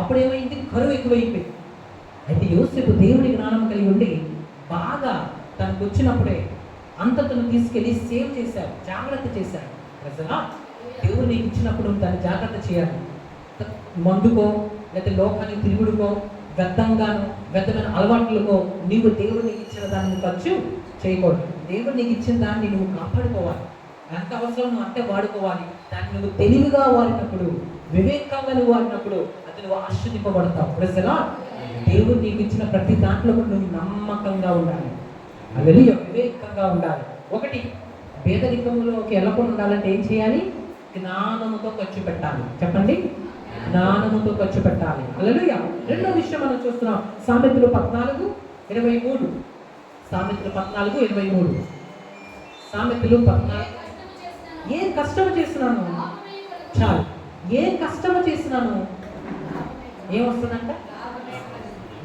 అప్పుడు ఏమైంది? కరువు ఎక్కువైపోయింది. అయితే యోసేపు దేవుని జ్ఞానం కలిగి ఉండి బాగా తనకు వచ్చినప్పుడే అంతతను తీసుకెళ్ళి సేవ్ చేశారు, జాగ్రత్త చేశారు. ప్రజలా, దేవుడు నీకు ఇచ్చినప్పుడు దాన్ని జాగ్రత్త చేయాలి. మందుకో లేదా లోకానికి తిరుగుడుకో, వ్యర్థమైన అలవాట్లకో నీవు దేవుడు నీకు ఇచ్చిన దాన్ని ఖర్చు చేయకూడదు. దేవుడు నీకు ఇచ్చిన దాన్ని నువ్వు కాపాడుకోవాలి. ఎంత అవసరం నువ్వు అంతే వాడుకోవాలి. దాన్ని నువ్వు తెలివిగా వాడినప్పుడు, వివేకంగా నువ్వు వాడినప్పుడు అది నువ్వు ఆశ్రదింపబడతావు. ప్రజలా, దేవుడు నీకు ఇచ్చిన ప్రతి దాంట్లో కూడా నువ్వు నమ్మకంగా ఉండాలి. హల్లెలూయా, వివేకంగా ఉండాలి. ఒకటి, పేదరికంలోకి వెళ్ళకుండా ఉండాలంటే ఏం చేయాలి? జ్ఞానముతో ఖర్చు పెట్టాలి. చెప్పండి, జ్ఞానముతో ఖర్చు పెట్టాలి. హల్లెలూయా. రెండో విషయం మనం చూస్తున్నాం, సామెతలు 14:23. సామెతలు 14:23. సామెతలు 14. ఏ కష్టం చేస్తున్నాను? చాలు. ఏ కష్టం చేస్తున్నాను ఏమొస్తుందంట?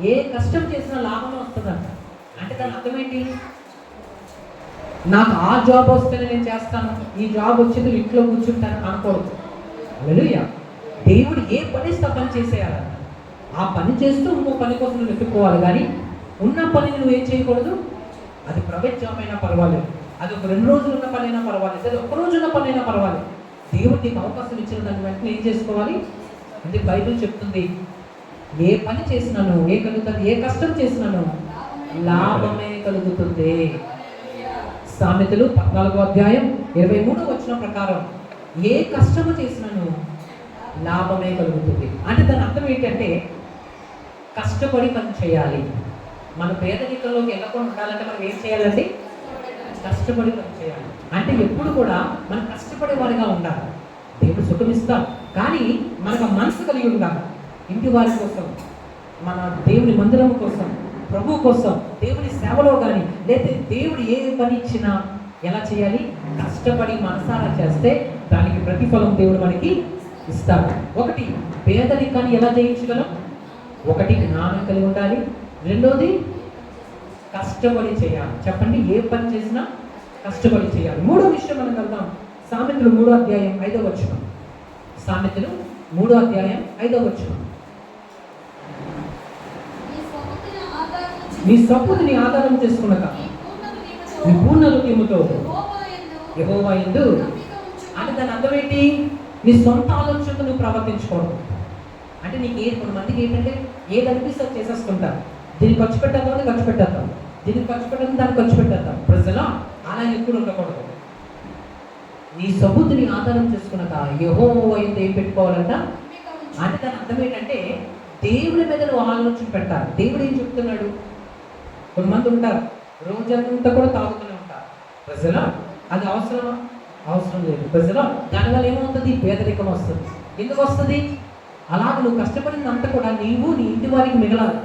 ఏ కష్టం చేసినా లాభమే వస్తుందంట. అంటే దాని అర్థం ఏంటి? నాకు ఆ జాబ్ వస్తేనే నేను చేస్తాను, ఈ జాబ్ వచ్చేది ఇంట్లో కూర్చుంటాను అనకూడదు. హల్లెలూయా. దేవుడు ఏ పని ఇస్తే పని చేసేయాలంట. ఆ పని చేస్తూ ఇంకో పని కోసం నువ్వు వెతుక్కోవాలి. కానీ ఉన్న పనిని నువ్వు ఏం చేయకూడదు. అది ప్రైవేట్ జాబ్ అయినా పర్వాలేదు, అది ఒక 2 రోజులు ఉన్న పని అయినా పర్వాలేదు, అది ఒక రోజు ఉన్న పని అయినా పర్వాలేదు. దేవుడు నీకు అవకాశం ఇచ్చిన దాన్ని వెంటనే ఏం చేసుకోవాలి అంటే బైబిల్ చెప్తుంది, ఏ పని చేసినాను ఏ కలుగుతుంది, ఏ కష్టం చేసినాను లాభమే కలుగుతుంది. సామెతలు 14:23 ప్రకారం ఏ కష్టము చేసినాను లాభమే కలుగుతుంది. అంటే దాని అర్థం ఏంటంటే కష్టపడి పని చేయాలి. మన పేదరికంలోకి వెళ్ళకుండా ఉండాలంటే మనం ఏం చేయాలండి? కష్టపడి పని చేయాలి. అంటే ఎప్పుడు కూడా మనం కష్టపడే వారిగా ఉండాలి. దేవుడు సుఖమిస్తాం, కానీ మనకు మనసు కలిగి ఉండాలి. ఇంటి వారి కోసం, మన దేవుని మందిరం కోసం, ప్రభు కోసం, దేవుని సేవలో కానీ, లేదా దేవుడు ఏ పని ఇచ్చినా ఎలా చేయాలి? కష్టపడి మనసారా చేస్తే దానికి ప్రతిఫలం దేవుడు మనకి ఇస్తాడు. ఒకటి, పేదరికాన్ని ఎలా జయించగలం? ఒకటి, జ్ఞానం కలిగి ఉండాలి. రెండోది, కష్టపడి చేయాలి. చెప్పండి, ఏ పని చేసినా కష్టపడి చేయాలి. మూడో విషయం మనం వెళ్దాం, సామెతలు 3:5. సామెతలు 3:5. నీ సొమ్ముని ఆధారం చేసుకున్నాక నీ పూర్ణ హృదయముతో యెహోవా యందు. అంటే దాని అర్థం ఏంటి? నీ సొంత ఆలోచనతో నువ్వు ప్రవర్తించుకోవడం. అంటే నీకు కొంతమందికి ఏంటంటే ఏది అనిపిస్తే అది చేసేస్తుంటారు. దీనికి ఖర్చు పెట్టేద్దాం, ఖర్చు పెట్టేద్దాం, దీనికి ఖర్చు పెట్టేద్దాం, దానికి ఖర్చు పెట్టేద్దాం. ప్రజలా, అలా ఎప్పుడు ఉండకూడదు. నీ సొమ్ముని ఆధారం చేసుకున్నాక యెహోవా యందు ఏం పెట్టుకోవాలంట? అంటే దాని అర్థం ఏంటంటే దేవుడి మీద నువ్వు ఆలోచన పెట్టాలి. దేవుడు ఏం చెప్తున్నాడు? కొంతమంది ఉంటారు రోజంతా కూడా తాగుతూనే ఉంటారు. ప్రజలా, అది అవసరమా? అవసరం లేదు. ప్రజలా, దానివల్ల ఏమవుతుంది? పేదరికం వస్తుంది. ఎందుకు వస్తుంది? అలాగ నువ్వు కష్టపడినంత కూడా నీవు నీ ఇంటి వారికి మిగలాలి.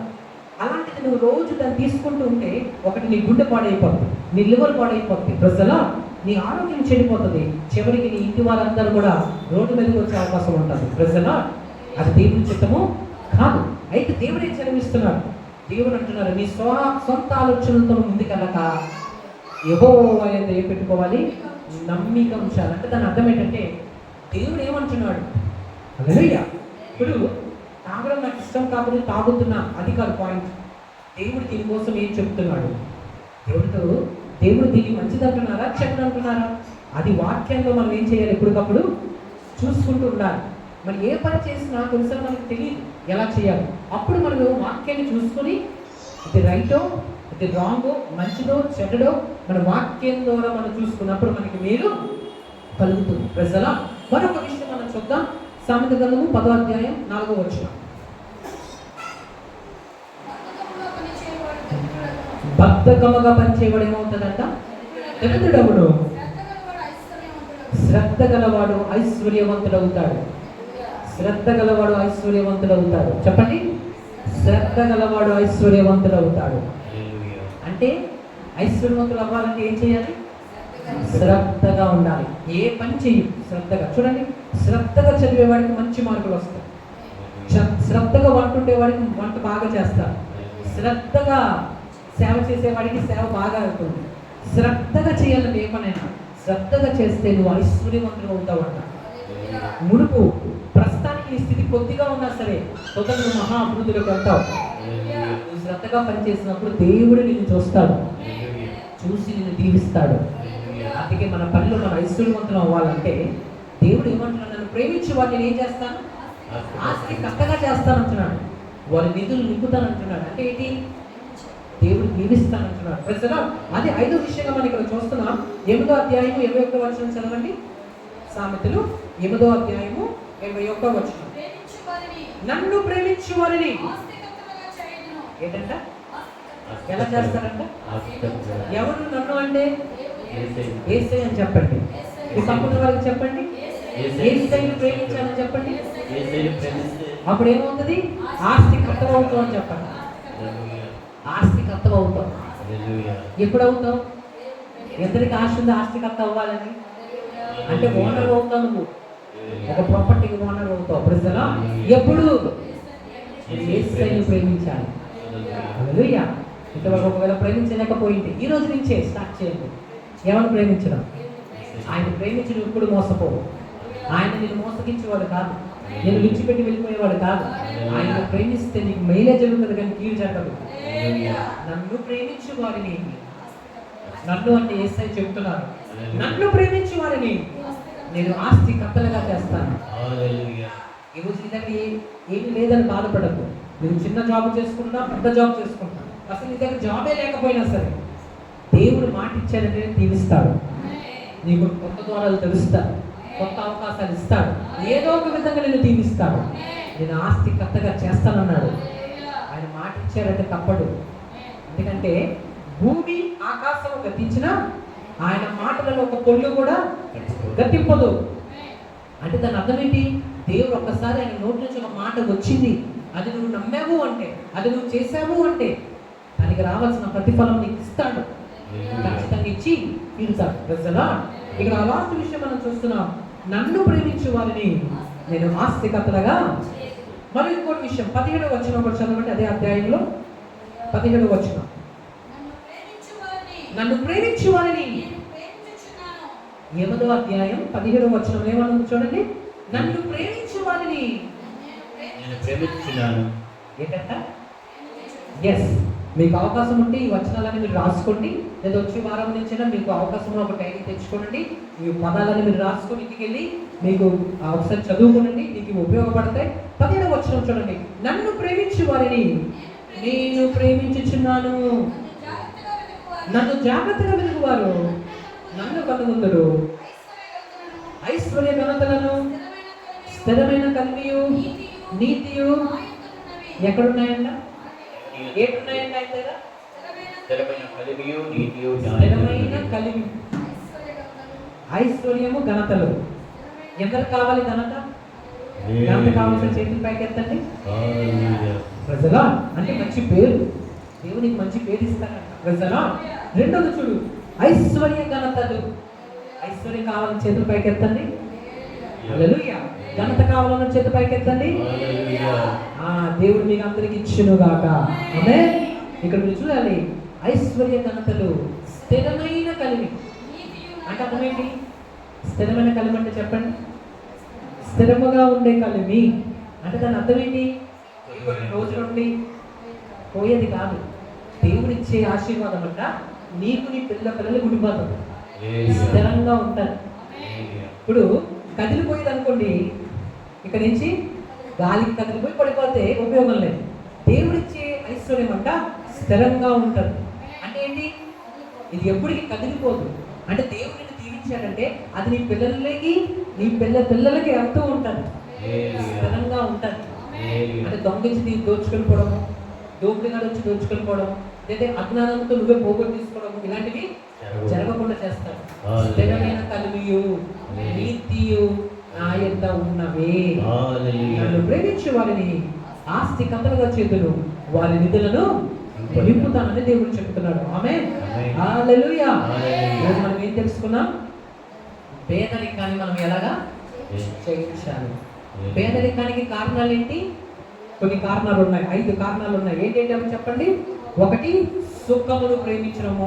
అలాంటిది నువ్వు రోజు దాన్ని తీసుకుంటూ ఉంటే ఒకటి నీ గుండె పాడైపోతుంది, నీ లివర్ పాడైపోతుంది. ప్రజలా, నీ ఆరోగ్యం చెడిపోతుంది. చివరికి నీ ఇంటి వారందరూ కూడా రోడ్డు మీదకి వచ్చే అవకాశం ఉంటుంది. ప్రజలా, అది దేవుని చిత్తము కాదు. అయితే దేవుడే చదివిస్తున్నాడు. దేవుడు అంటున్నారు, నీ సొంత ఆలోచనలతో ముందుకెళ్ళక యెహోవా యందు ఏం పెట్టుకోవాలి? నమ్మిక ఉంచాలి. అంటే దాని అర్థం ఏంటంటే దేవుడు ఏమంటున్నాడు? హల్లెలూయా. ఇప్పుడు తాగడం నాకు ఇష్టం కాబట్టి తాగుతున్నా, అది కాదు పాయింట్. దేవుడు దీనికోసం ఏం చెప్తున్నాడు? దేవుడు దీన్ని మంచిది అంటున్నారా, చెడ్డది అంటున్నారా? అది వాక్యంలో మనం ఏం చేయాలి? ఎప్పటికప్పుడు చూసుకుంటూ ఉండాలి. మరి ఏ పని చేసినా కొన్నిసార్లు మనకు తెలియదు ఎలా చేయాలి. అప్పుడు మనం వాక్యాన్ని చూసుకొని ఇది రైటో, ఇది రాంగో, మంచిదో చెడ్డడో మన వాక్యం ద్వారా మనం చూసుకున్నప్పుడు మనకి మేలు కలుగుతుంది. ప్రజల మరొక విషయం మనం చూద్దాం, సామెత గ్రంథము 10:4. బద్ధకముగా పనిచేయబడి ఏమవుతుందంట? దరిద్రుడవుడు. శ్రద్ధ గలవాడు ఐశ్వర్యవంతుడవుతాడు. శ్రద్ధ గలవాడు ఐశ్వర్యవంతుడవుతాడు. చెప్పండి, శ్రద్ధ గలవాడు ఐశ్వర్యవంతుడవుతాడు. అంటే ఐశ్వర్యవంతులు అవ్వాలంటే ఏం చేయాలి? శ్రద్ధగా ఉండాలి. ఏ పని చెయ్యి శ్రద్ధగా. చూడండి, శ్రద్ధగా చదివేవాడికి మంచి మార్కులు వస్తాయి. శ్రద్ధగా వంట ఉండేవాడికి వంట బాగా చేస్తారు. శ్రద్ధగా సేవ చేసేవాడికి సేవ బాగా అవుతుంది. శ్రద్ధగా చేయాలంటే ఏ పనైనా శ్రద్ధగా చేస్తే నువ్వు ఐశ్వర్యవంతులు అవుతావంట. మునుపు ప్రస్తుతానికి నీ స్థితి కొద్దిగా ఉన్నా సరే తొందర నువ్వు మహా అభివృద్ధిలోకి వెళ్తావు. నువ్వు శ్రద్ధగా పనిచేసినప్పుడు దేవుడు నిన్ను చూస్తాడు, చూసి నిన్ను దీవిస్తాడు. అందుకే మన పనిలో మనం ఐశ్వర్యవంతులు అవ్వాలంటే దేవుడు ఏమంటున్నాడు, నన్ను ప్రేమించి వాడిని ఏం చేస్తాను, ఆస్తి కట్టగా చేస్తానంటున్నాడు, వారి నిధులు నింపుతానంటున్నాడు. అంటే ఏంటి, దేవుడు దీవిస్తానంటున్నాడు. ప్రజలు అది 5వ విషయంగా మనం ఇక్కడ చూస్తున్నాం. 8వ అధ్యాయము 21వ వచనం చదవండి. సామెతలు 8వ అధ్యాయము 21వ వచనం. నన్ను ప్రేమించు వారిని ఏంటంట, ఎలా చేస్తారంట? ఎవరు నన్ను అంటే యేసయ్య అని చెప్పండి. ఈ సంపూర్ణ వారికి చెప్పండి, యేసయ్యను ప్రేమించాలని చెప్పండి. అప్పుడు ఏమవుతుంది, ఆస్తి కర్తవవుతావు అని చెప్పండి. ఆస్తి కర్తవవుతావు. ఎప్పుడు అవుతావు? ఎందరికి ఆస్తి ఉంది ఆస్తి కర్త అవ్వాలని? అంటే ఓనర్ అవుతావు, నువ్వు ఒక ప్రాపర్టీకి ఓనర్ అవుతావు. ప్రజలా ఎప్పుడు యేసయ్యను ప్రేమించాలి. హల్లెలూయా. ఇంతవరకు ఒకవేళ ప్రేమించలేకపోయింది, ఈ రోజు నుంచే స్టార్ట్ చేయండి. ఎవరు ప్రేమించడం? ఆయన ప్రేమించి నువ్వు ఇప్పుడు మోసపోవు. ఆయన నేను మోసగించేవాడు కాదు, నేను విడిచిపెట్టి వెళ్ళిపోయేవాడు కాదు. ఆయన ప్రేమిస్తే నీకు మేలే జరుగుతుంది కానీ కీడు జరగదు. నన్ను ప్రేమించు వారిని, నన్ను అంటే యేసయ్య చెబుతున్నారు, నన్ను ప్రేమించు వారిని నేను ఆస్తి కర్తలుగా చేస్తాను. ఈ రోజు నీ దగ్గర ఏమి లేదని బాధపడకు. నేను చిన్న జాబ్ చేసుకుంటా, పెద్ద జాబ్ చేసుకుంటా, అసలు నీ దగ్గర జాబే లేకపోయినా సరే దేవుడు మాట ఇచ్చాడంటే దీవిస్తాడు. నీకు కొత్త ద్వారాలు తెలుస్తాడు, కొత్త అవకాశాలు ఇస్తాడు, ఏదో ఒక విధంగా నేను దీవిస్తాడు. నేను ఆస్తి కర్తగా చేస్తానన్నాడు. ఆయన మాట ఇచ్చాడంటే తప్పడు. ఎందుకంటే భూమి ఆకాశం గతించినా ఆయన మాటలలో ఒక పొల్లు కూడా గతింపదు. అంటే దాని అర్థం ఏంటి? దేవుడు ఒక్కసారి ఆయన నోటి నుంచి ఒక మాట వచ్చింది, అది నువ్వు నమ్మావు అంటే, అది నువ్వు చేసావు అంటే దానికి రావాల్సిన ప్రతిఫలం నీకు ఇస్తాడు. ఖచ్చితంగా ఇచ్చి తీరుతాడు. ప్రజలా ఇక్కడ ఆ లాస్ట్ విషయం మనం చూస్తున్నాం, నన్ను ప్రేమించు వారిని నేను ఆస్తికర్తలుగా. మరి ఇంకోటి విషయం 17వ వచనం ఒకటి చదవండి. అదే అధ్యాయంలో 17వ వచనం. నన్ను ప్రేమించు వారిని 8వ అధ్యాయం 17వ వచనం ఏమన్నా చూడండి. నన్ను ప్రేమించు వారిని నేను ప్రేమించున్నాను. ఏంటంట? ఎస్, మీకు అవకాశం ఉంటే ఈ వచనాలని మీరు రాసుకోండి. లేదా వచ్చే వారం నుంచైనా మీకు అవకాశం ఒక డైరీ తెచ్చుకోండి. ఈ పదాలని మీరు రాసుకొని ఇంటికి వెళ్ళి మీకు ఒకసారి చదువుకోనండి, మీకు ఉపయోగపడతాయి. 17వ వచనం చూడండి. నన్ను ప్రేమించు వారిని నేను ప్రేమించుచున్నాను, నన్ను జాగ్రత్తగా వెతుకువారు నన్ను కనుగొందురు. ఐశ్వర్య ఘనతలను, స్థిరమైన కలిమియు, నీతియు ఎక్కడున్నాయంట? ఏటున్నాయంట? ఆయన దగ్గర స్థిరమైన కలిమియు, నీతియు, స్థిరమైన కలిమి, ఐశ్వర్యము, ఘనతలు. ఎవరికి కావాలి ఘనత? ఘనత కావాల్సిన చేతులు పైకెత్తండి. ప్రజలా అంటే మంచి పేరు, దేవునికి మంచి పేరు ఇస్తారంట. ప్రజలా రెండోది చూడు, ఐశ్వర్య ఘనతలు. ఐశ్వర్యం కావాలని చేతులు పైకెత్తండి. హల్లెలూయా. ఘనత కావాలన్న చేతి పైకెత్తండి. దేవుడు మీకు అందరికి ఇచ్చును గాక. ఆమేన్. ఇక్కడ మీరు చూడాలి, ఐశ్వర్య ఘనతలు, స్థిరమైన కలిమి. అంటే అర్థమేంటి? స్థిరమైన కలిమి అంటే చెప్పండి. స్థిరముగా ఉండే కలిమి అంటే దాని అర్థం ఏంటి? కొన్ని రోజుల నుండి పోయేది కాదు. దేవుడిచ్చే ఆశీర్వాదం అంట నీకు నీ పిల్లలు ఉండిపోతారు, స్థిరంగా ఉంటారు. ఇప్పుడు కదిలిపోయేది అనుకోండి, ఇక్కడ నుంచి గాలికి కదిలిపోయి పడిపోతే ఉపయోగం లేదు. దేవుడిచ్చే ఐశ్వర్యం అంట స్థిరంగా ఉంటుంది. అంటే ఏంటి? ఇది ఎప్పటికీ కదిలిపోదు. అంటే దేవుడిని దీవించాడంటే అది నీ పిల్లలకి, నీ పిల్లలకి వెళ్తూ ఉంటుంది, స్థిరంగా ఉంటుంది. అంటే దొంగించి దోచుకెళ్ళిపోవడము, దోపిడిగాడు వచ్చి దోచుకెళ్ళిపోవడం, లేదా అజ్ఞానంతో నువ్వే పోగొట్టు తీసుకోవడం, ఇలాంటివి జరగకుండా చేస్తాడు. స్థిరమైన కలిమియు, నీతియు నా యొద్ద ఉన్నవే. నన్ను ప్రేమించే వారిని ఆస్తి కథలుగా చేతులు, వారి నిధులను నింపుతానని దేవుడు చెప్తున్నాడు. ఆమేన్. హల్లెలూయా. ఈరోజు మనం ఏం తెలుసుకున్నాం? పేదరికాన్ని మనం ఎలాగా జయించాలి. పేదరికానికి కారణాలు ఏంటి? కొన్ని కారణాలు ఉన్నాయి, 5 కారణాలు ఉన్నాయి. ఏంటంటే అవి చెప్పండి. ఒకటి సుఖమును ప్రేమించడము,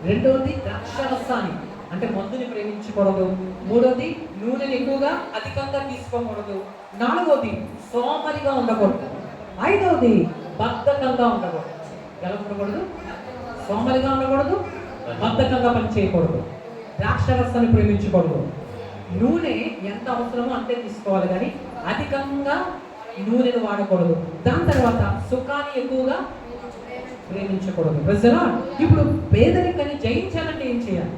రెండవది ద్రాక్షరసాన్ని అంటే మందుని ప్రేమించకూడదు, మూడవది నూనెని ఎక్కువగా అధికంగా తీసుకోకూడదు, నాలుగవది సోమరిగా ఉండకూడదు, ఐదవది బద్ధకంగా ఉండకూడదు. ఎలా ఉండకూడదు? సోమరిగా ఉండకూడదు, బద్ధకంగా పని చేయకూడదు, ద్రాక్షరసాన్ని ప్రేమించకూడదు, నూనె ఎంత అవసరమో అంతే తీసుకోవాలి కానీ అధికంగా నూనెను వాడకూడదు. దాని తర్వాత సుఖాన్ని ఎక్కువగా ప్రేమించకూడదు. ప్రజలా ఇప్పుడు పేదరికాన్ని జయించాలంటే ఏం చేయాలి?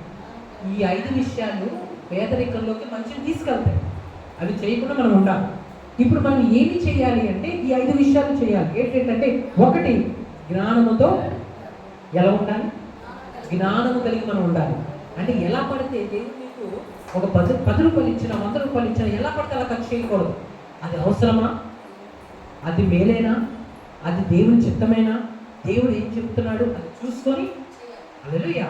ఈ 5 విషయాలు పేదరికంలోకి మంచిని తీసుకెళ్తాయి. అవి చేయకుండా మనం ఉండాలి. ఇప్పుడు మనం ఏమి చేయాలి అంటే ఈ 5 విషయాలు చేయాలి. ఏంటంటే ఒకటి జ్ఞానముతో ఎలా ఉండాలి? జ్ఞానము కలిగి మనం ఉండాలి. అంటే ఎలా పడితే దేవుడు మీకు ఒక 10 రూపాయలు ఇచ్చిన 100 రూపాయలు ఇచ్చిన ఎలా పడితే అలా ఖర్చు చేయకూడదు. అది అవసరమా? అది మేలేనా? అది దేవుని చిత్తమేనా? దేవుడు ఏం చెప్తున్నాడు అది చూసుకొని హల్లెలూయా.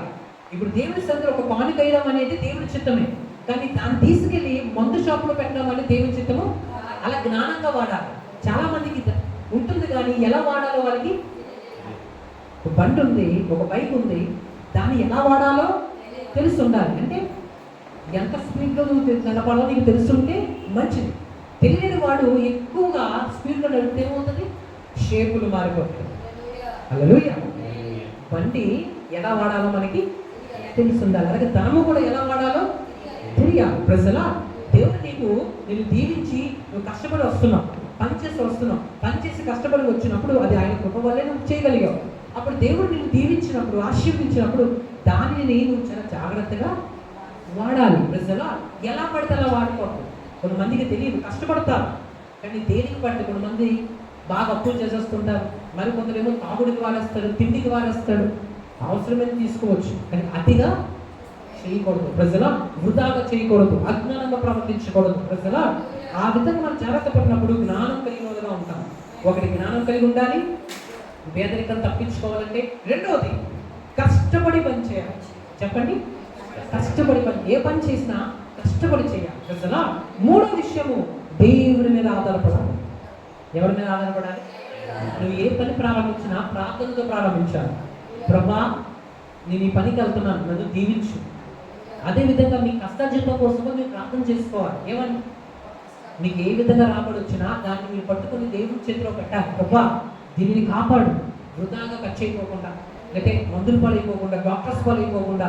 ఇప్పుడు దేవుని సన్నిధిలో ఒక పాను వేయడం అనేది దేవుని చిత్తమే, కానీ దాన్ని తీసుకెళ్ళి మందు షాపులో పెట్టడం అనేది దేవుని చిత్తము. అలా జ్ఞానంగా వాడాలి. చాలా మందికి ఉంటుంది కానీ ఎలా వాడాలో వాళ్ళకి. ఒక బండి ఉంది, ఒక బైక్ ఉంది, దాన్ని ఎలా వాడాలో తెలిసి ఉండాలి. అంటే ఎంత స్పీడ్లో నడపాలో నీకు తెలుసుంటే మంచిది. తెలియని వాడు ఎక్కువగా స్పీడ్లో నడిపితే ఏమవుతుంది? షేపులు మారిపోతాయి. హల్లెలూయా. బండి ఎలా వాడాలో మనకి తెలిసి ఉండాలి. అలాగే ధనము కూడా ఎలా వాడాలో తెలియాలి. ప్రజలా దేవుడు నేను దీవించి నువ్వు కష్టపడి వస్తున్నావు, పనిచేసి వస్తున్నావు, పనిచేసి కష్టపడి వచ్చినప్పుడు అది ఆయన కృప వల్లే నువ్వు చేయగలిగావు. అప్పుడు దేవుడు నిన్ను దీవించినప్పుడు, ఆశీర్వదించినప్పుడు దానిని నువ్వు చాలా జాగ్రత్తగా వాడాలి. ప్రజలా ఎలా పడితే అలా వాడుకోవద్దు. కొంతమందికి తెలియదు, కష్టపడతారు కానీ దేనికి పడితే కొంతమంది బాగా అప్పులు చేసేస్తుంటారు, మరి కొందరేమో తాగుడికి వారేస్తాడు, తిండికి వారేస్తాడు. అవసరమైన తీసుకోవచ్చు కానీ అతిగా చేయకూడదు. ప్రజల వృధాగా చేయకూడదు, అజ్ఞానంగా ప్రవర్తించకూడదు. ప్రజల ఆ విధంగా మనం జాగ్రత్త పడినప్పుడు జ్ఞానం కలిగినదిగా ఉంటాం. ఒకటి జ్ఞానం కలిగి ఉండాలి, పేదరికం తప్పించుకోవాలంటే. రెండవది కష్టపడి పని చేయాలి. చెప్పండి, కష్టపడి పని. ఏ పని చేసినా కష్టపడి చేయాలి. ప్రజల మూడో విషయము దేవుడి మీద ఆధారపడాలి. ఎవరి మీద ఆధారపడాలి? నువ్వు ఏ పని ప్రారంభించినా ప్రార్థనతో ప్రారంభించాలి. ప్రభా, నేను ఈ పనికి వెళ్తున్నాను, నన్ను దీవించు. అదేవిధంగా మీ కష్టార్జితం కోసమో మీరు ప్రార్థన చేసుకోవాలి. ఏమని? మీకు ఏ విధంగా రాబడి వచ్చినా దాన్ని మీరు పట్టుకుని దేవుడి చేతిలో పెట్టాలి. ప్రభా, దీనిని కాపాడు, వృధాగా ఖర్చు అయిపోకుండా, లేకపోతే మందుల పాలు అయిపోకుండా, డాక్టర్స్ పాలు అయిపోకుండా,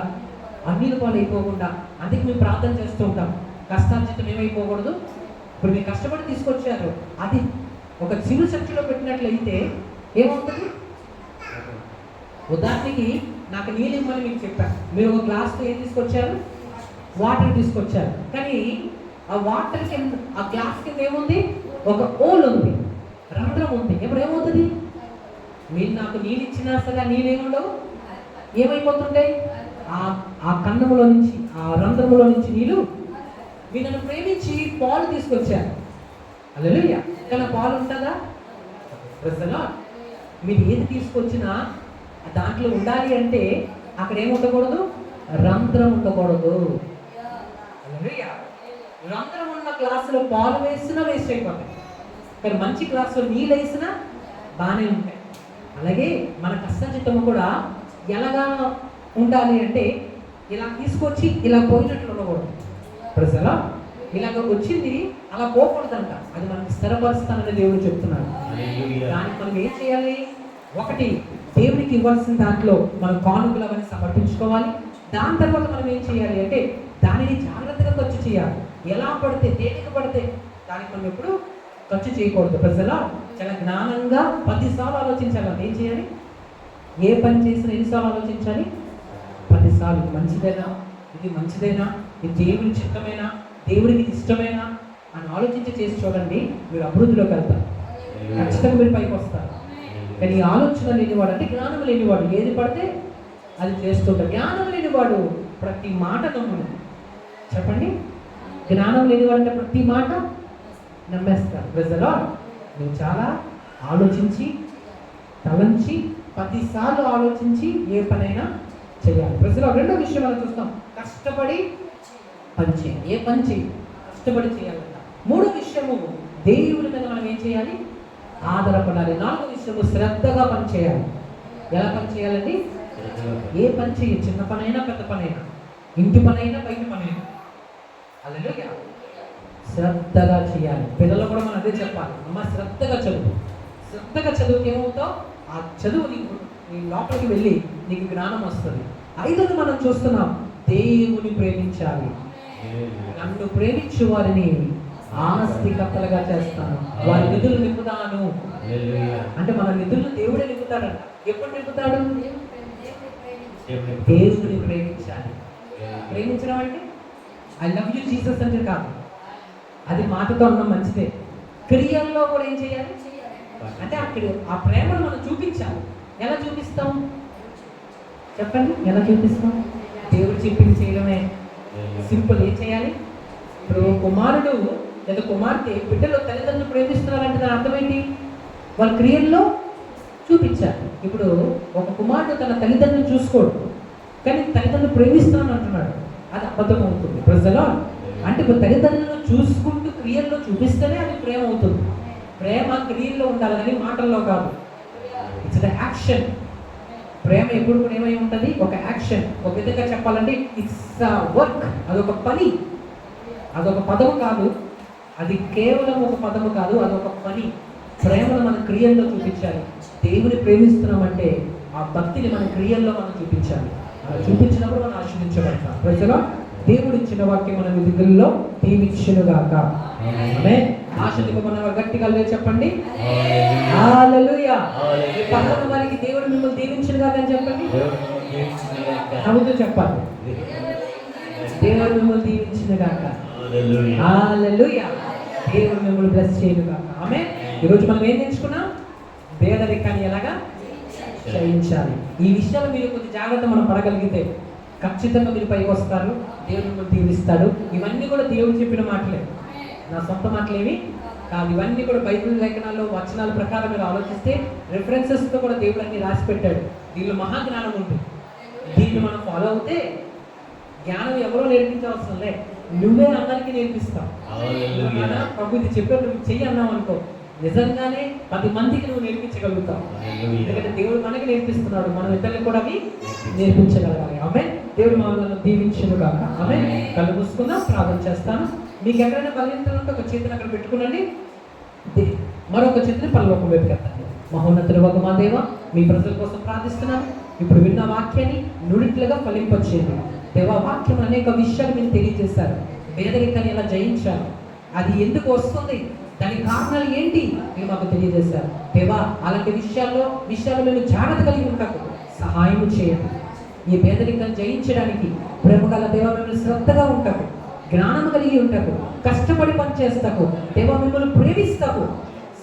అన్నిల పాలు అయిపోకుండా. అందుకే మేము ప్రార్థన చేస్తూ ఉంటాం. కష్టార్జితం ఏమైపోకూడదు. ఇప్పుడు మీరు కష్టపడి తీసుకొచ్చారు, అది ఒక చిరు సంచిలో పెట్టినట్లయితే ఏమవుతుంది? ఉదాహరణకి నాకు నీళ్ళు ఇవ్వమని మీకు చెప్పాను, మీరు ఒక గ్లాస్తో ఏం తీసుకొచ్చారు? వాటర్ తీసుకొచ్చారు. కానీ ఆ వాటర్ కింద, ఆ గ్లాస్ కింద ఏముంది? ఒక హోల్ ఉంది, రంధ్రం ఉంది. ఇప్పుడు ఏమవుతుంది? మీరు నాకు నీళ్ళు ఇచ్చినా సరే నీళ్ళు ఏముండవు, ఏమైపోతుంటాయి? ఆ కన్నములో నుంచి, ఆ రంధ్రములో నుంచి నీళ్ళు. మీరు నన్ను ప్రేమించి పాలు తీసుకొచ్చారు, హల్లెలూయా. కానీ పాలు ఉంటుందా? ప్రజలా మీరు ఏది తీసుకొచ్చినా దాంట్లో ఉండాలి అంటే అక్కడ ఏముండకూడదు? రంధ్రం ఉండకూడదు. హల్లెలూయా. రంధ్రం ఉన్న గ్లాసులో పాలు వేసినా వేస్ట్ అయిపోతాయి, కానీ మంచి గ్లాసులో నీళ్ళు వేసినా బాగానే ఉంటాయి. అలాగే మన కష్టార్జితము కూడా ఎలాగా ఉండాలి అంటే ఇలా తీసుకొచ్చి ఇలా పోయినట్లు ఉండకూడదు. ప్రజలా ఇలాగ వచ్చింది అలా పోకూడదంట. అది మనకి స్థిరపరుస్తానని దేవుడు చెప్తున్నాడు. దానికి మనం ఏం చేయాలి? ఒకటి, దేవునికి ఇవ్వాల్సిన దాంట్లో మనం కానుకలు అవన్నీ సమర్పించుకోవాలి. దాని తర్వాత మనం ఏం చేయాలి అంటే దానిని జాగ్రత్తగా ఖర్చు చేయాలి. ఎలా పడితే, దేనికి పడితే దానికి మనం ఎప్పుడు ఖర్చు చేయకూడదు. ప్రజలా చాలా జ్ఞానంగా 10 సార్లు ఆలోచించాలి. ఏం చేయాలి? ఏ పని చేసినా ఎన్నిసార్లు ఆలోచించాలి? 10 సార్లు. మంచిదేనా, ఇది మంచిదేనా, ఇది దేవుని చిత్తమేనా, దేవుడికి ఇష్టమేనా అని ఆలోచించి చేసి చూడండి, మీరు అభివృద్ధిలోకి వెళ్తారు. ఖచ్చితంగా మీరు పైకి వస్తారు. కానీ ఈ ఆలోచన లేనివాడు అంటే జ్ఞానం లేనివాడు ఏది పడితే అది చేస్తుంటాడు. జ్ఞానం లేనివాడు ప్రతి మాట నమ్మును. చెప్పండి, జ్ఞానం లేనివాడు అంటే ప్రతి మాట నమ్మేస్తారు. ప్రజలో నువ్వు చాలా ఆలోచించి, తలంచి, 10 సార్లు ఆలోచించి ఏ పనైనా చేయాలి. ప్రజలో రెండో విషయం మనం చూస్తాం, కష్టపడి పని చేయాలి. ఏ పని చేయాలి? కష్టపడి చేయాలంట. మూడో విషయము, దేవుడి మీద మనం ఏం చేయాలి? ఆధారపడాలి. 4వ విషయము శ్రద్ధగా పనిచేయాలి. ఎలా పనిచేయాలండి? ఏ పని చేయ, చిన్న పనైనా పెద్ద పనైనా, ఇంటి పనైనా బయట పనైనా, హల్లెలూయా, శ్రద్ధగా చేయాలి. పిల్లలు కూడా మనం అదే చెప్పాలి, అమ్మ శ్రద్ధగా చదువు. శ్రద్ధగా చదువుకి ఏమవుతావు? ఆ చదువు నీకు నీ లోపలికి వెళ్ళి నీకు జ్ఞానం వస్తుంది. 5వది మనం చూస్తున్నాం, దేవుని ప్రేమించాలి. నన్ను ప్రేమించు వారిని ఆస్తికర్తలుగా చేస్తాను, వారి నిధులు నింపుతాను. అంటే మన నిధులను దేవుడే నింపుతాడంట. ఎప్పుడు నింపుతాడు? దేవుని ప్రేమించాలి. ప్రేమించడం అంటే ఐ లవ్ యూ జీసస్ అంటే కాదు, అది మాటతో అన్న మంచిదే. క్రియల్లో కూడా ఏం చేయాలి అంటే అక్కడ ఆ ప్రేమను మనం చూపించాలి. ఎలా చూపిస్తాం చెప్పండి? ఎలా చూపిస్తాం? దేవుడు చెప్పింది చేయడమే సింపుల్. ఏం చేయాలి? ఇప్పుడు కుమారుడు లేదా కుమార్తె బిడ్డలు తల్లిదండ్రులు ప్రేమిస్తున్నారంటే దాని అర్థం ఏంటి? వాళ్ళ క్రియల్లో చూపించాలి. ఇప్పుడు ఒక కుమారుడు తన తల్లిదండ్రులు చూసుకోడు, కానీ తల్లిదండ్రులు ప్రేమిస్తున్నాను అంటున్నాడు, అది అబద్ధం అవుతుంది. ప్రజలో అంటే ఇప్పుడు తల్లిదండ్రులను చూసుకుంటూ క్రియల్లో చూపిస్తేనే అది ప్రేమ అవుతుంది. ప్రేమ క్రియల్లో ఉండాలి కానీ మాటల్లో కాదు. It's the action. ప్రేమ ఎప్పుడు కూడా ఏమై ఉంటుంది? ఒక యాక్షన్. ఒక విధంగా చెప్పాలంటే ఇట్స్ వర్క్. అదొక పని, అదొక పదము కాదు, అది కేవలం ఒక పదము కాదు, అదొక పని. ప్రేమను మన క్రియల్లో చూపించాలి. దేవుని ప్రేమిస్తున్నామంటే ఆ భక్తిని మన క్రియల్లో మనం చూపించాలి. అలా చూపించినప్పుడు మనం ఆశీర్వించబడతాం. ప్రజలు దేవుడు ఇచ్చిన వాక్యం మన విధుల్లో దీవించునుగాక. ఆమేన్. ఆశీర్వదింప మన గట్టిగా చెప్పండి హల్లెలూయా. పక్కన వారికి దేవుడు మిమ్మల్ని దీవించునుగాక అని చెప్పండి. నవ్వుతూ చెప్పాలి, దేవుడు మిమ్మల్ని దీవించునుగాక. హల్లెలూయా. దేవుడు మిమ్మల్ని బ్లెస్ చేయనుగాక. ఆమేన్. ఈరోజు మనం ఏం నేర్చుకున్నాం? పేదరికాన్ని ఎలాగా జయించాలి. ఈ విషయాలు మీరు కొంచెం జాగ్రత్త మనం పడగలిగితే ఖచ్చితంగా మీరు పైకి వస్తారు. దేవుడు మిమ్మల్ని దీవిస్తాడు. ఇవన్నీ కూడా దేవుడు చెప్పిన మాటలే, నా సొంత మాటలేవి కాదు. ఇవన్నీ కూడా బైబిల్ లేఖనాల్లో వచనాల ప్రకారం మీరు ఆలోచిస్తే రిఫరెన్సెస్తో కూడా దేవుడు అన్ని రాసి పెట్టాడు. దీనిలో మహాజ్ఞానం ఉంటుంది. దీన్ని మనం ఫాలో అవుతే జ్ఞానం ఎవరో నేర్పించవలసిన లే, నువ్వే అందరికీ నేర్పిస్తావు. ప్రభు ఇది చెప్పారు, నువ్వు చెయ్యి అన్నావు అనుకో, నిజంగానే 10 మందికి నువ్వు నేర్పించగలుగుతావు. ఎందుకంటే దేవుడు మనకి నేర్పిస్తున్నాడు, మనం ఇతరులకు కూడా అవి నేర్పించగలగాలి. ఆమేన్. దేవుడు మనల్ని దీవించునుగాక. ఆమేన్. కళ్ళు మూసుకుందాం, ప్రార్థన చేస్తాను. మీకు ఎక్కడైనా బలహీనతలు ఉంటే ఒక చేతిని అక్కడ పెట్టుకునండి, మరొక చేతిని పరలోకం వైపుకి ఎత్తండి. మహోన్నతుడు వగు మా దేవ, మీ ప్రజల కోసం ప్రార్థిస్తున్నాను. ఇప్పుడు విన్న వాక్యాన్ని నుడిట్లుగా ఫలింపచేయండి. దేవా, వాక్యం అనేక విషయాలు మీరు తెలియజేశారు. పేదరికాన్ని ఎలా జయించాలి, అది ఎందుకు వస్తుంది, దానికి కారణాలు ఏంటి మీరు మాకు తెలియజేశారు. దేవా, అలాంటి విషయాల్లో మేము జాగ్రత్త కలిగి ఉంటాకు సహాయం చేయండి. ఈ పేదరికాన్ని జయించడానికి ప్రేమ గల దేవా, మేము శ్రద్ధగా ఉంటాకు, జ్ఞానం కలిగి ఉంటాకు, కష్టపడి పనిచేస్తాకు, దేవా మిమ్మల్ని ప్రేమిస్తాకు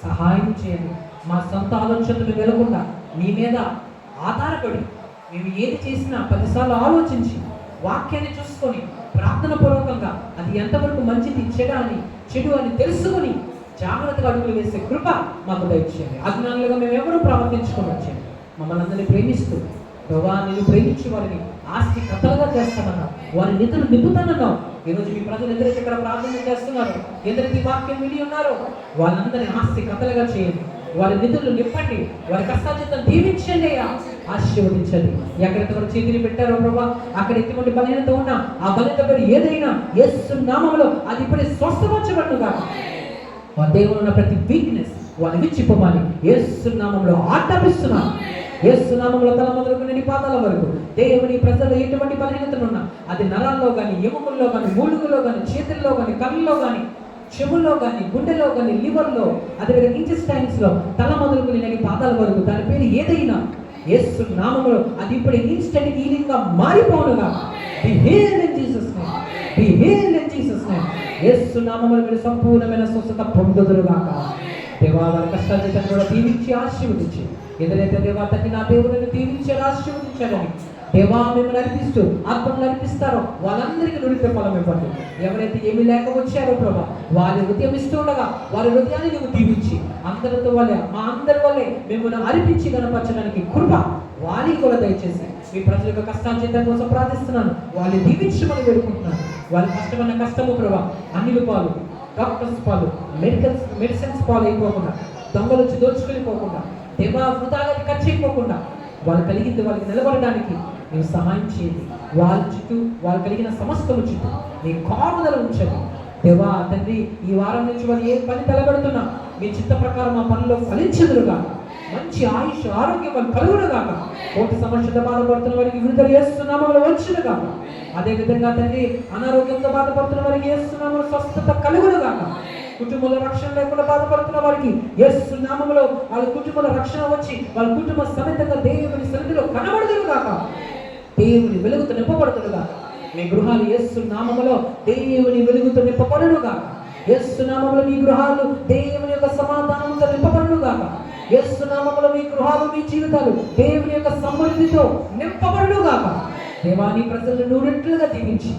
సహాయం చేయండి. మా సొంత ఆలోచనలు వెళ్లకుండా మీ మీద ఆధారపడి మేము ఏది చేసినా 10 సార్లు ఆలోచించి వాక్యాన్ని చూసుకొని ప్రార్థన పూర్వకంగా అది ఎంతవరకు మంచిది చెడు అని తెలుసుకొని జాగ్రత్తగా అడుగులు వేసే కృప మాకు దయచేయండి. అజ్ఞానులుగా మేము ఎవరూ ప్రవర్తించుకొని వచ్చేయండి. మమ్మల్ని అందరినీ ప్రేమిస్తూ ప్రభా, నేను ప్రేమించి వారిని ఆస్తి కథలుగా చేస్తానన్నావు, వారి నిధులు నింపుతానన్నావు. ఈరోజు మీ ప్రజలు ఎందరైతే ఇక్కడ ప్రార్థన చేస్తున్నారు, ఎందరైతే వాక్యం విని ఉన్నారో వాళ్ళందరినీ ఆస్తి కథలుగా చేయండి, వారి నిధులు నింపండి, వారి కష్టార్జితం దీవించండి, ఆశీర్వదించండి. ఎక్కడైతే వారు చేతిని పెట్టారో ప్రభా, అక్కడ ఎటువంటి బలహీనత ఉన్నా ఆ బలహీనత పేరు ఏదైనా యేసు నామములో అది ఇప్పుడే స్వస్థపరచబడునుగా. ఆ దేవుడు ఉన్న ప్రతి వీక్నెస్ వాళ్ళు విచ్చిపోమని యేసు నామములో ఆజ్ఞాపిస్తున్నాను. యేసు నామములో తల మొదలుకుని పాదాల వరకు దేవుని ప్రజలు ఎటువంటి బలహీనతలున్నా అది నరాల్లో కానీ, ఎముకల్లో కానీ, మూలుగులో కానీ, చేతుల్లో కానీ, కళ్ళలో కానీ, చెవుల్లో కానీ, గుండెలో కానీ, లివర్లో, అదేవిధంగా ఇంటెస్టైన్స్లో తల మొదలుకుని నేను పాదాల వరకు దాని పేరు ఏదైనా యేసు నామములో అది ఇప్పుడు ఇన్స్టెంట్ హీలింగ్ గా మారిపోనుగా. Be healed in Jesus name, be healed in Jesus name. యేసు నామములో మీరు సంపూర్ణమైన స్వస్థత పొందుదురుగాక. దేవా, వారి కష్టార్జితాన్ని కూడా దీవించి ఆశీర్వదించి, ఎదురైతే దేవా తండ్రి నా దేవుడిని దీవించి ఆశీర్వదించాలని దేవా మిమ్మల్ని అర్పిస్తూ ఆత్మను అర్పిస్తారో వాళ్ళందరికీ నుడిపే ఫలం ఇవ్వండి. ఎవరైతే ఏమీ లేక వచ్చారో ప్రభా, వారి హృదయం ఇస్తూ ఉండగా వారి హృదయాన్ని నువ్వు దీవించి అందరితో వల్లే మా అందరి వల్లే మిమ్మల్ని అర్పించి కనపరచడానికి కృప వారికి కూడా దయచేసి మీ ప్రజల యొక్క కష్టార్జితం కోసం ప్రార్థిస్తున్నాను. వాళ్ళు దీవించమని వేడుకుంటున్నాను. వాళ్ళ కష్టమైన కష్టము ప్రభా, అన్ని పాలు, డాక్టర్స్ పాలు, మెడిసిన్స్ పాలు అయిపోకుండా దొంగలు వచ్చి దోచుకెళ్ళిపోకుండా, దేవా వృధాగా ఖర్చు అయిపోకుండా వాళ్ళు కలిగింది వాళ్ళకి నిలబడడానికి నీవు సహాయం చేయండి. వాళ్ళ చుట్టూ వాళ్ళు కలిగిన సమస్యల చుట్టూ నీ కాపుదల ఉంచండి దేవా. తండ్రి, ఈ వారం నుంచి వాళ్ళు ఏ పని తలబడుతున్నా మీ చిత్త ప్రకారం ఆ పనిలో ఫలించదురుగా, మంచి ఆయుష్ ఆరోగ్యం వాళ్ళు కలుగునుగా, కోటి సమస్యలతో బాధపడుతున్న వారికి విడుదల చేస్తున్నామని వచ్చునుగా. అదేవిధంగా తండ్రి, అనారోగ్యంతో బాధపడుతున్న వారికి యేసునామములో స్వస్థత కలుగునుగా. కుటుంబంలో రక్షణ లేకుండా బాధపడుతున్న వారికి యేసు నామములో వాళ్ళ కుటుంబంలో రక్షణ వచ్చి వాళ్ళ కుటుంబ సమేతంగా దేవుని సన్నిధిలో కనబడుదురుగాక, దేవుని వెలుగుతో నింపబడుతురుగాక. మీ గృహాలు యేసు నామములో దేవుని వెలుగుతో నింపబడునుగాక. యేసు నామములో మీ గృహాలు దేవుని యొక్క సమాధానంతో నింపబడునుగాక. యేసు నామములో మీ గృహాలు మీ జీవితాలు దేవుని యొక్క సమృద్ధితో నింపబడునుగాక. దేవాని ప్రజలను నూరెట్లుగా దీవించి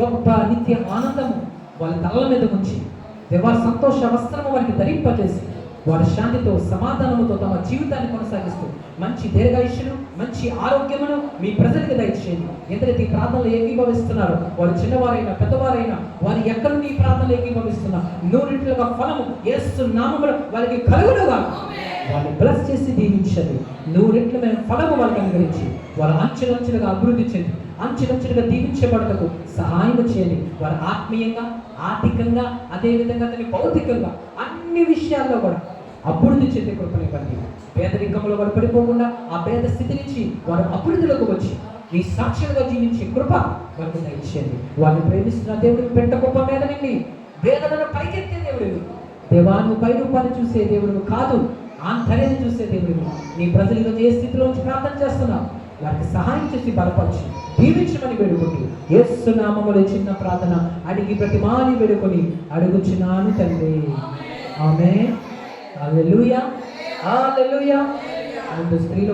గొప్ప నిత్య ఆనందము వాళ్ళ తలల మీద ఉంచి దేవా సంతోష వస్త్రము వారికి ధరింపజేసి వారి శాంతితో సమాధానముతో తమ జీవితాన్ని కొనసాగిస్తూ మంచి దీర్ఘాయుష్యును మంచి ఆరోగ్యమును మీ ప్రజలకు దయచేయండి. ఎందరైతే ఈ ప్రార్థనలు ఏకీభవిస్తున్నారో వారు చిన్నవారైనా పెద్దవారైనా వారు ఎక్కడ నుండి ఈ ప్రార్థనలు ఏకీభవిస్తున్నా నూరింట్లుగా ఫలము యేసు నామములో వారికి కలుగునుగా. వారిని బ్లెస్ చేసి దీవించండి. నూరింట్ల మేము ఫలము వాళ్ళకి అనుగ్రహించి వారు అంచెలంచెలుగా అభివృద్ధి చెంది అంచెలంచెలుగా దీవించబడటకు సహాయం చేయండి. వారు ఆత్మీయంగా, ఆర్థికంగా, అదేవిధంగా తన భౌతికంగా అన్ని విషయాల్లో కూడా అభివృద్ధి చెందే కృపనివ్వండి. పేదరికంలో వారు పడిపోకుండా ఆ పేద స్థితి నుంచి వారు అభివృద్ధిలోకి వచ్చి మీ సాక్షులుగా జీవించే కృప వారికి దయచేయండి. వారిని ప్రేమిస్తున్న దేవుడికి పెట్ట గొప్ప మీద నిండి వేదనను పైకెత్తే దేవుడివి దేవాన్ని పై రూపాన్ని చూసే దేవుడు కాదు, ఆంతర్యాన్ని చూసే దేవుడివి. నీ ప్రజలు ఈరోజు ఏ స్థితిలోంచి ప్రార్థన చేస్తున్నా వారికి సహాయం చేసి బలపరిచి దీవించమని వేడుకుంటూ యేసు నామములో చిన్న ప్రార్థన అడిగి ప్రతిమాని వేడుకొని అడుగుచున్నాను తండ్రి. ఆమేన్. హల్లెలూయా, హల్లెలూయా. స్త్రీలు